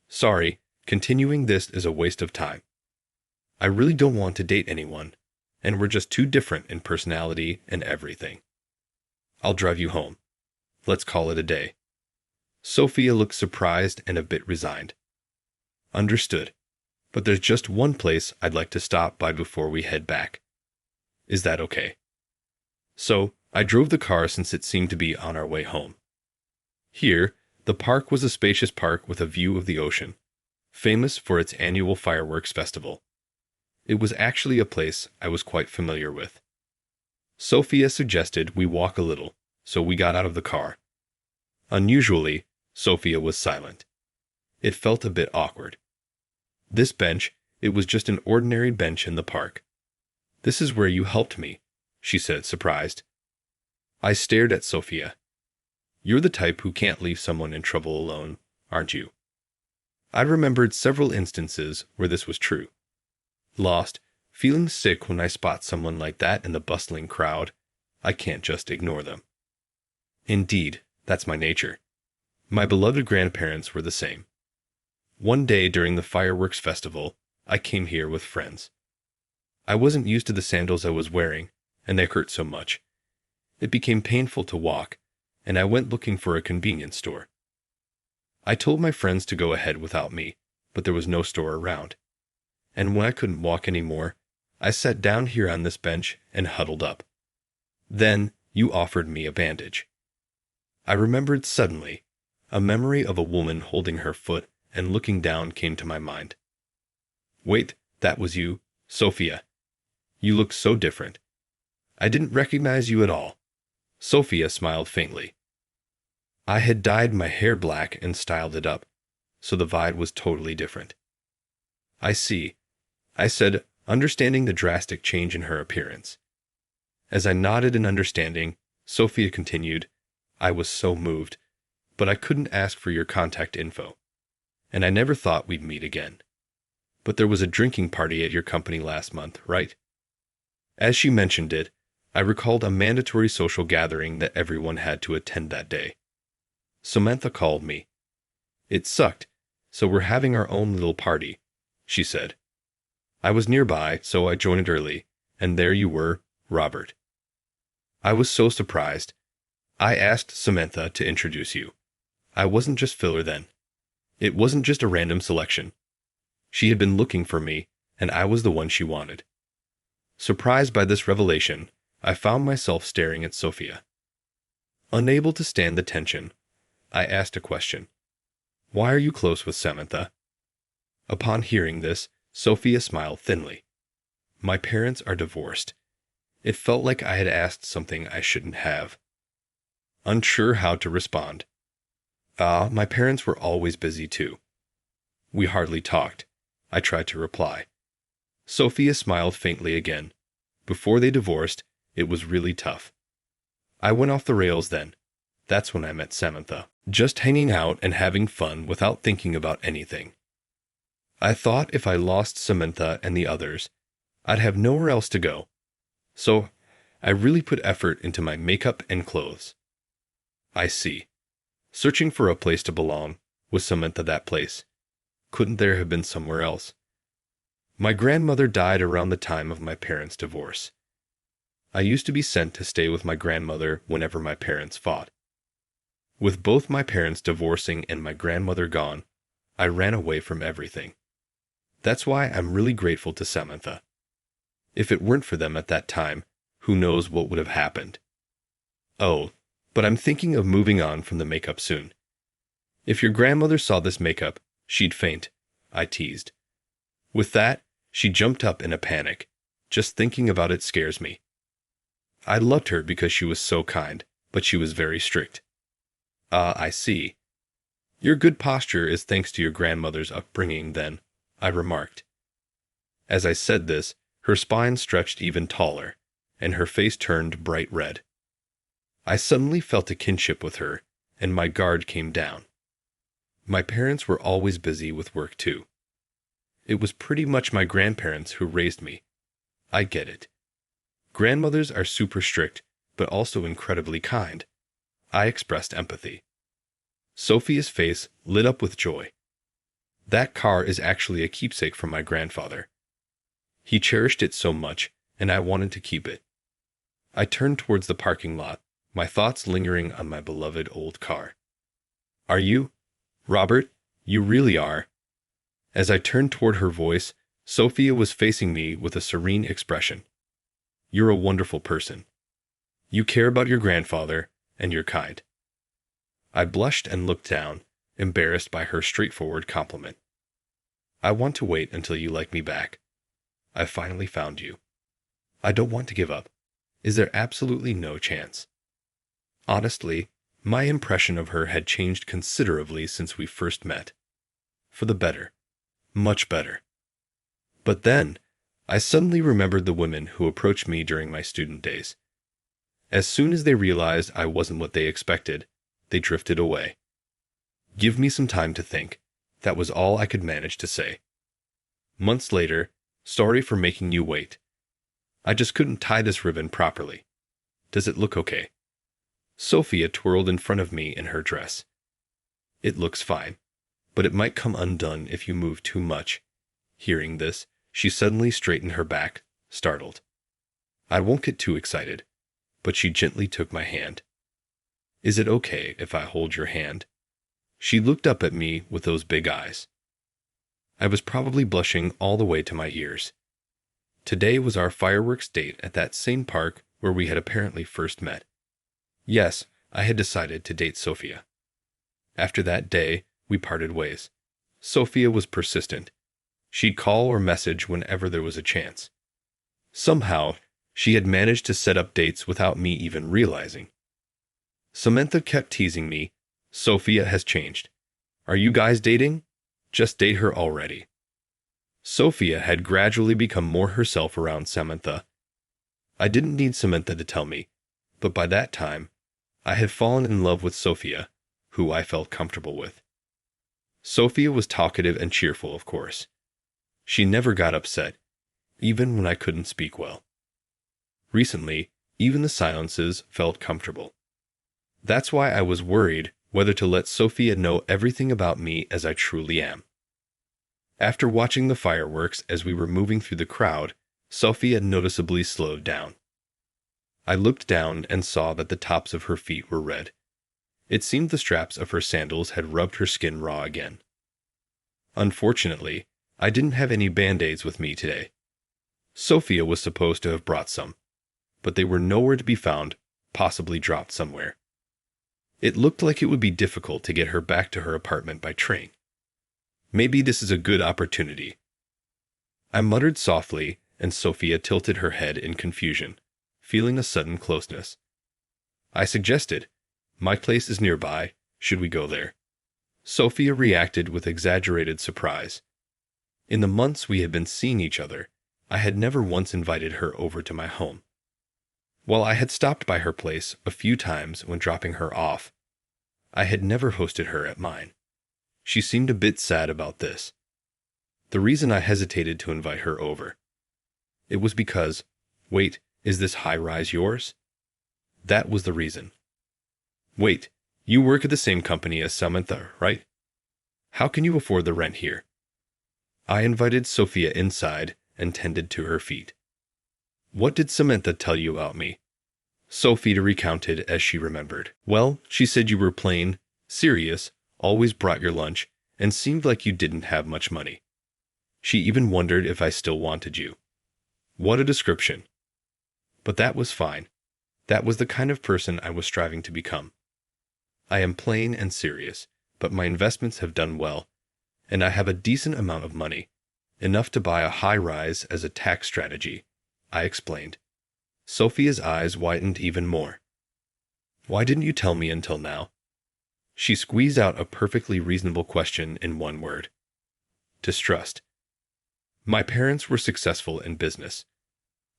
Sorry, continuing this is a waste of time. I really don't want to date anyone, and we're just too different in personality and everything. I'll drive you home. Let's call it a day. Sophia looked surprised and a bit resigned. Understood. But there's just one place I'd like to stop by before we head back. Is that okay? So, I drove the car since it seemed to be on our way home. Here, the park was a spacious park with a view of the ocean, famous for its annual fireworks festival. It was actually a place I was quite familiar with. Sophia suggested we walk a little, so we got out of the car. Unusually, Sophia was silent. It felt a bit awkward. This bench, it was just an ordinary bench in the park. This is where you helped me, she said, surprised. I stared at Sophia. You're the type who can't leave someone in trouble alone, aren't you? I remembered several instances where this was true. Lost, feeling sick when I spot someone like that in the bustling crowd, I can't just ignore them. Indeed, that's my nature. My beloved grandparents were the same. One day during the fireworks festival, I came here with friends. I wasn't used to the sandals I was wearing, and they hurt so much. It became painful to walk, and I went looking for a convenience store. I told my friends to go ahead without me, but there was no store around. And when I couldn't walk anymore, I sat down here on this bench and huddled up. Then you offered me a bandage. I remembered suddenly. A memory of a woman holding her foot and looking down came to my mind. Wait, that was you, Sophia. You look so different. I didn't recognize you at all. Sophia smiled faintly. I had dyed my hair black and styled it up, so the vibe was totally different. I see, I said, understanding the drastic change in her appearance. As I nodded in understanding, Sophia continued, I was so moved, but I couldn't ask for your contact info, and I never thought we'd meet again. But there was a drinking party at your company last month, right? As she mentioned it, I recalled a mandatory social gathering that everyone had to attend that day. Samantha called me. It sucked, so we're having our own little party, she said. I was nearby, so I joined early, and there you were, Robert. I was so surprised. I asked Samantha to introduce you. I wasn't just filler then. It wasn't just a random selection. She had been looking for me, and I was the one she wanted. Surprised by this revelation, I found myself staring at Sophia. Unable to stand the tension, I asked a question. Why are you close with Samantha? Upon hearing this, Sophia smiled thinly. My parents are divorced. It felt like I had asked something I shouldn't have. Unsure how to respond. My parents were always busy too. We hardly talked. I tried to reply. Sophia smiled faintly again. Before they divorced, it was really tough. I went off the rails then. That's when I met Samantha. Just hanging out and having fun without thinking about anything. I thought if I lost Samantha and the others, I'd have nowhere else to go. So, I really put effort into my makeup and clothes. I see. Searching for a place to belong, was Samantha that place? Couldn't there have been somewhere else? My grandmother died around the time of my parents' divorce. I used to be sent to stay with my grandmother whenever my parents fought. With both my parents divorcing and my grandmother gone, I ran away from everything. That's why I'm really grateful to Samantha. If it weren't for them at that time, who knows what would have happened. Oh, but I'm thinking of moving on from the makeup soon. If your grandmother saw this makeup, she'd faint, I teased. With that, she jumped up in a panic. Just thinking about it scares me. I loved her because she was so kind, but she was very strict. I see. Your good posture is thanks to your grandmother's upbringing, then, I remarked. As I said this, her spine stretched even taller, and her face turned bright red. I suddenly felt a kinship with her, and my guard came down. My parents were always busy with work too. It was pretty much my grandparents who raised me. I get it. Grandmothers are super strict, but also incredibly kind. I expressed empathy. Sophia's face lit up with joy. That car is actually a keepsake from my grandfather. He cherished it so much, and I wanted to keep it. I turned towards the parking lot, my thoughts lingering on my beloved old car. Are you? Robert, you really are. As I turned toward her voice, Sophia was facing me with a serene expression. You're a wonderful person. You care about your grandfather, and you're kind. I blushed and looked down, embarrassed by her straightforward compliment. I want to wait until you like me back. I finally found you. I don't want to give up. Is there absolutely no chance? Honestly, My impression of her had changed considerably since we first met. For the better. Much better. But then, I suddenly remembered the women who approached me during my student days. As soon as they realized I wasn't what they expected, they drifted away. Give me some time to think. That was all I could manage to say. Months later, sorry for making you wait. I just couldn't tie this ribbon properly. Does it look okay? Sophia twirled in front of me in her dress. It looks fine, but it might come undone if you move too much. Hearing this, she suddenly straightened her back, startled. I won't get too excited, but she gently took my hand. Is it okay if I hold your hand? She looked up at me with those big eyes. I was probably blushing all the way to my ears. Today was our fireworks date at that same park where we had apparently first met. Yes, I had decided to date Sophia. After that day, we parted ways. Sophia was persistent. She'd call or message whenever there was a chance. Somehow, she had managed to set up dates without me even realizing. Samantha kept teasing me, Sophia has changed. Are you guys dating? Just date her already. Sophia had gradually become more herself around Samantha. I didn't need Samantha to tell me, but by that time, I had fallen in love with Sophia, who I felt comfortable with. Sophia was talkative and cheerful, of course. She never got upset, even when I couldn't speak well. Recently, even the silences felt comfortable. That's why I was worried whether to let Sophia know everything about me as I truly am. After watching the fireworks as we were moving through the crowd, Sophia noticeably slowed down. I looked down and saw that the tops of her feet were red. It seemed the straps of her sandals had rubbed her skin raw again. Unfortunately, I didn't have any Band-Aids with me today. Sophia was supposed to have brought some, but they were nowhere to be found, possibly dropped somewhere. It looked like it would be difficult to get her back to her apartment by train. Maybe this is a good opportunity. I muttered softly, and Sophia tilted her head in confusion, feeling a sudden closeness. I suggested, my place is nearby, should we go there? Sophia reacted with exaggerated surprise. In the months we had been seeing each other, I had never once invited her over to my home. While I had stopped by her place a few times when dropping her off, I had never hosted her at mine. She seemed a bit sad about this. The reason I hesitated to invite her over. It was because, wait, is this high-rise yours? That was the reason. Wait, you work at the same company as Samantha, right? How can you afford the rent here? I invited Sophia inside and tended to her feet. What did Samantha tell you about me? Sophia recounted as she remembered. Well, she said you were plain, serious, always brought your lunch, and seemed like you didn't have much money. She even wondered if I still wanted you. What a description. But that was fine. That was the kind of person I was striving to become. I am plain and serious, but my investments have done well, and I have a decent amount of money, enough to buy a high-rise as a tax strategy, I explained. Sophia's eyes widened even more. Why didn't you tell me until now? She squeezed out a perfectly reasonable question in one word. Distrust. My parents were successful in business.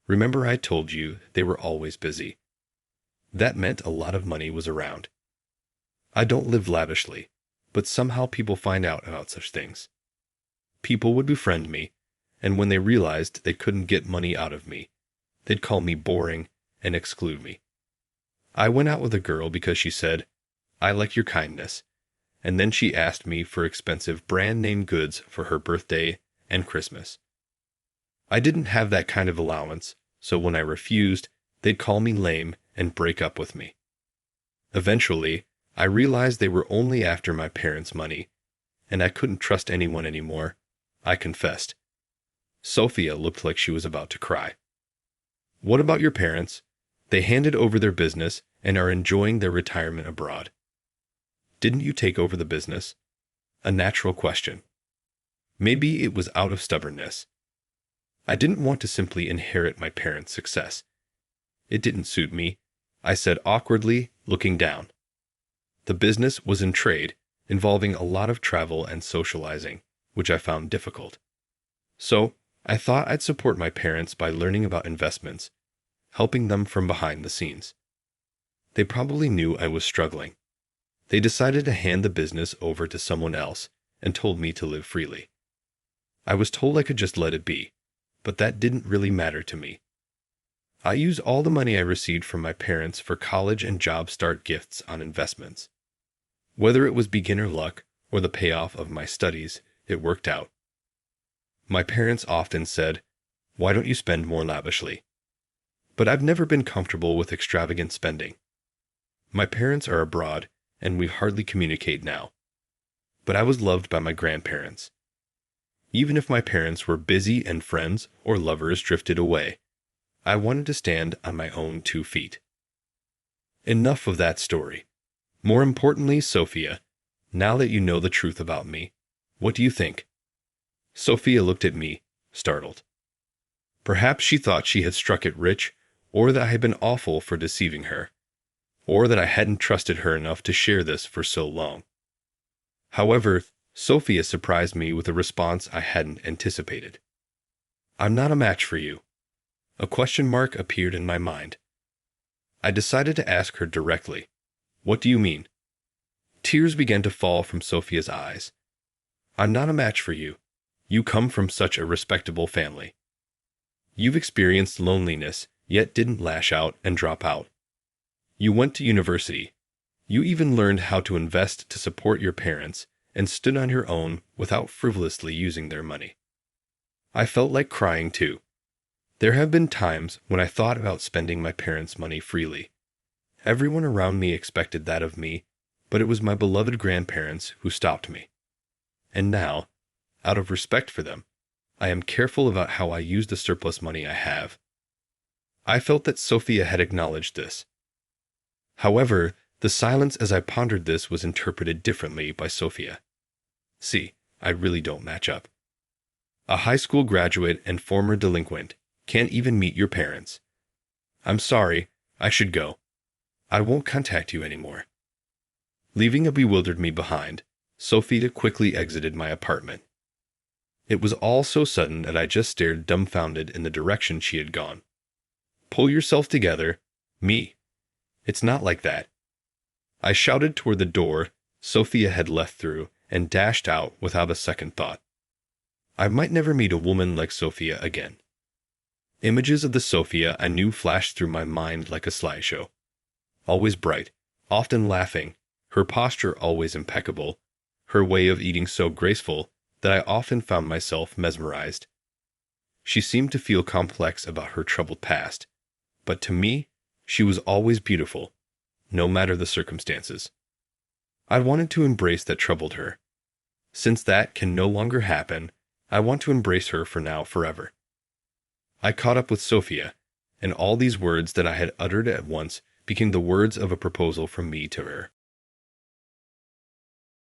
Remember I told you they were always busy. That meant a lot of money was around. I don't live lavishly, but somehow people find out about such things. People would befriend me, and when they realized they couldn't get money out of me, they'd call me boring and exclude me. I went out with a girl because she said, I like your kindness, and then she asked me for expensive brand-name goods for her birthday and Christmas. I didn't have that kind of allowance, so when I refused, they'd call me lame and break up with me. Eventually, I realized they were only after my parents' money, and I couldn't trust anyone anymore, I confessed. Sophia looked like she was about to cry. What about your parents? They handed over their business and are enjoying their retirement abroad. Didn't you take over the business? A natural question. Maybe it was out of stubbornness. I didn't want to simply inherit my parents' success. It didn't suit me, I said awkwardly, looking down. The business was in trade, involving a lot of travel and socializing, which I found difficult. So, I thought I'd support my parents by learning about investments, helping them from behind the scenes. They probably knew I was struggling. They decided to hand the business over to someone else and told me to live freely. I was told I could just let it be, but that didn't really matter to me. I used all the money I received from my parents for college and job start gifts on investments. Whether it was beginner luck or the payoff of my studies, it worked out. My parents often said, "Why don't you spend more lavishly?" But I've never been comfortable with extravagant spending. My parents are abroad, and we hardly communicate now. But I was loved by my grandparents. Even if my parents were busy and friends or lovers drifted away, I wanted to stand on my own 2 feet. Enough of that story. More importantly, Sophia, now that you know the truth about me, what do you think? Sophia looked at me, startled. Perhaps she thought she had struck it rich, or that I had been awful for deceiving her, or that I hadn't trusted her enough to share this for so long. However, Sophia surprised me with a response I hadn't anticipated. "I'm not a match for you." A question mark appeared in my mind. I decided to ask her directly, "What do you mean?" Tears began to fall from Sophia's eyes. "I'm not a match for you. You come from such a respectable family. You've experienced loneliness, yet didn't lash out and drop out. You went to university. You even learned how to invest to support your parents and stood on your own without frivolously using their money." I felt like crying too. There have been times when I thought about spending my parents' money freely. Everyone around me expected that of me, but it was my beloved grandparents who stopped me. And now, out of respect for them, I am careful about how I use the surplus money I have. I felt that Sophia had acknowledged this. However, the silence as I pondered this was interpreted differently by Sophia. See, I really don't match up. A high school graduate and former delinquent can't even meet your parents. I'm sorry, I should go. I won't contact you anymore. Leaving a bewildered me behind, Sophia quickly exited my apartment. It was all so sudden that I just stared dumbfounded in the direction she had gone. "Pull yourself together. Me. It's not like that." I shouted toward the door Sophia had left through and dashed out without a second thought. I might never meet a woman like Sophia again. Images of the Sophia I knew flashed through my mind like a slideshow. Always bright, often laughing, her posture always impeccable, her way of eating so graceful that I often found myself mesmerized. She seemed to feel complex about her troubled past, but to me, she was always beautiful, no matter the circumstances. I wanted to embrace that troubled her. Since that can no longer happen, I want to embrace her for now forever. I caught up with Sophia, and all these words that I had uttered at once became the words of a proposal from me to her.